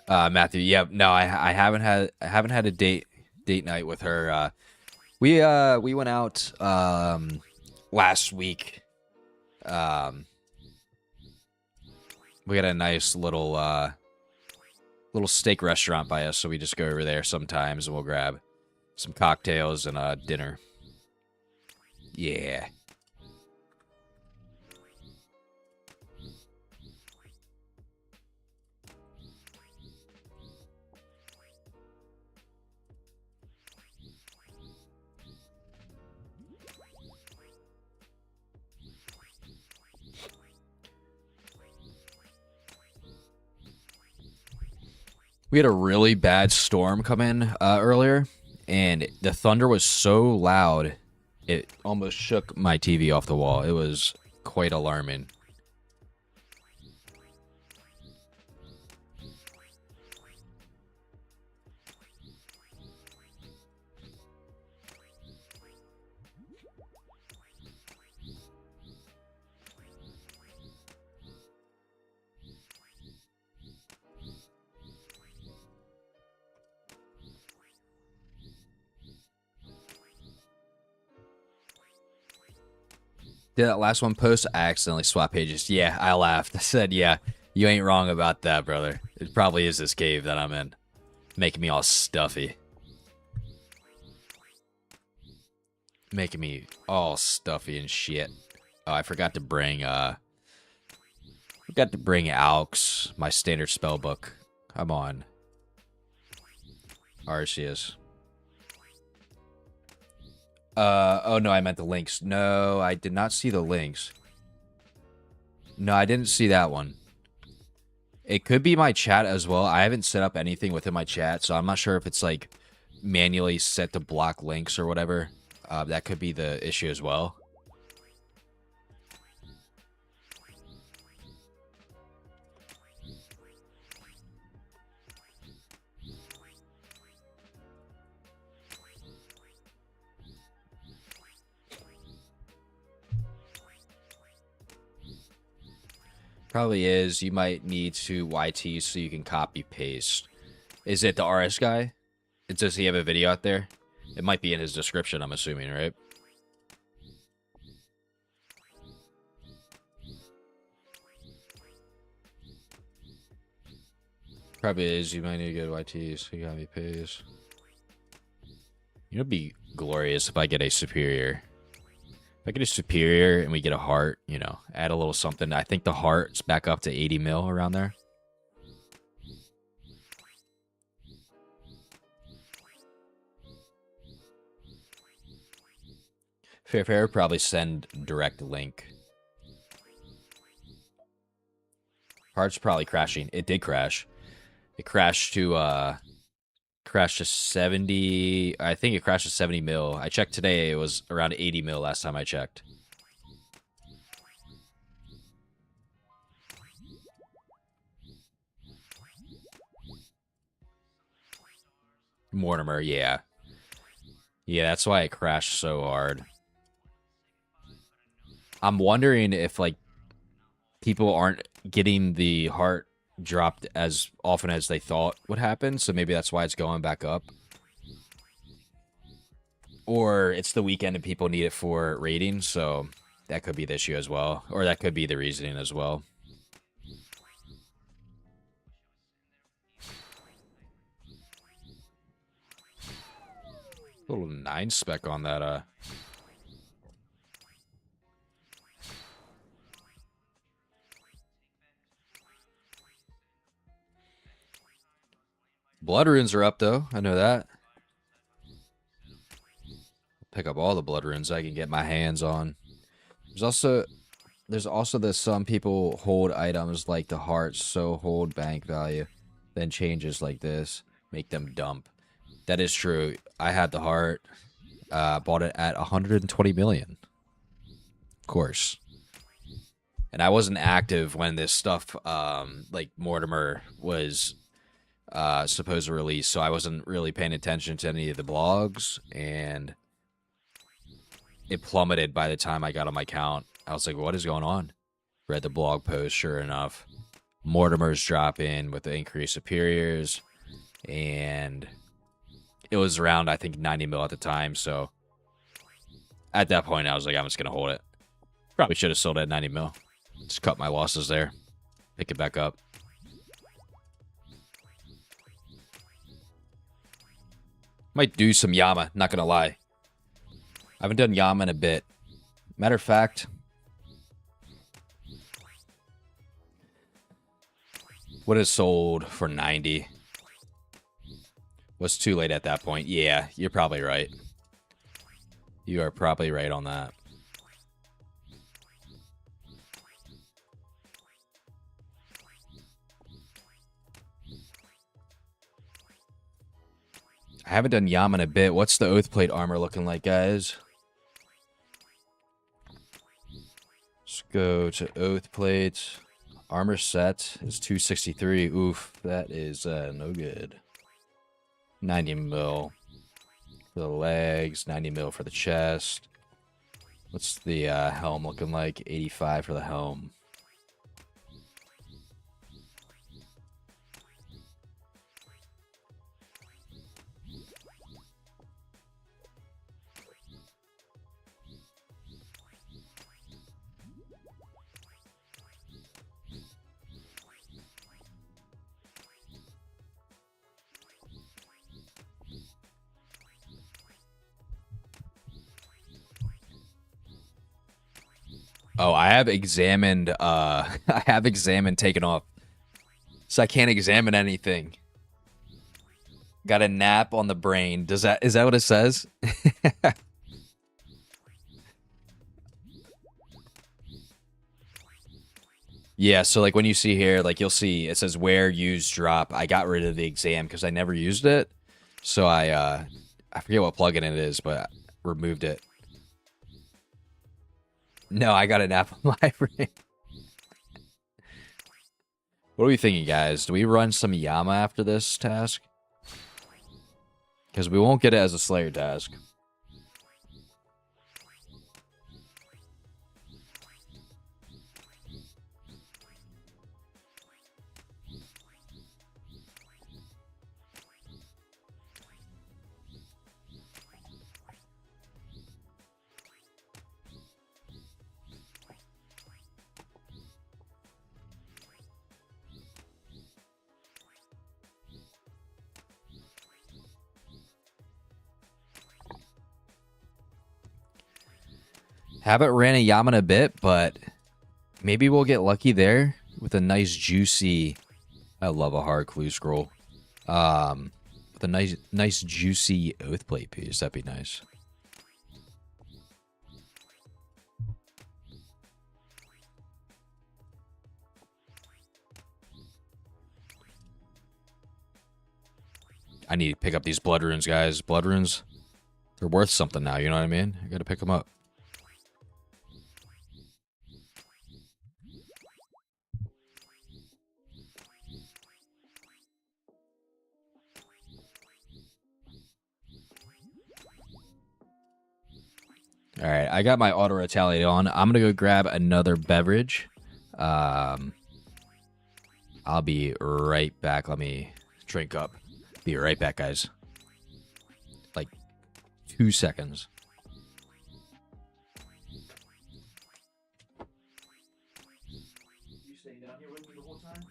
Matthew, yeah, no, I haven't had a date night with her. We went out last week. We got a nice little steak restaurant by us, so we just go over there sometimes and we'll grab some cocktails and dinner. Yeah. We had a really bad storm come in earlier, and the thunder was so loud, it almost shook my TV off the wall. It was quite alarming. Did that last one post? I accidentally swapped pages. Yeah, I laughed. I said, yeah, you ain't wrong about that, brother. It probably is this cave that I'm in. Making me all stuffy. Making me all stuffy and shit. Oh, I forgot to bring, Aux, my standard spell book. Come on. Arceus. Oh no, I meant the links. No, I did not see the links. No, I didn't see that one. It could be my chat as well. I haven't set up anything within my chat, so I'm not sure if it's like manually set to block links or whatever. That could be the issue as well. Probably is. You might need to YT so you can copy paste. Is it the RS guy? Does he have a video out there? It might be in his description, I'm assuming, right? Probably is. You might need to get YT so you copy paste. You know, it'd be glorious if I get a superior. If I get a superior and we get a heart, you know, add a little something. I think the heart's back up to 80 mil around there. Fair, probably send direct link. Heart's probably crashing. It did crash. It crashed to 70. I think it crashed to 70 mil. I checked today. It was around 80 mil last time I checked. Mortimer, yeah. Yeah, that's why it crashed so hard. I'm wondering if, like, people aren't getting the heart dropped as often as they thought would happen, so maybe that's why it's going back up. Or it's the weekend and people need it for rating, so that could be the issue as well. Or that could be the reasoning as well. Little 9 spec on that, Blood runes are up, though. I know that. Pick up all the blood runes I can get my hands on. There's also the some people hold items like the hearts, so hold bank value, then changes like this, make them dump. That is true. I had the heart, bought it at 120 million. Of course. And I wasn't active when this stuff, like Mortimer was supposed to release, so I wasn't really paying attention to any of the blogs, and it plummeted by the time I got on my account. I was like, what is going on? Read the blog post, sure enough. Mortimer's dropping with the increased superiors, and it was around, I think, 90 mil at the time, so at that point, I was like, I'm just going to hold it. Probably should have sold it at 90 mil. Just cut my losses there. Pick it back up. Might do some Yama, not gonna lie. I haven't done Yama in a bit. Matter of fact, what is sold for 90? Was too late at that point. Yeah, you're probably right. You are probably right on that. I haven't done Yama in a bit. What's the Oathplate armor looking like, guys? Let's go to Oathplate. Armor set is 263. Oof, that is no good. 90 mil for the legs, 90 mil for the chest. What's the helm looking like? 85 for the helm. Oh, I have examined I have examined taken off. So I can't examine anything. Got a nap on the brain. Is that what it says? Yeah, so like when you see here, like you'll see it says where use drop. I got rid of the exam because I never used it. So I forget what plugin it is, but I removed it. No, I got an Apple library. What are we thinking, guys? Do we run some Yama after this task? Because we won't get it as a Slayer task. Haven't ran a Yama in a bit, but maybe we'll get lucky there with a nice juicy. I love a hard clue scroll. With a nice juicy oath plate piece. That'd be nice. I need to pick up these blood runes, guys. Blood runes, they're worth something now. You know what I mean? I gotta pick them up. All right, I got my auto retaliate on. I'm gonna go grab another beverage. I'll be right back. Let me drink up. Be right back, guys. Like 2 seconds. You staying down here with me the whole time?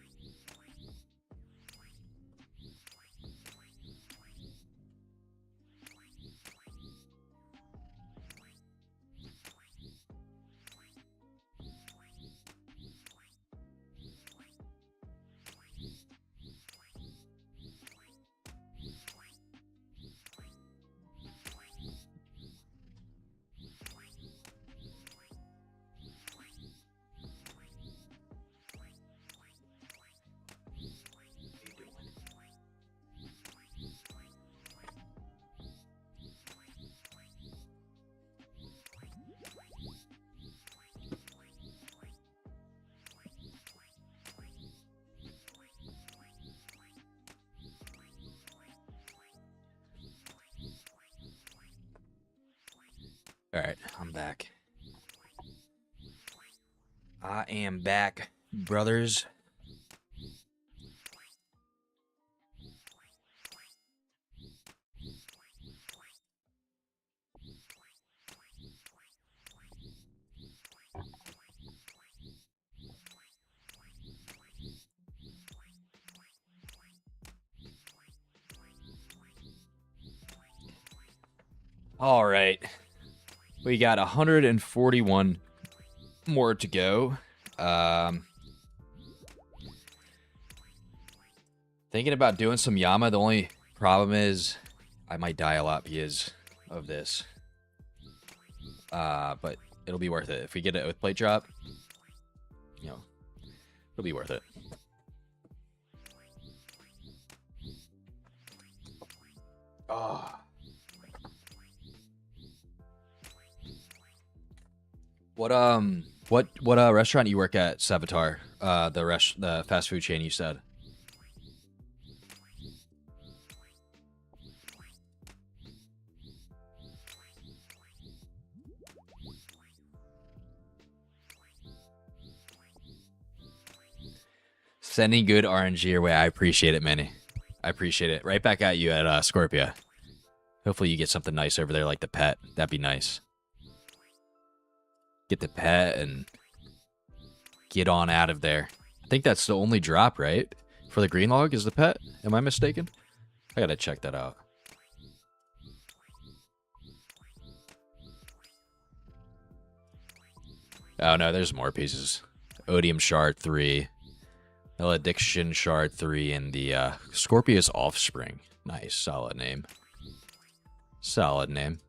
All right, I'm back. I am back, brothers. All right. We got 141 more to go. Thinking about doing some Yama. The only problem is I might die a lot because of this. But it'll be worth it. If we get an oath plate drop, you know, it'll be worth it. Oh. What restaurant you work at, Savitar? The fast food chain you said. Sending good RNG your way. I appreciate it, Manny. I appreciate it. Right back at you at Scorpia. Hopefully you get something nice over there like the pet. That'd be nice. Get the pet and get on out of there. I think that's the only drop, right? For the green log is the pet? Am I mistaken? I gotta check that out. Oh no, there's more pieces. Odium Shard 3. Malediction Shard 3 and the Scorpius Offspring. Nice, solid name. Solid name.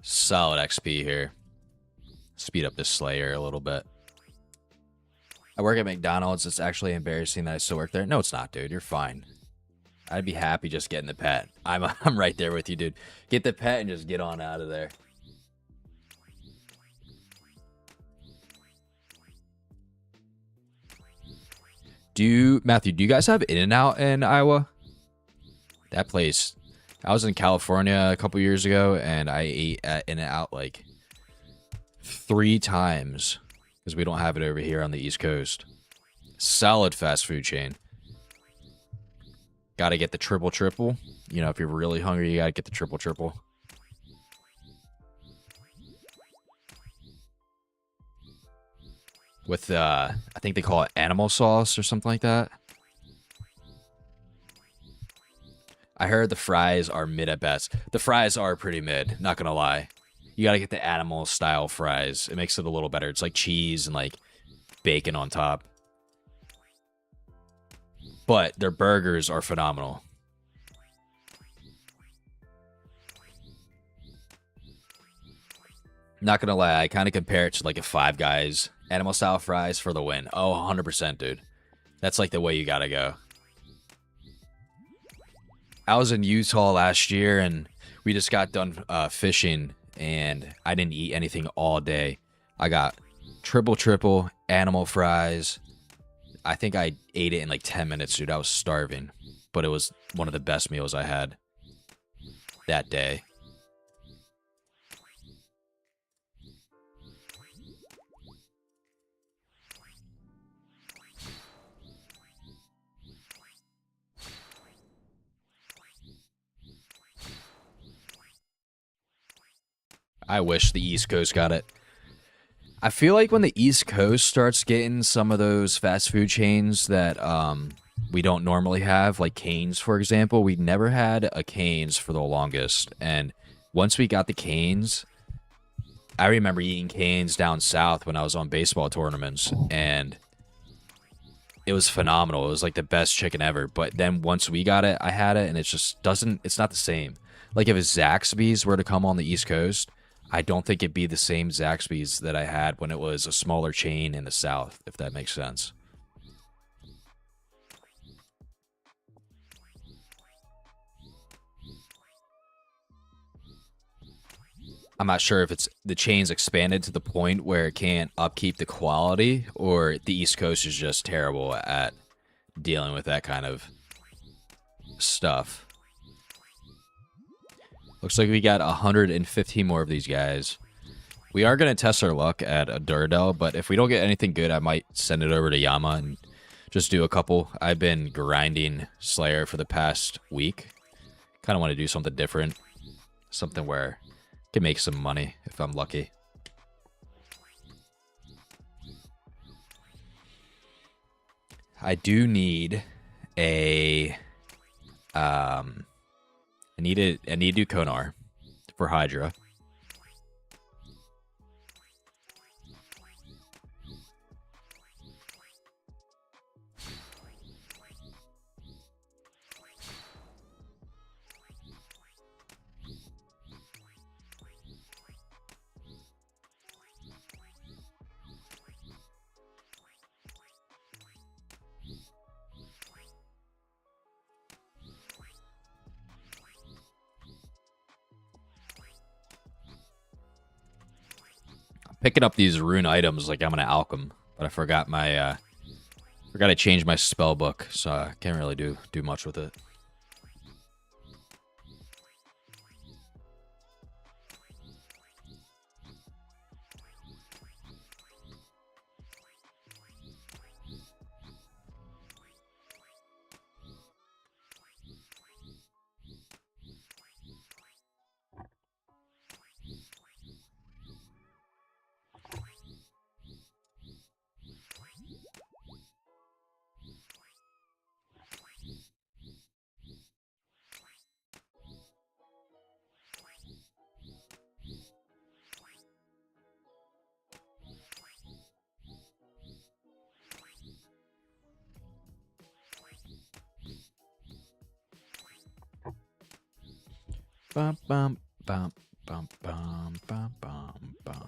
Solid XP here. Speed up this Slayer a little bit. I work at McDonald's. It's actually embarrassing that I still work there. No, it's not, dude. You're fine. I'd be happy just getting the pet. I'm right there with you, dude. Get the pet and just get on out of there. Matthew, do you guys have In-N-Out in Iowa? That place. I was in California a couple years ago, and I ate at In-N-Out like 3 times because we don't have it over here on the East Coast. Solid fast food chain. Got to get the triple. You know, if you're really hungry, you got to get the triple. With, I think they call it animal sauce or something like that. I heard the fries are mid at best. The fries are pretty mid, not gonna lie. You gotta get the animal style fries. It makes it a little better. It's like cheese and like bacon on top. But their burgers are phenomenal. Not gonna lie, I kind of compare it to like a Five Guys animal style fries for the win. Oh, 100%, dude. That's like the way you gotta go. I was in Utah last year, and we just got done fishing, and I didn't eat anything all day. I got triple animal fries. I think I ate it in like 10 minutes, dude. I was starving, but it was one of the best meals I had that day. I wish the East Coast got it. I feel like when the East Coast starts getting some of those fast food chains that we don't normally have, like Cane's, for example, we never had a Cane's for the longest. And once we got the Cane's, I remember eating Cane's down south when I was on baseball tournaments, and it was phenomenal. It was like the best chicken ever. But then once we got it, I had it, and it just doesn't, it's not the same. Like if a Zaxby's were to come on the East Coast, I don't think it'd be the same Zaxby's that I had when it was a smaller chain in the South, if that makes sense. I'm not sure if it's the chain's expanded to the point where it can't upkeep the quality, or the East Coast is just terrible at dealing with that kind of stuff. Looks like we got 115 more of these guys. We are going to test our luck at a Duradel, but if we don't get anything good, I might send it over to Yama and just do a couple. I've been grinding Slayer for the past week. Kind of want to do something different. Something where I can make some money if I'm lucky. I do need a... I need to do Konar for Hydra. Picking up these rune items like I'm gonna alch them, but I forgot my forgot to change my spell book, so I can't really do much with it. Bum, bum, bum, bum, bum, bum, bum, bum.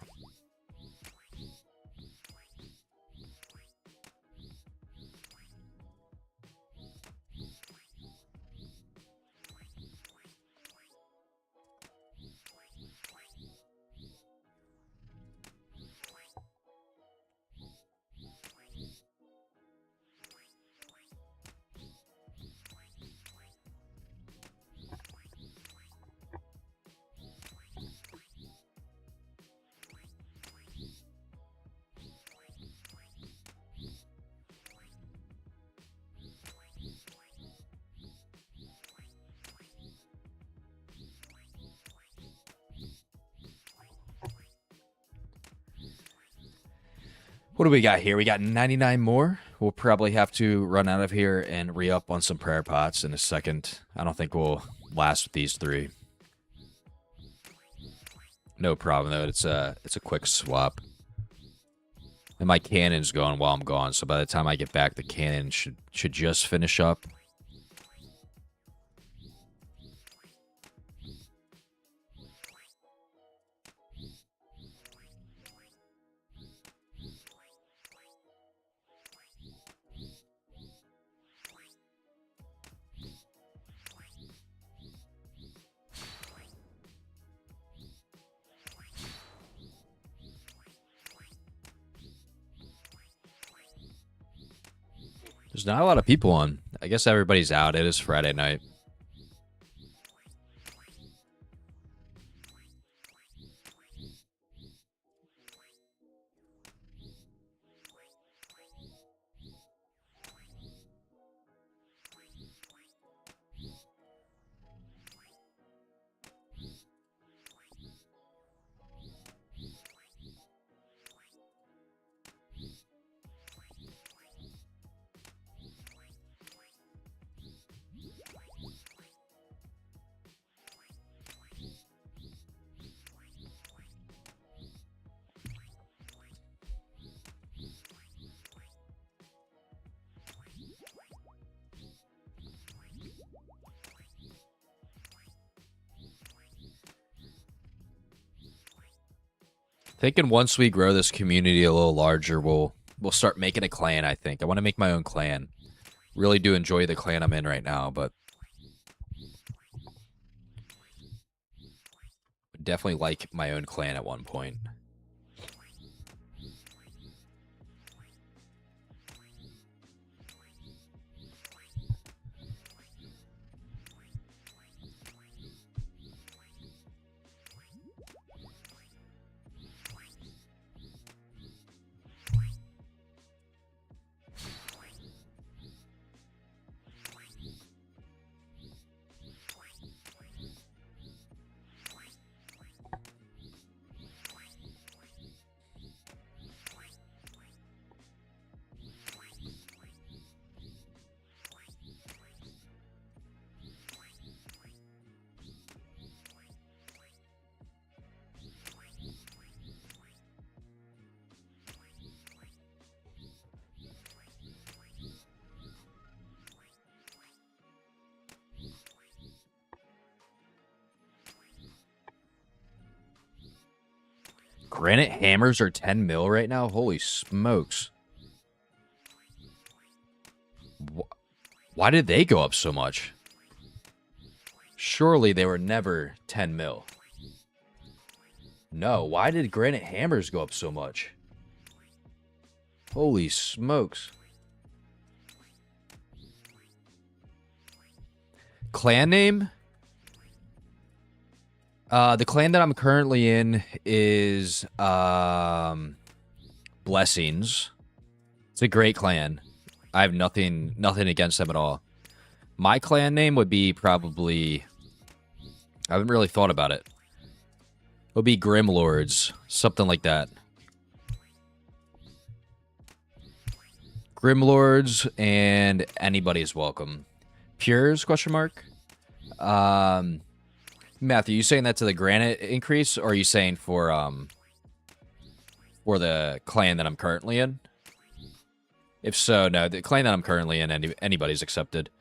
What do we got here? We got 99 more. We'll probably have to run out of here and re-up on some prayer pots in a second. I don't think we'll last with these 3. No problem, though. It's a quick swap. And my cannon's going while I'm gone, so by the time I get back, the cannon should just finish up. There's not a lot of people on. I guess everybody's out. It is Friday night. Thinking once we grow this community a little larger, we'll start making a clan, I think. I want to make my own clan. Really do enjoy the clan I'm in right now, but definitely like my own clan at one point. Granite hammers are 10 mil right now? Holy smokes. Why did they go up so much? Surely they were never 10 mil. No, why did granite hammers go up so much? Holy smokes. Clan name? The clan that I'm currently in is Blessings. It's a great clan. I have nothing against them at all. My clan name would be probably... I haven't really thought about it. It would be Grim Lords. Something like that. Grim Lords and anybody is welcome. Pures, question mark? Matthew, you saying that to the granite increase, or are you saying for the clan that I'm currently in? If so, no, the clan that I'm currently in, anybody's accepted.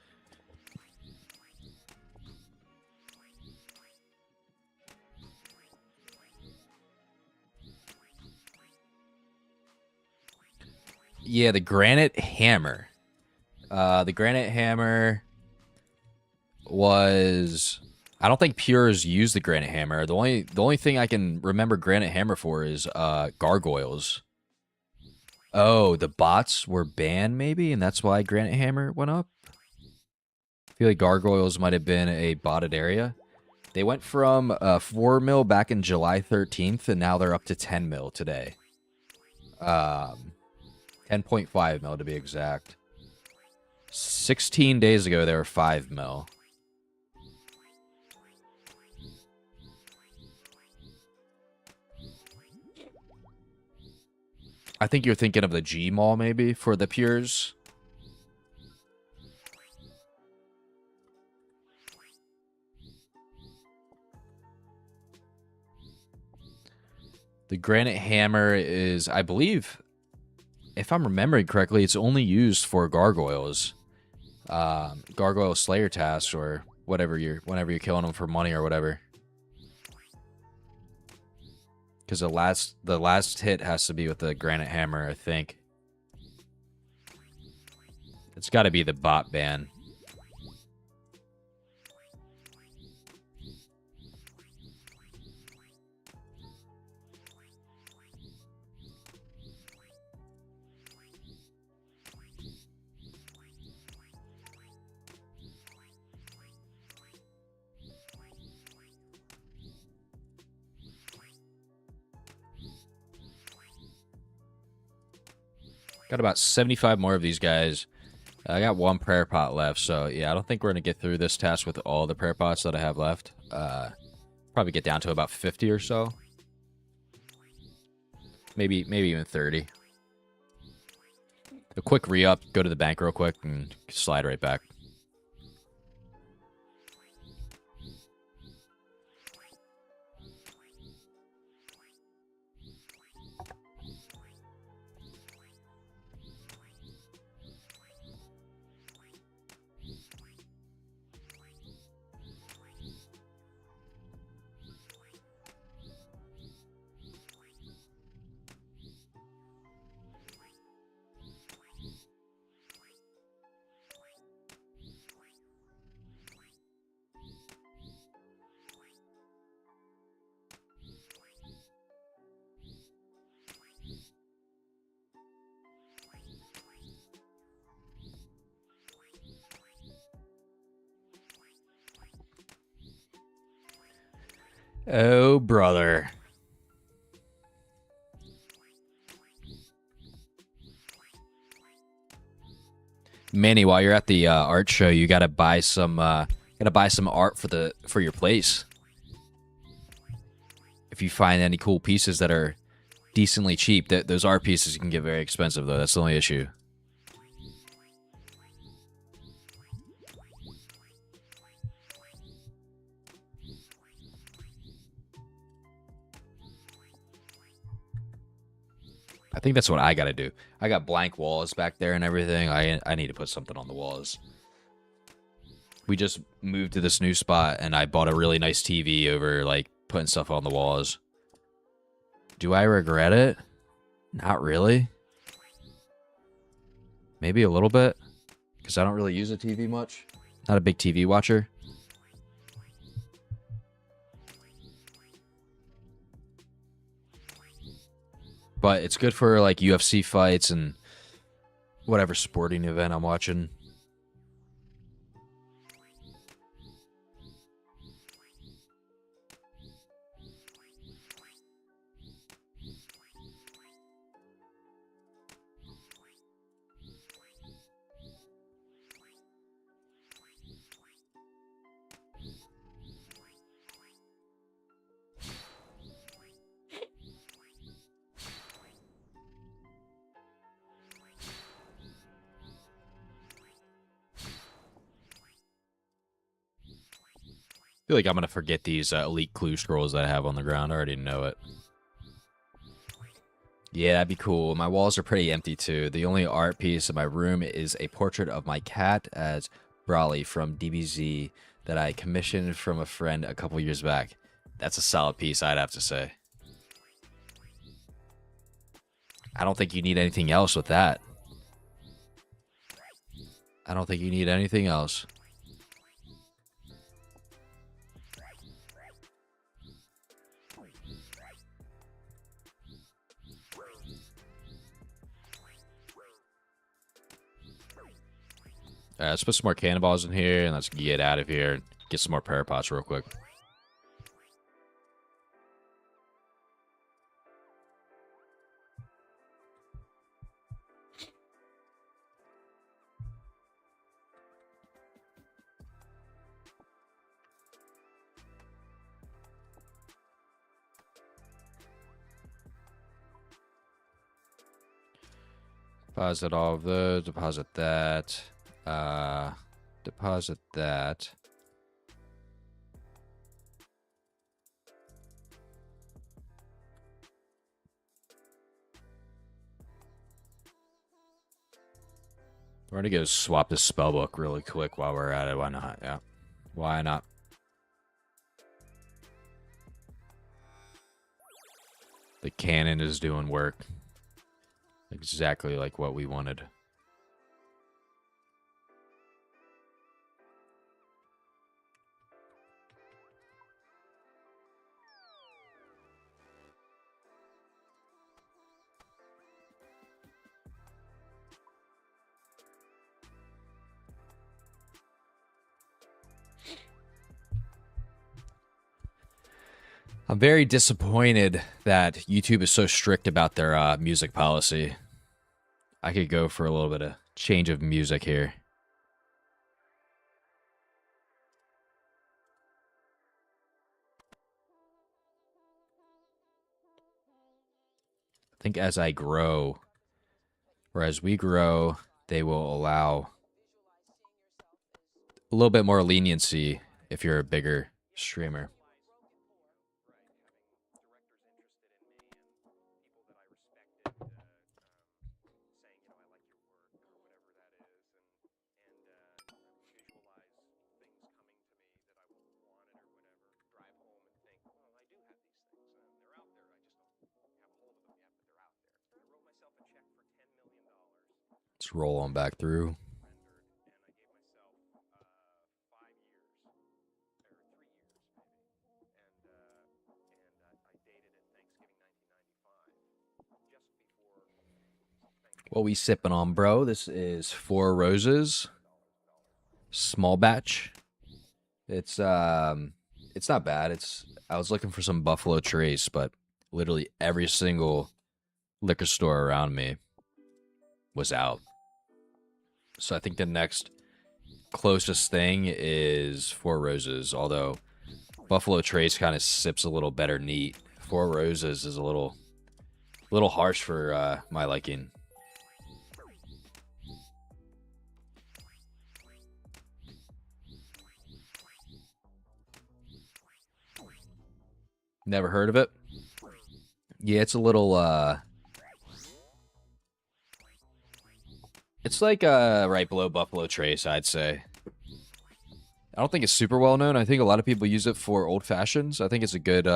Yeah, the granite hammer. The granite hammer was... I don't think Pures use the granite hammer. The only thing I can remember granite hammer for is gargoyles. Oh, the bots were banned maybe, and that's why granite hammer went up? I feel like gargoyles might have been a botted area. They went from 4 mil back in July 13th, and now they're up to 10 mil today. 10.5 mil to be exact. 16 days ago, they were 5 mil. I think you're thinking of the G Mall, maybe, for the Pures. The Granite Hammer is, I believe, if I'm remembering correctly, it's only used for gargoyles. Gargoyle Slayer tasks or whenever you're killing them for money or whatever. Because the last hit has to be with the Granite Hammer, I think. It's got to be the bot ban. Got about 75 more of these guys. I got one prayer pot left, so yeah, I don't think we're going to get through this task with all the prayer pots that I have left. Probably get down to about 50 or so. Maybe even 30. A quick re-up, go to the bank real quick, and slide right back. Oh, brother. Manny, while you're at the art show, you gotta buy some art for your place. If you find any cool pieces that are decently cheap, those art pieces can get very expensive though. That's the only issue. I think that's what I gotta do. I got blank walls back there and everything. I need to put something on the walls. We just moved to this new spot, and I bought a really nice TV over, like, putting stuff on the walls. Do I regret it? Not really. Maybe a little bit, because I don't really use a TV much. Not a big TV watcher. But it's good for, like, UFC fights and whatever sporting event I'm watching. I feel like I'm going to forget these elite clue scrolls that I have on the ground. I already know it. Yeah, that'd be cool. My walls are pretty empty, too. The only art piece in my room is a portrait of my cat as Brawley from DBZ that I commissioned from a friend a couple years back. That's a solid piece, I'd have to say. I don't think you need anything else with that. I don't think you need anything else. Alright, let's put some more cannonballs in here, and let's get out of here and get some more parapods real quick. Deposit all of those, deposit that, deposit that. We're gonna go swap this spellbook really quick while we're at it. Why not? Yeah. Why not? The cannon is doing work. Exactly like what we wanted. I'm very disappointed that YouTube is so strict about their music policy. I could go for a little bit of change of music here. I think as I grow, or as we grow, they will allow a little bit more leniency if you're a bigger streamer. Let's roll on back through. What we sipping on, bro? This is Four Roses. Small batch. It's not bad. I was looking for some Buffalo Trace, but literally every single liquor store around me was out. So I think the next closest thing is Four Roses, although Buffalo Trace kind of sips a little better neat. Four Roses is a little harsh for my liking. Never heard of it? Yeah, it's a little it's like right below Buffalo Trace, I'd say. I don't think it's super well known. I think a lot of people use it for old fashions. I think it's a good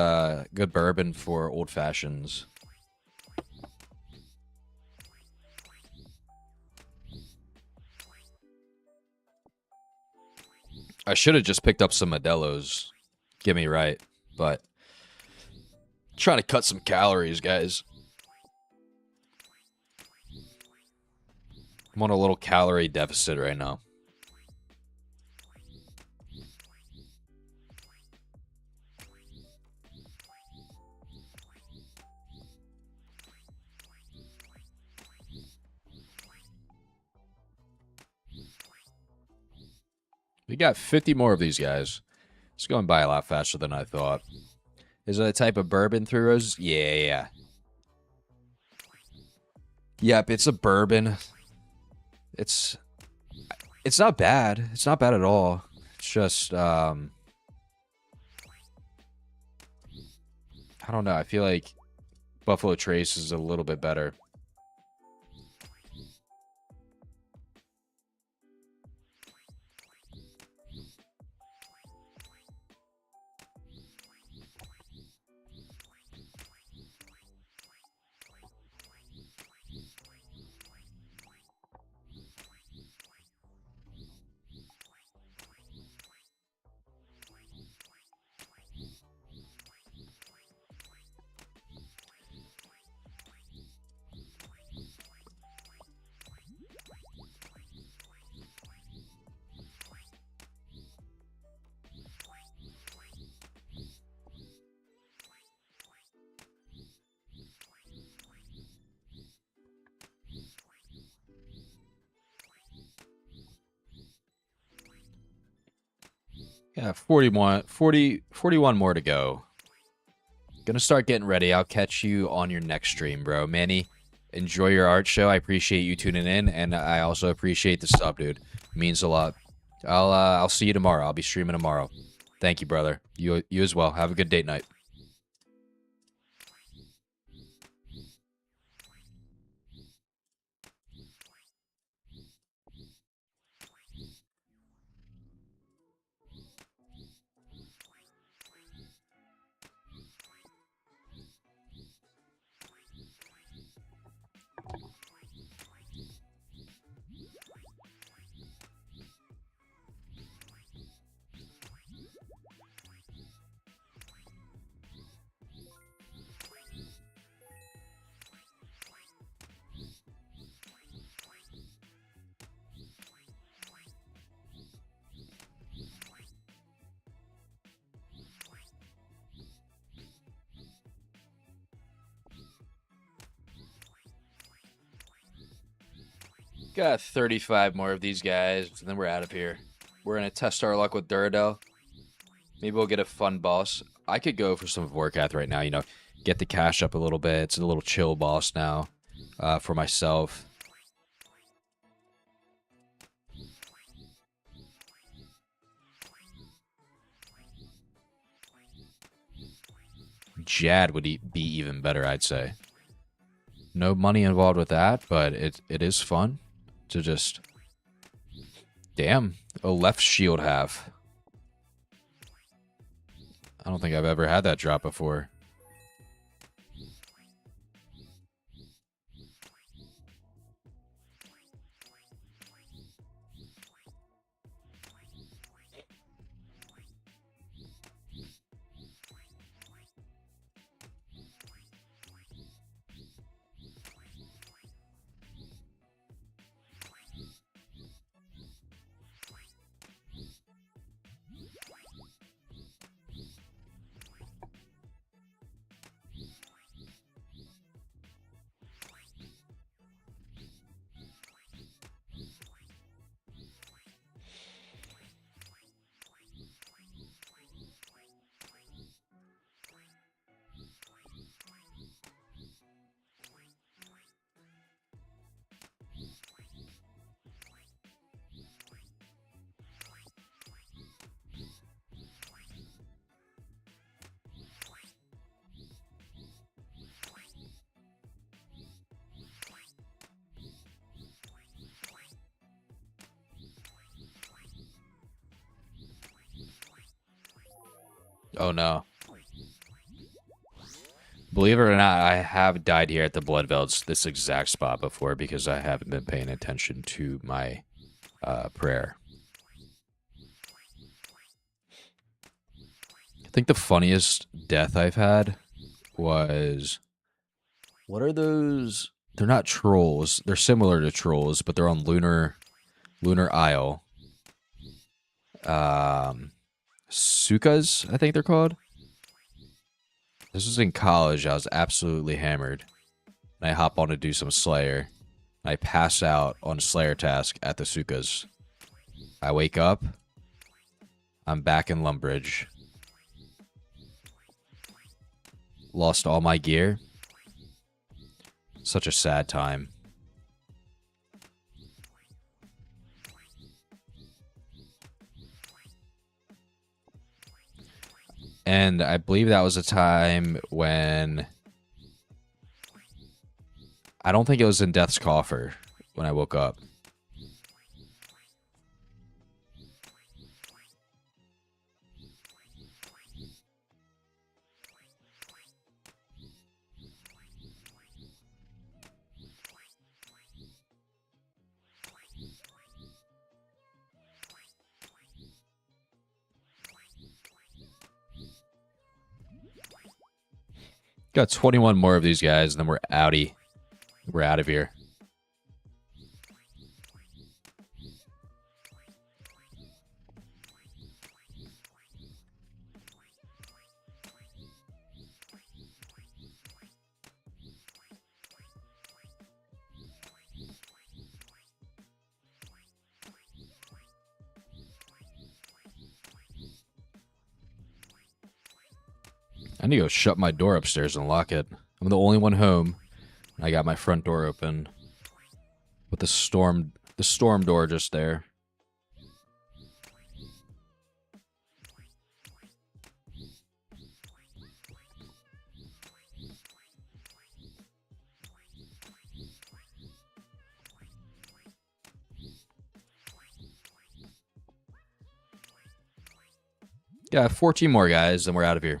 good bourbon for old fashions. I should have just picked up some Modelo's. Get me right, but trying to cut some calories, guys. I'm on a little calorie deficit right now. We got 50 more of these guys. It's going by a lot faster than I thought. Is it a type of bourbon, Three Roses? Yeah. Yep, it's a bourbon. It's not bad. It's not bad at all. It's just I don't know. I feel like Buffalo Trace is a little bit better. Yeah, 41 more to go. Gonna start getting ready. I'll catch you on your next stream, bro. Manny, enjoy your art show. I appreciate you tuning in, and I also appreciate the sub, dude. It means a lot. I'll see you tomorrow. I'll be streaming tomorrow. Thank you, brother. You as well. Have a good date night. Got 35 more of these guys, and then we're out of here. We're going to test our luck with Duradel. Maybe we'll get a fun boss. I could go for some Vorkath right now, you know, get the cash up a little bit. It's a little chill boss now for myself. Jad would be even better, I'd say. No money involved with that, but it is fun to just... Damn, a left shield half. I don't think I've ever had that drop before. Oh no. Believe it or not, I have died here at the Blood Velds, this exact spot before, because I haven't been paying attention to my prayer. I think the funniest death I've had was... What are those? They're not trolls. They're similar to trolls, but they're on Lunar Isle. Sukas, I think they're called. This was in college. I was absolutely hammered. And I hop on to do some Slayer. I pass out on a Slayer task at the Sukas. I wake up. I'm back in Lumbridge. Lost all my gear. Such a sad time. And I believe that was a time when... I don't think it was in Death's Coffer when I woke up. Got 21 more of these guys, and then we're outie. We're out of here. need to go shut my door upstairs and lock it. I'm the only one home. I got my front door open. With the storm door just there. Yeah, 14 more guys, and we're out of here.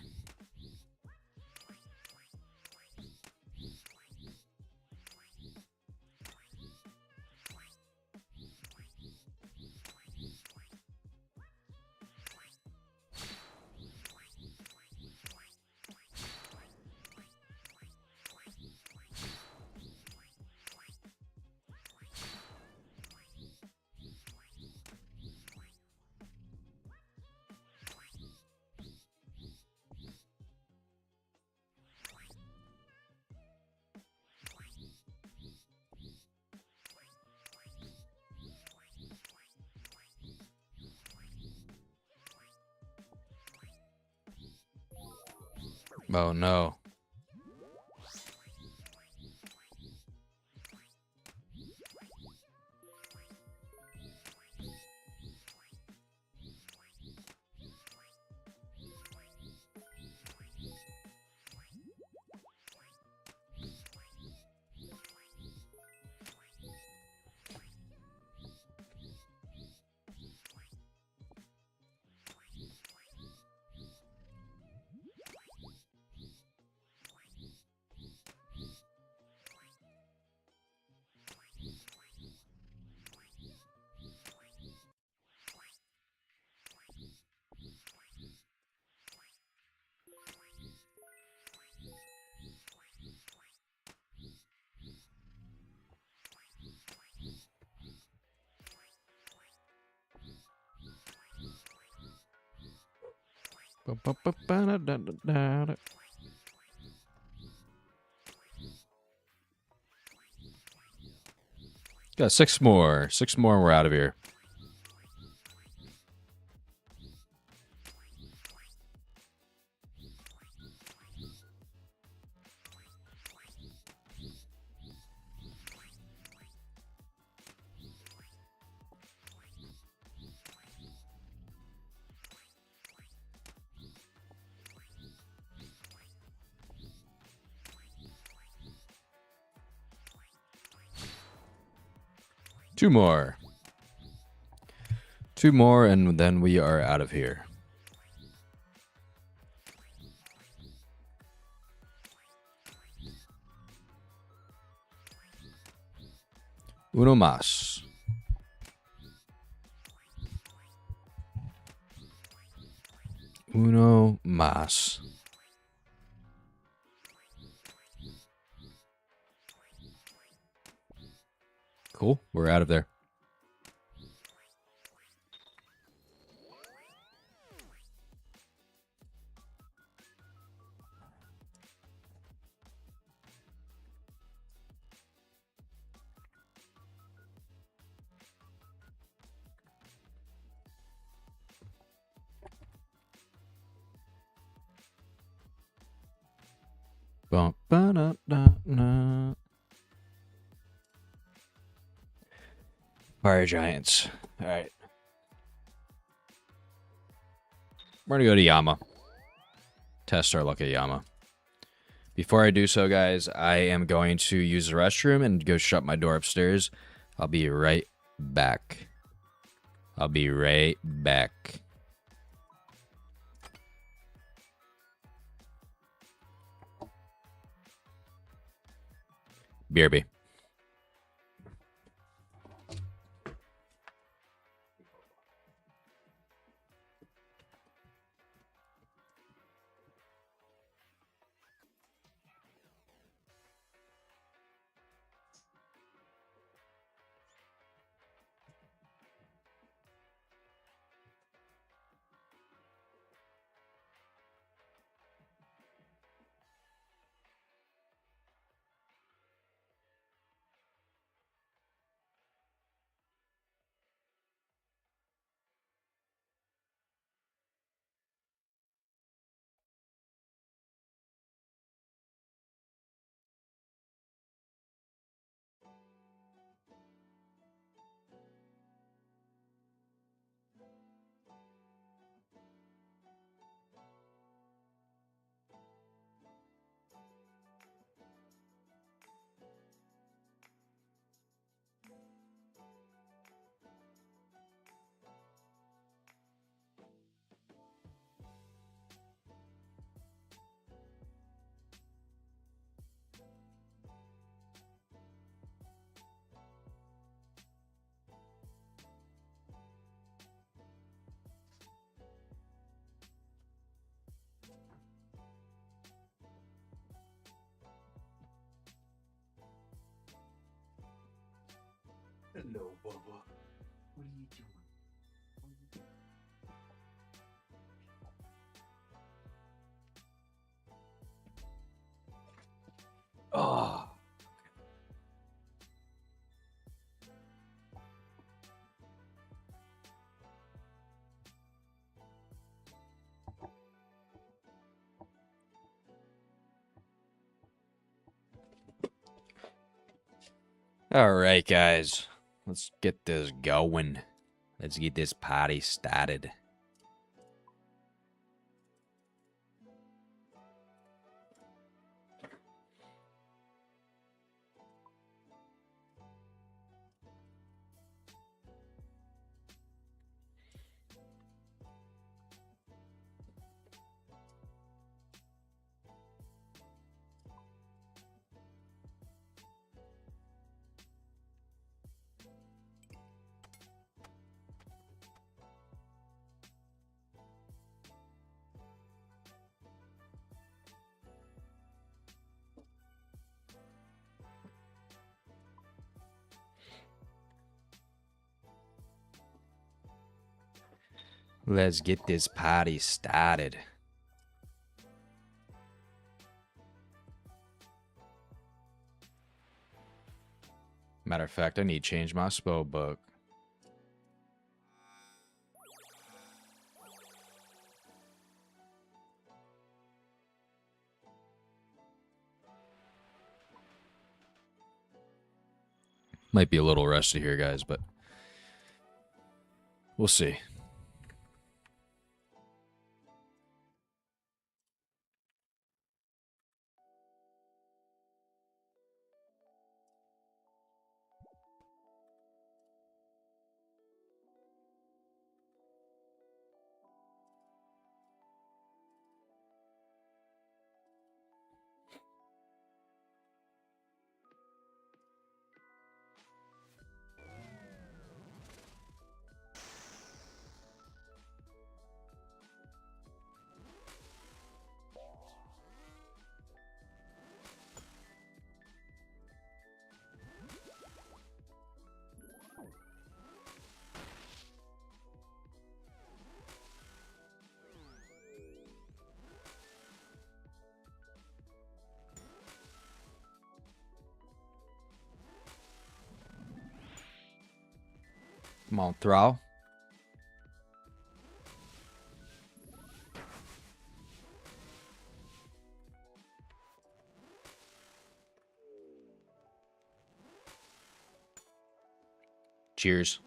Oh no. Got 6 more. 6 more and we're out of here. Two more. 2 more and then we are out of here. Uno más. Uno más. Cool. We're out of there. Fire Giants. All right. We're going to go to Yama. Test our luck at Yama. Before I do so, guys, I am going to use the restroom and go shut my door upstairs. I'll be right back. I'll be right back. BRB. Hello, Bubba. What are you doing? Oh. All right, guys. Let's get this going. Let's get this party started. Let's get this party started. Matter of fact, I need to change my spell book. Might be a little rusty here, guys, but we'll see. Come on, Thrall. Cheers.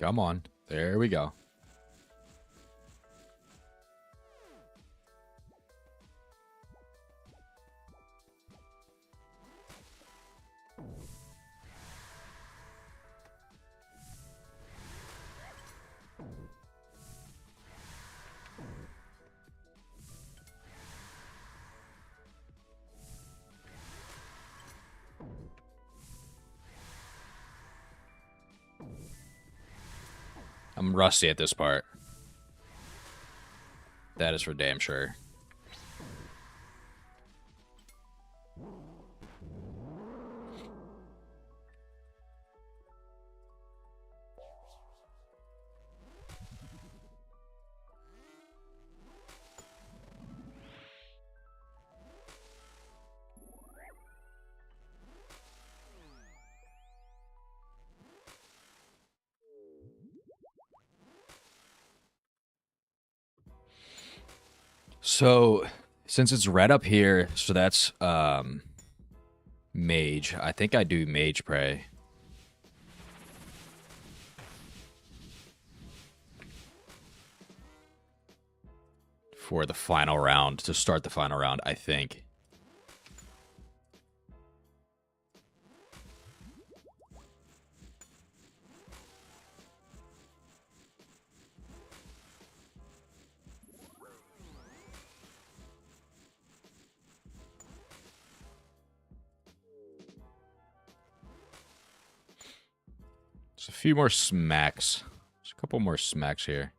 Come on. There we go. I'm rusty at this part. That is for damn sure. So since it's red up here, so that's mage. I think I do mage prey. For the final round, to start the final round, I think. There's a few more smacks. There's a couple more smacks here.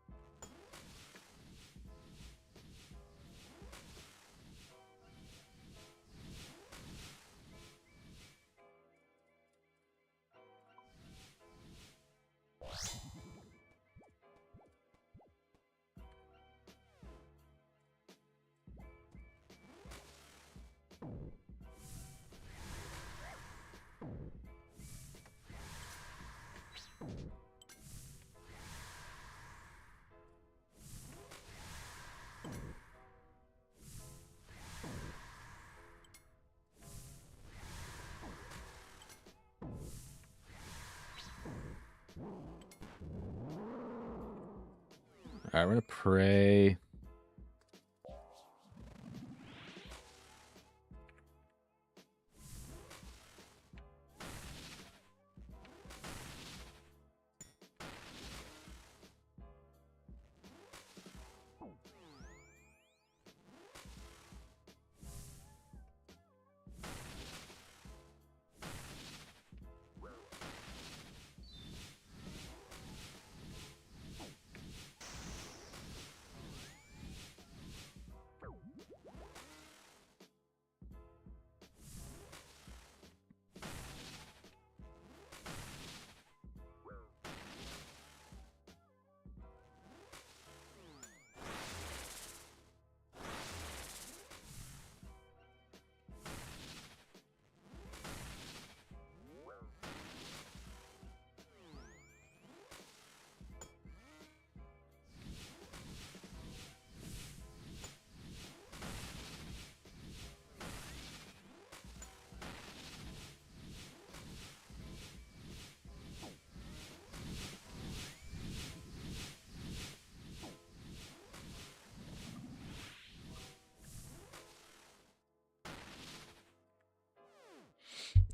Alright, we're gonna pray.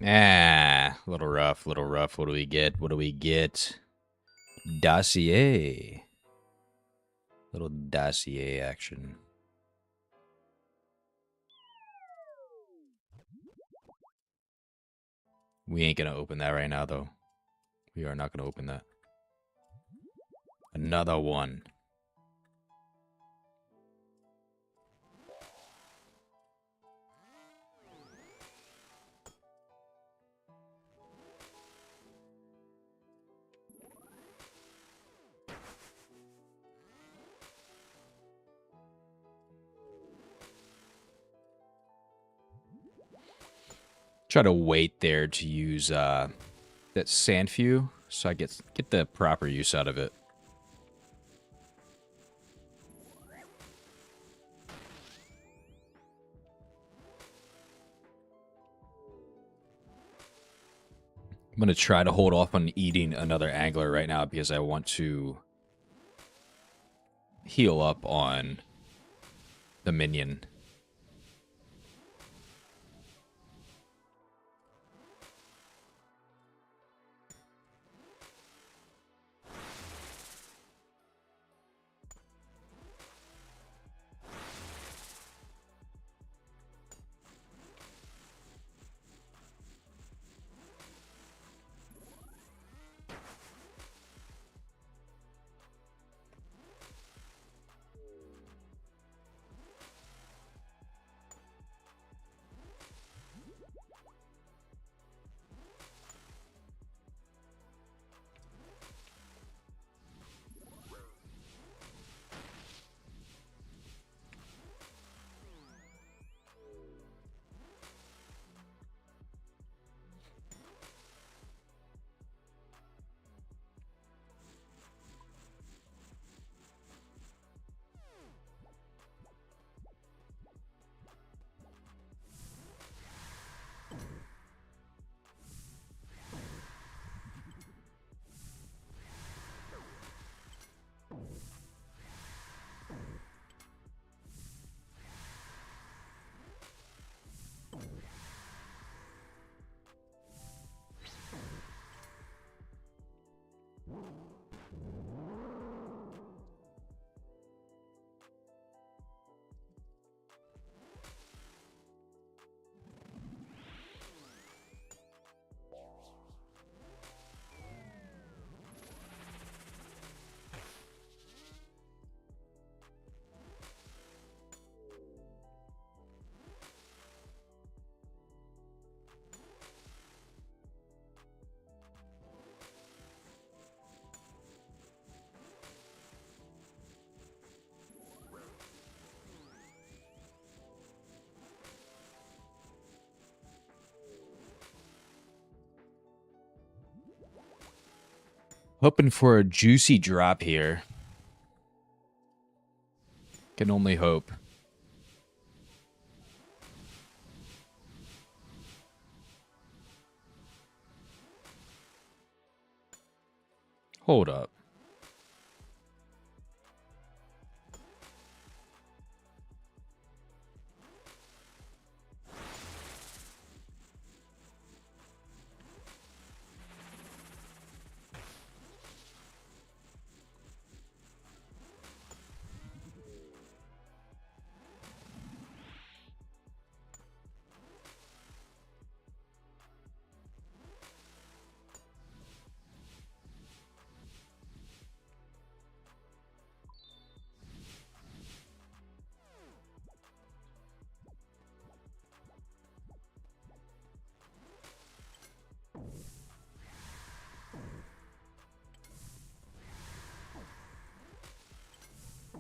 Ah, little rough, little rough. What do we get? What do we get? Dossier. Little dossier action. We ain't gonna open that right now, though. We are not gonna open that. Another one. Try to wait there to use that Sandfew so I get the proper use out of it. I'm going to try to hold off on eating another angler right now because I want to heal up on the minion. Hoping for a juicy drop here. Can only hope. Hold up.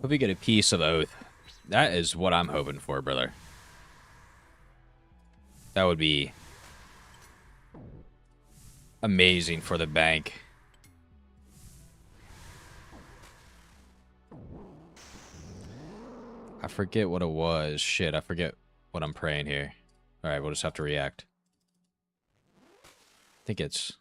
Hope we get a piece of oath. That is what I'm hoping for, brother. That would be amazing for the bank. I forget what it was. Shit, I forget what I'm praying here. Alright, we'll just have to react. I think it's...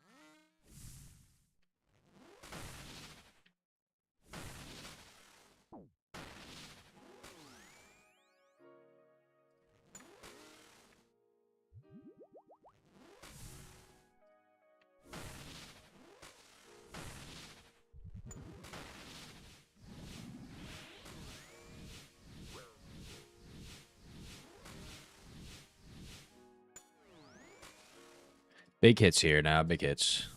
Big hits here now, big hits.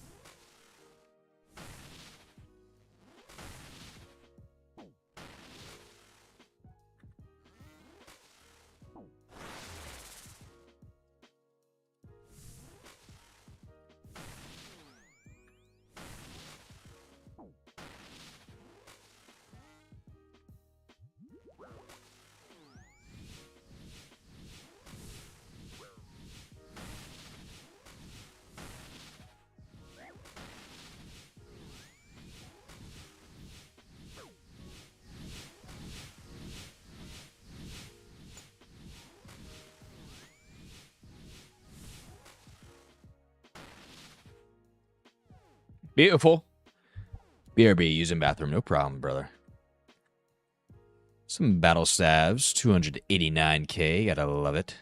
Beautiful. BRB using bathroom, no problem, brother. Some battle stabs, 289k. Gotta love it.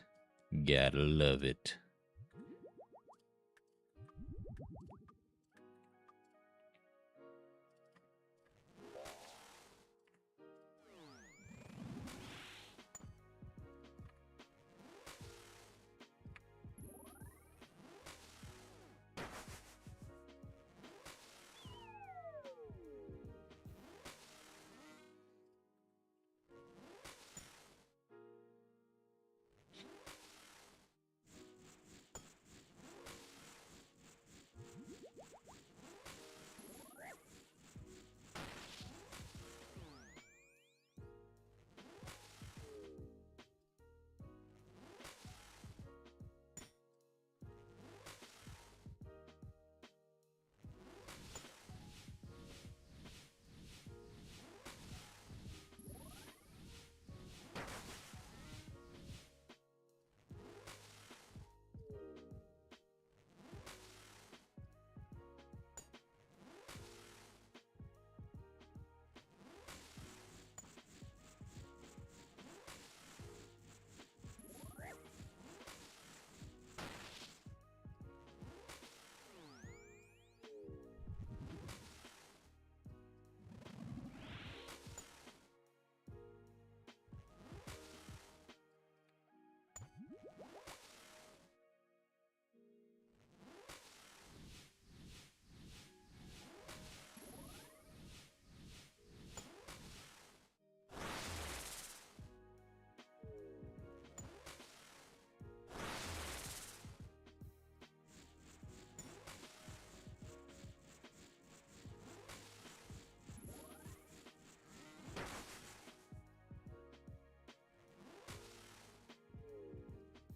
Gotta love it.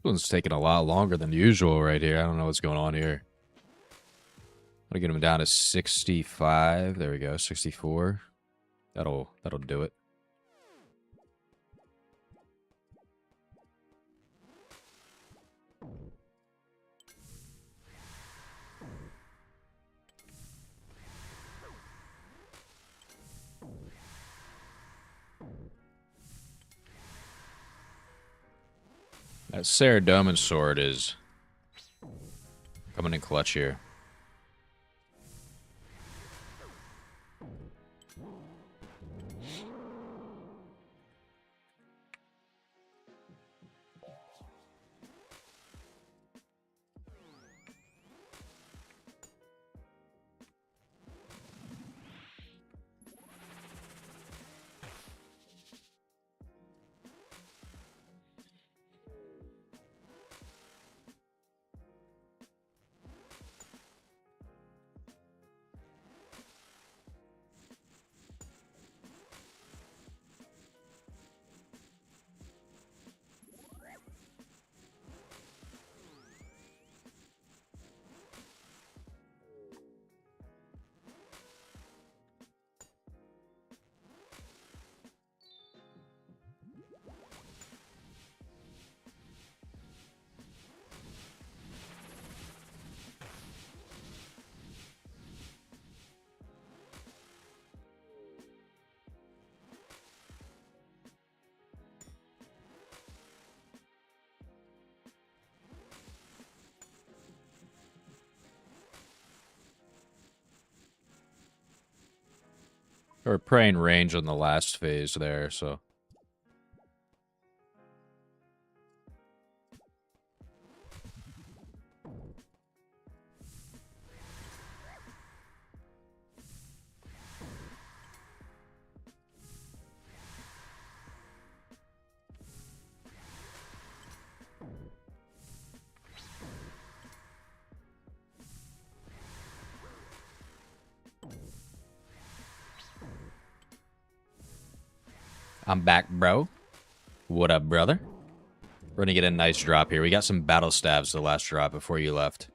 This one's taking a lot longer than usual right here. I don't know what's going on here. I'm gonna get him down to 65. There we go, 64. That'll do it. That Saradomin sword is coming in clutch here. Or praying range on the last phase there, so. I'm back, bro. What up, brother? We're gonna get a nice drop here. We got some battle staves the last drop before you left.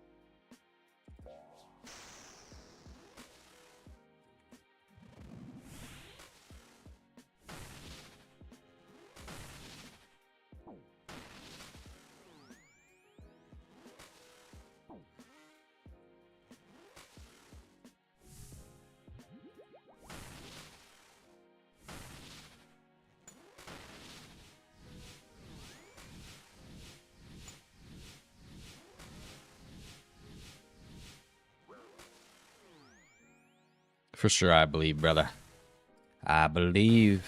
For sure, I believe, brother. I believe.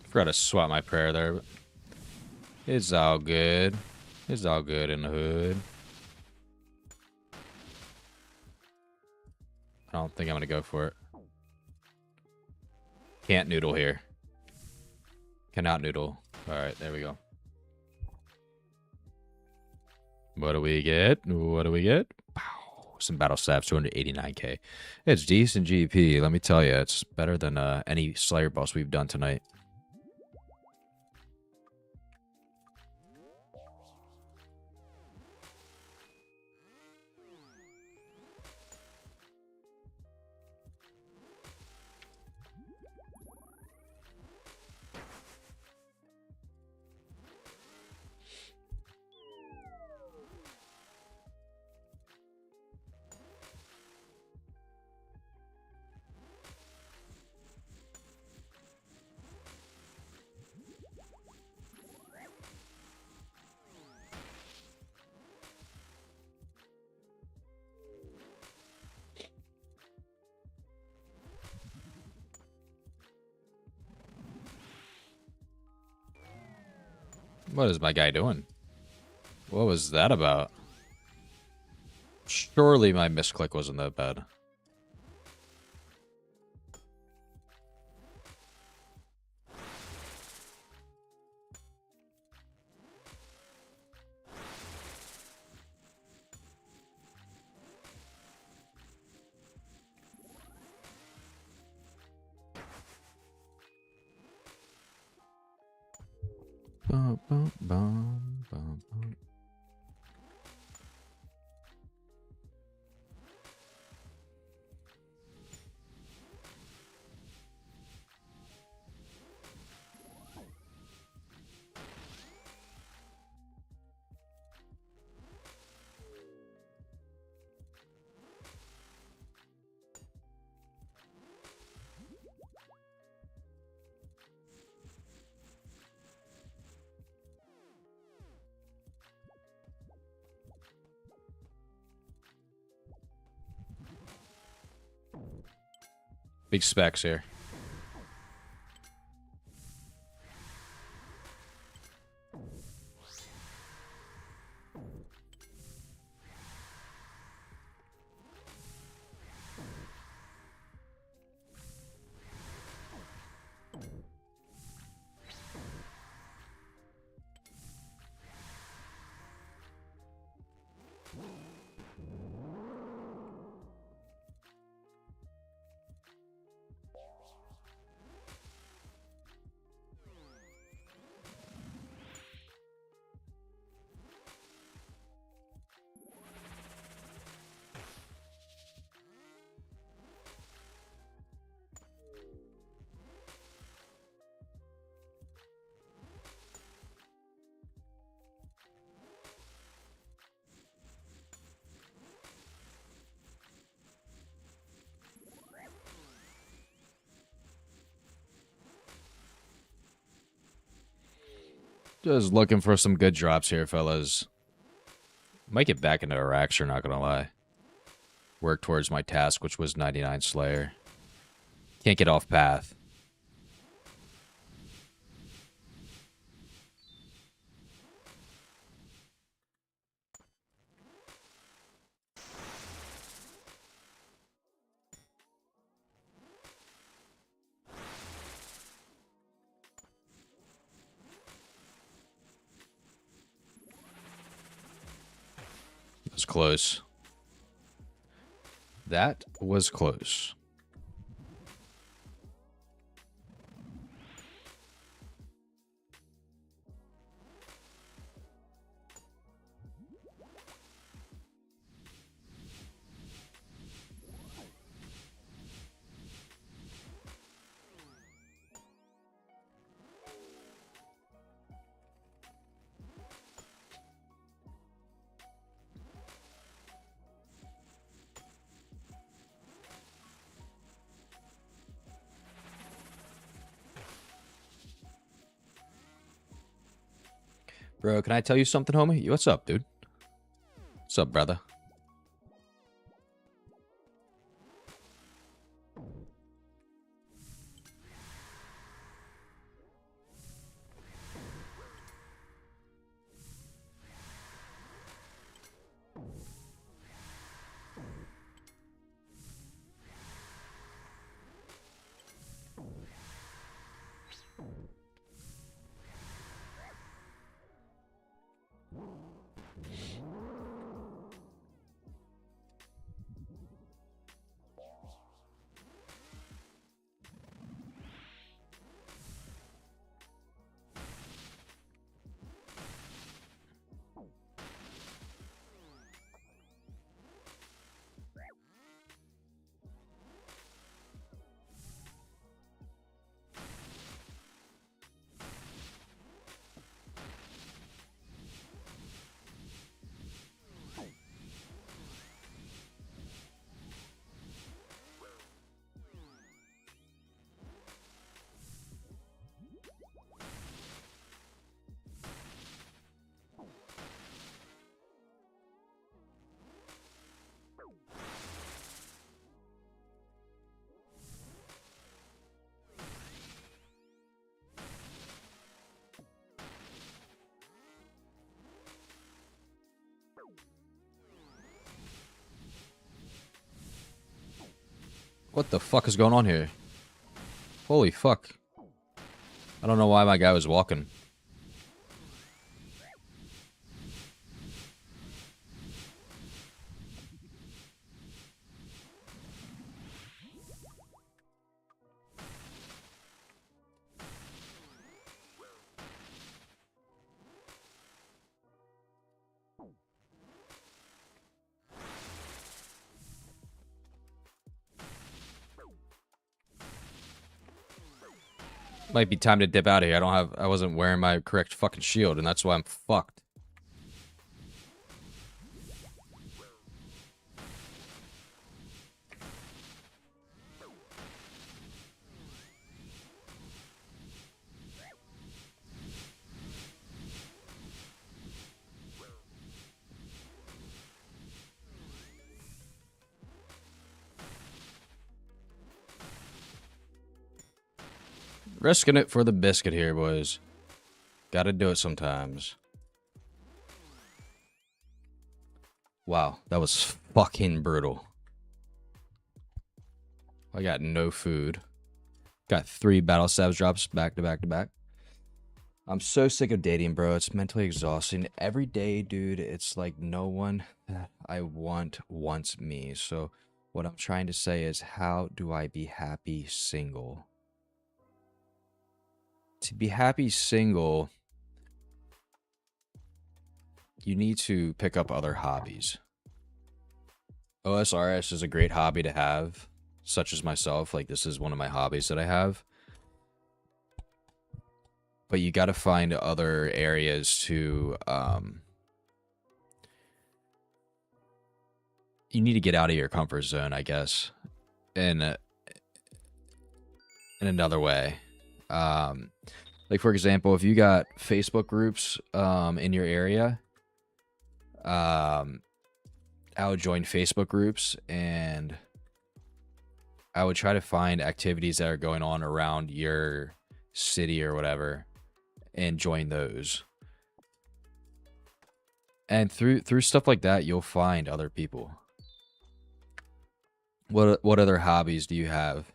Forgot to swap my prayer there, but it's all good. It's all good in the hood. I don't think I'm gonna go for it. Can't noodle here. Cannot noodle. Alright, there we go. What do we get? What do we get? Pow. Some battle staffs, 289k. It's decent GP, let me tell you. It's better than any Slayer boss we've done tonight. What is my guy doing? What was that about? Surely my misclick wasn't that bad. Bum, bum, bum, bum, bum. Big specs here. Just looking for some good drops here, fellas. Might get back into Araxer, not gonna lie. Work towards my task, which was 99 Slayer. Can't get off path. It was close. That was close. Bro, can I tell you something, homie? What's up, dude? What's up, brother? What the fuck is going on here? Holy fuck. I don't know why my guy was walking. Might be time to dip out of here. I wasn't wearing my correct fucking shield, and that's why I'm fucked. Risking it for the biscuit here, boys. Gotta do it sometimes. Wow, that was fucking brutal. I got no food. Got 3 battle stabs drops back to back to back. I'm so sick of dating, bro. It's mentally exhausting. Every day, dude, it's like no one that I want wants me. So what I'm trying to say is, how do I be happy single? To be happy single, you need to pick up other hobbies. OSRS is a great hobby to have, such as myself. Like, this is one of my hobbies that I have. But you got to find other areas to, you need to get out of your comfort zone, I guess, in another way. Like, for example, if you got Facebook groups in your area, I would join Facebook groups, and I would try to find activities that are going on around your city or whatever, and join those. And through stuff like that, you'll find other people. What other hobbies do you have?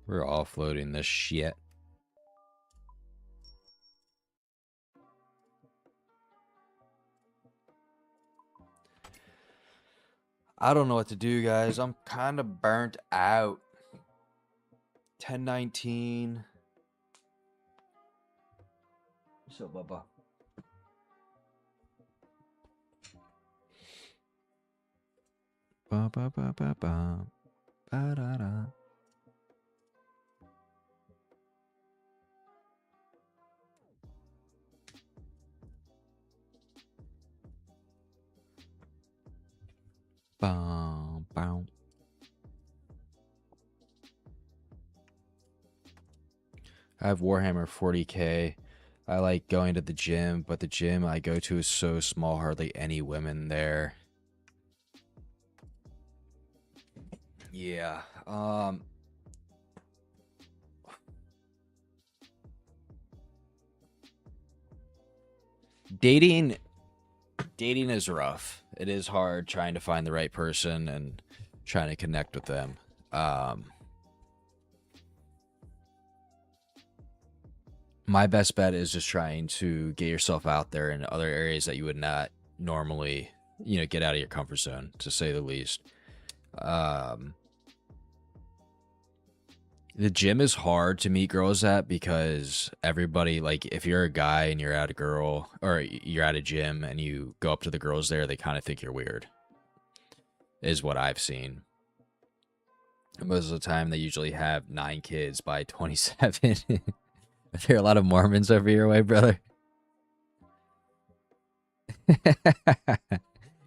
We're offloading this shit. I don't know what to do, guys. I'm kind of burnt out. 10:19. So, Bubba. Ba ba ba ba ba. Ba da da. Bow, bow. I have Warhammer 40k. I like going to the gym, but the gym I go to is so small, hardly any women there. Yeah. Dating is rough. It is hard trying to find the right person and trying to connect with them. My best bet is just trying to get yourself out there in other areas that you would not normally, get out of your comfort zone, to say the least. The gym is hard to meet girls at, because everybody, like, if you're a guy and you're at a girl, or you're at a gym and you go up to the girls there, they kind of think you're weird, is what I've seen. Most of the time, they usually have 9 kids by 27. Are there a lot of Mormons over your way, brother?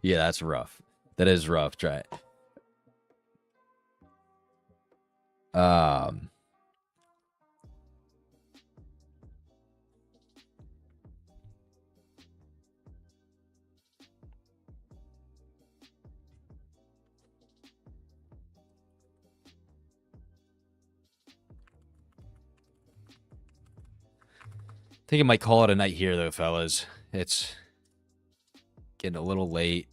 Yeah, that's rough. That is rough. Try it. I think I might call it a night here, though, fellas. It's getting a little late.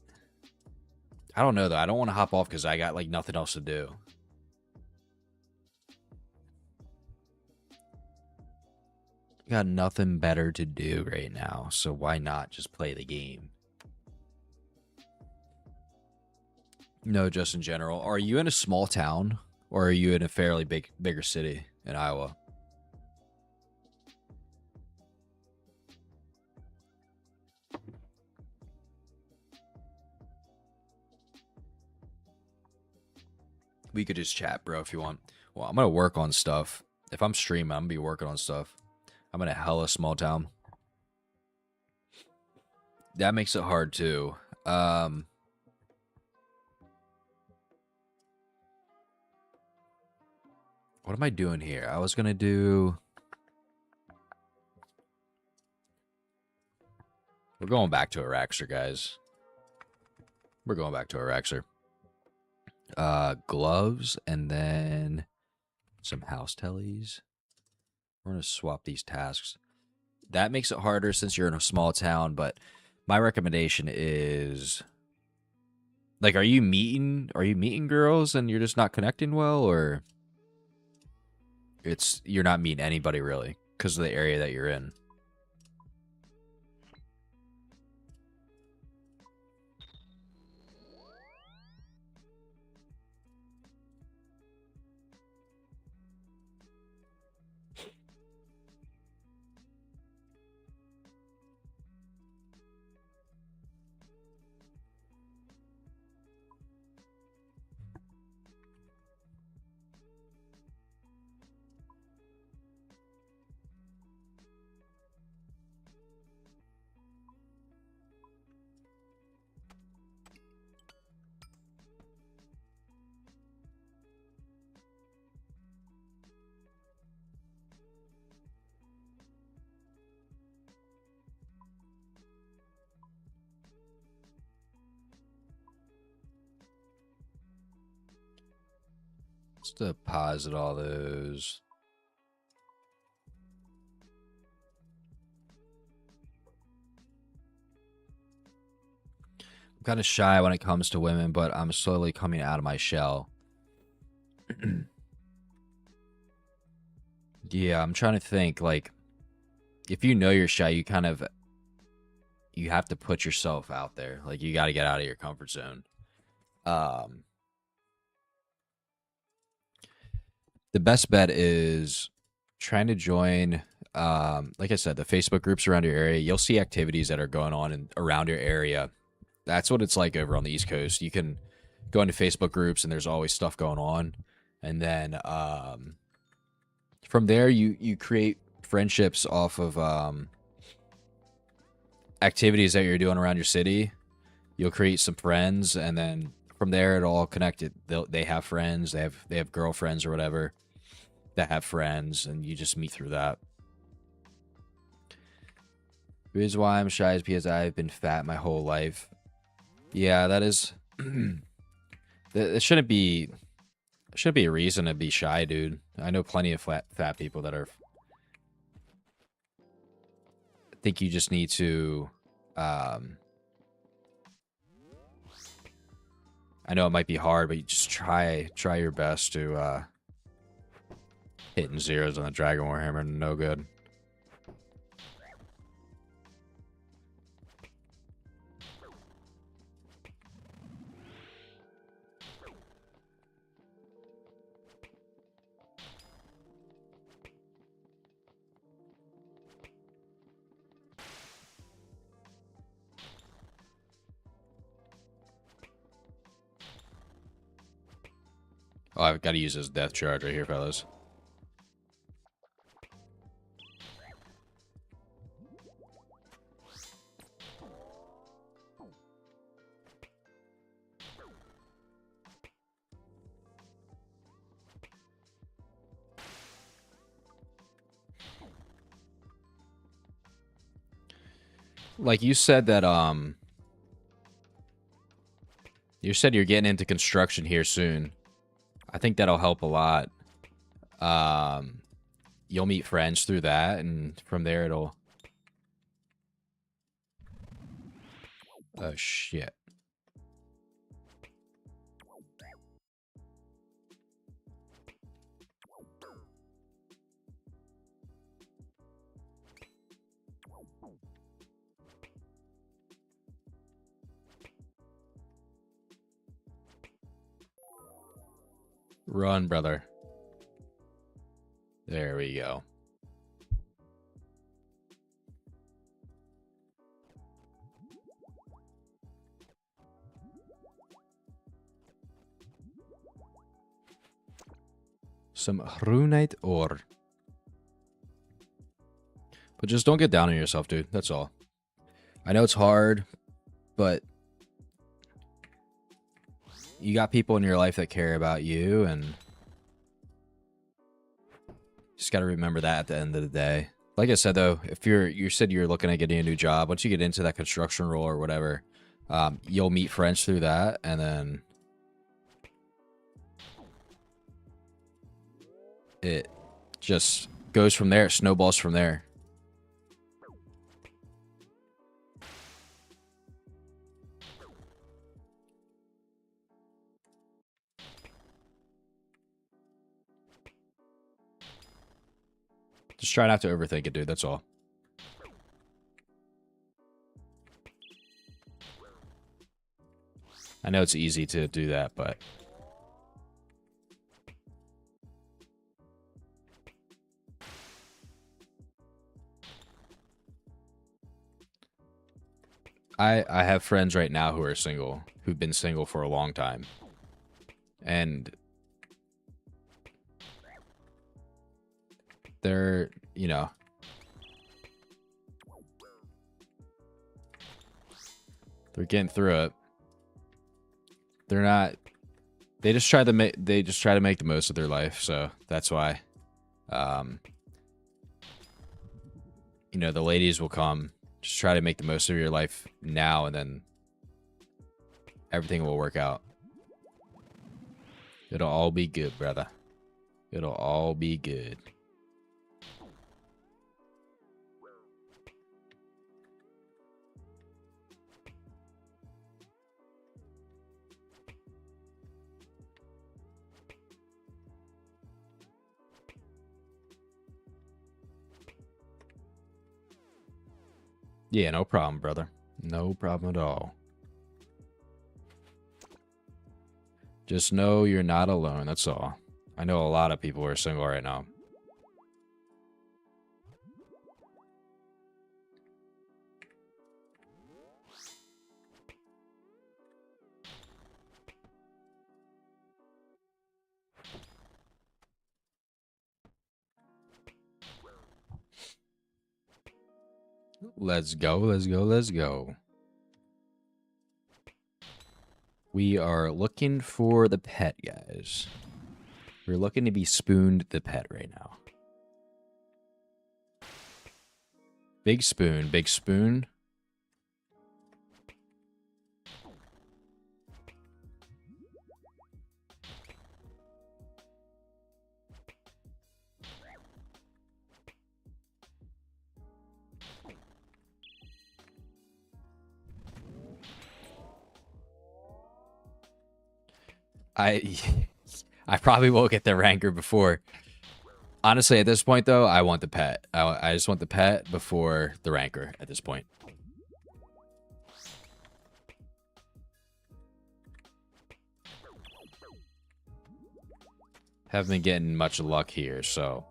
I don't know, though. I don't want to hop off because I got, like, nothing else to do. Got nothing better to do right now, so why not just play the game? No, just in general. Are you in a small town, or are you in a fairly bigger city in Iowa? We could just chat, bro, if you want. Well, I'm gonna work on stuff. If I'm streaming, I'm gonna be working on stuff. I'm in a hella small town. That makes it hard too. What am I doing here? I was gonna do. We're going back to Araxer, guys. We're going back to Araxer. Gloves and then some house tellies. We're gonna swap these tasks. That makes it harder since you're in a small town, but my recommendation is, like, are you meeting girls and you're just not connecting well, or you're not meeting anybody really because of the area that you're in? Let's deposit all those. I'm kind of shy when it comes to women, but I'm slowly coming out of my shell. Yeah, I'm trying to think, like, if you know you're shy, you have to put yourself out there. Like, you got to get out of your comfort zone. The best bet is trying to join, like I said, the Facebook groups around your area. You'll see activities that are going on around your area. That's what it's like over on the East Coast. You can go into Facebook groups and there's always stuff going on. And then from there, you create friendships off of activities that you're doing around your city. You'll create some friends, and then from there, it'll all connect. They have friends, they have girlfriends or whatever that have friends, and you just meet through that. The reason why I'm shy is because I've been fat my whole life. Yeah, that is. It shouldn't be. Should be a reason to be shy, dude. I know plenty of fat people that are. I think you just need to. I know it might be hard, but you just try your best to hitting zeros on the Dragon Warhammer. No good. Oh, I've got to use this death charge right here, fellas. Like you said that, you said you're getting into construction here soon. I think that'll help a lot. You'll meet friends through that, and from there it'll... Oh, shit. Run, brother. There we go. Some runite ore. But just don't get down on yourself, dude. That's all. I know it's hard, but you got people in your life that care about you, and just got to remember that at the end of the day. Like I said, though, if you said you're looking at getting a new job, once you get into that construction role or whatever, you'll meet friends through that, and then it just goes from there. It snowballs from there. Just try not to overthink it, dude. That's all. I know it's easy to do that, but I have friends right now who are single, who've been single for a long time. And they're, you know, they're getting through it. They're not, they just try to make the most of their life, so that's why you know, the ladies will come. Just try to make the most of your life now, and then everything will work out. It'll all be good, brother. It'll all be good. Yeah, no problem, brother. No problem at all. Just know you're not alone, that's all. I know a lot of people who are single right now. Let's go, let's go, let's go. We are looking for the pet, guys. We're looking to be spooned the pet right now. Big spoon, big spoon. I probably will get the ranker before. Honestly, at this point, though, I want the pet. I just want the pet before the ranker at this point. Haven't been getting much luck here, so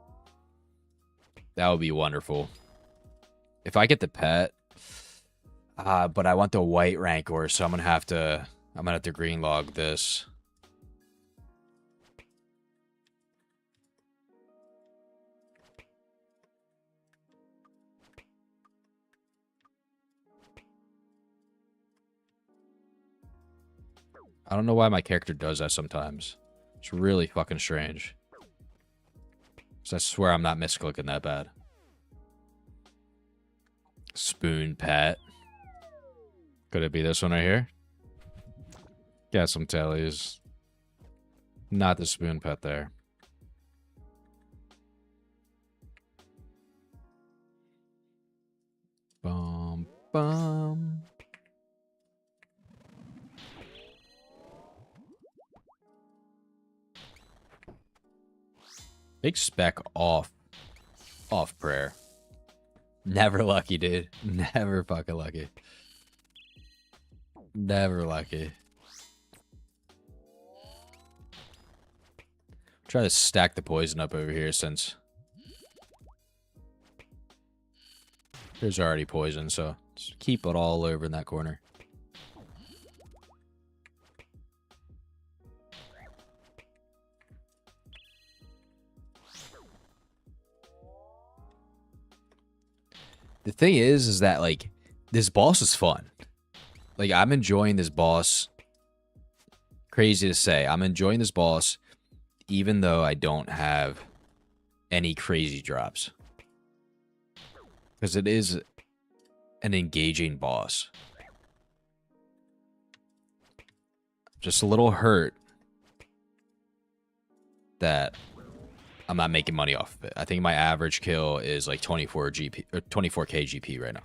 that would be wonderful. If I get the pet, but I want the white rancor, so I'm gonna have to green log this. I don't know why my character does that sometimes. It's really fucking strange. So I swear I'm not misclicking that bad. Spoon pet. Could it be this one right here? Got some tellies. Not the spoon pet there. Bum, bum. Big spec off prayer. Never lucky, dude. Never fucking lucky. Never lucky. Try to stack the poison up over here since there's already poison, so just keep it all over in that corner. The thing is that, like, this boss is fun. Like, I'm enjoying this boss. Crazy to say. I'm enjoying this boss, even though I don't have any crazy drops. Because it is an engaging boss. Just a little hurt that I'm not making money off of it. I think my average kill is like 24 GP or 24k GP right now.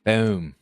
Boom.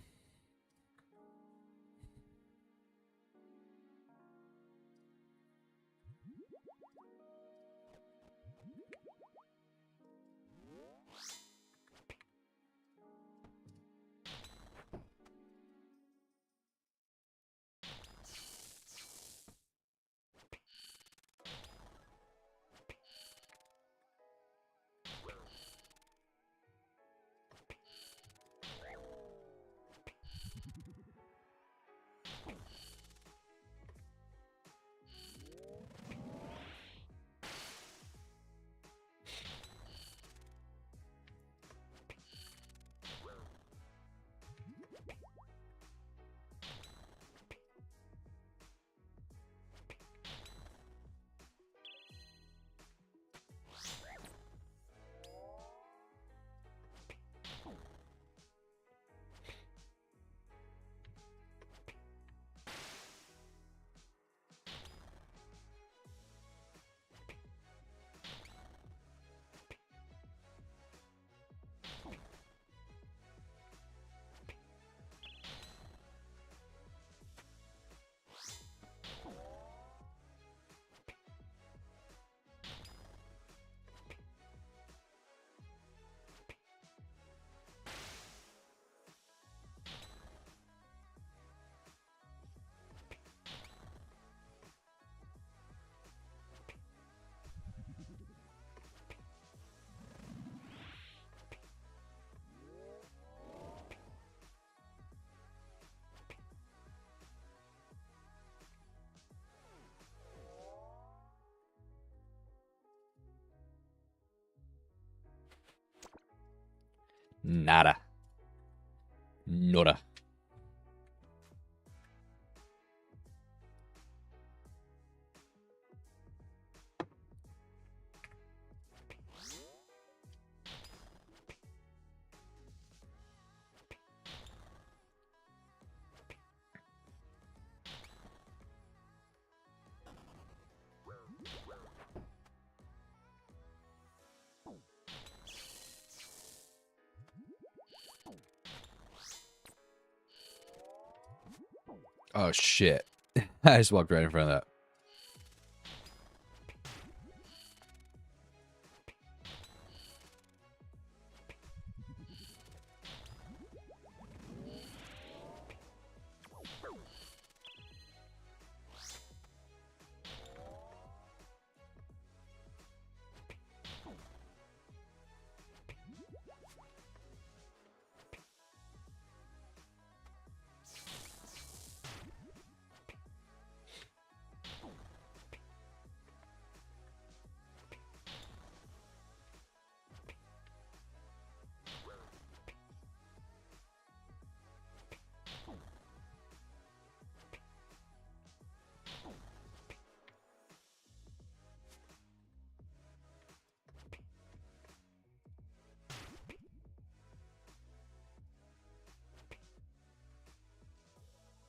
Nada. Nada. Oh, shit. I just walked right in front of that.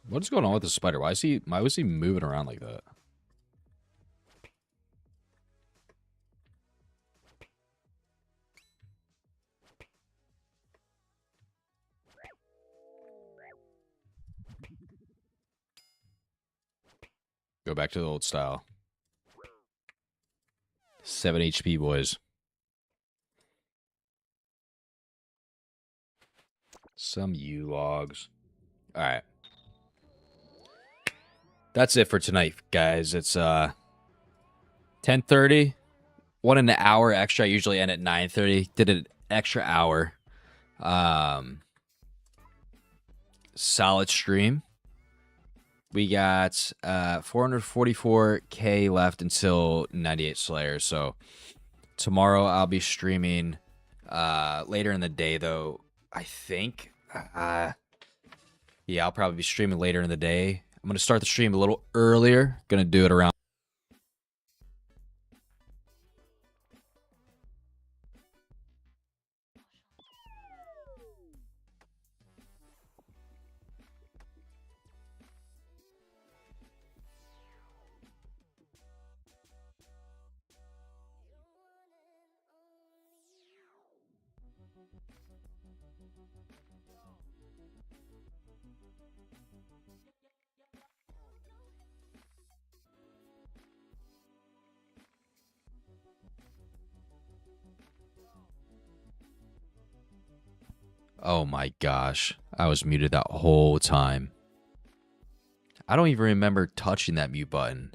What is going on with the spider? Why was he moving around like that? Go back to the old style. 7 HP, boys. Some U-logs. Alright. That's it for tonight, guys. It's 10:30. 1 hour extra. I usually end at 9:30. Did an extra hour. Solid stream. We got 444k left until 98 Slayer. So tomorrow I'll be streaming later in the day, though. I think. Yeah, I'll probably be streaming later in the day. I'm going to start the stream a little earlier. Going to do it around. Oh my gosh. I was muted that whole time. I don't even remember touching that mute button.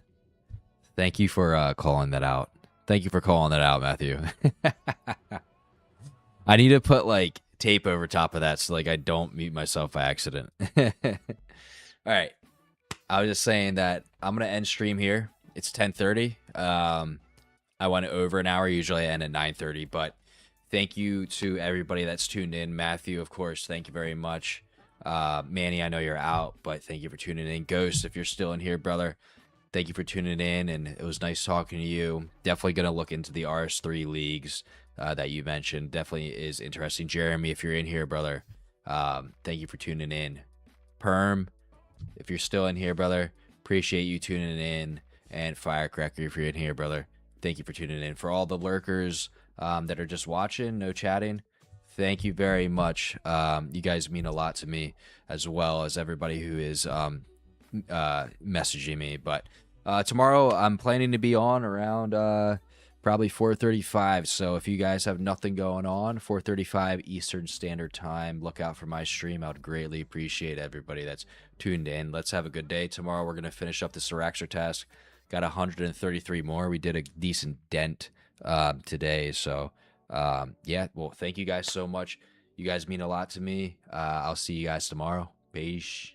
Thank you for calling that out. Thank you for calling that out, Matthew. I need to put like tape over top of that so like I don't mute myself by accident. All right. I was just saying that I'm going to end stream here. It's 10:30. I went over an hour. Usually I end at 9:30, but thank you to everybody that's tuned in. Matthew, of course, thank you very much. Manny, I know you're out, but thank you for tuning in. Ghost, if you're still in here, brother, thank you for tuning in, and it was nice talking to you. Definitely going to look into the RS3 leagues that you mentioned. Definitely is interesting. Jeremy, if you're in here, brother, thank you for tuning in. Perm, if you're still in here, brother, appreciate you tuning in. And Firecracker, if you're in here, brother, thank you for tuning in. For all the lurkers that are just watching, no chatting, thank you very much. You guys mean a lot to me, as well as everybody who is messaging me. But tomorrow I'm planning to be on around probably 4:35. So if you guys have nothing going on, 4:35 Eastern Standard Time, look out for my stream. I would greatly appreciate everybody that's tuned in. Let's have a good day. Tomorrow we're going to finish up the Syraxer task. Got 133 more. We did a decent dent today. So yeah, well, thank you guys so much. You guys mean a lot to me. I'll see you guys tomorrow. Peace.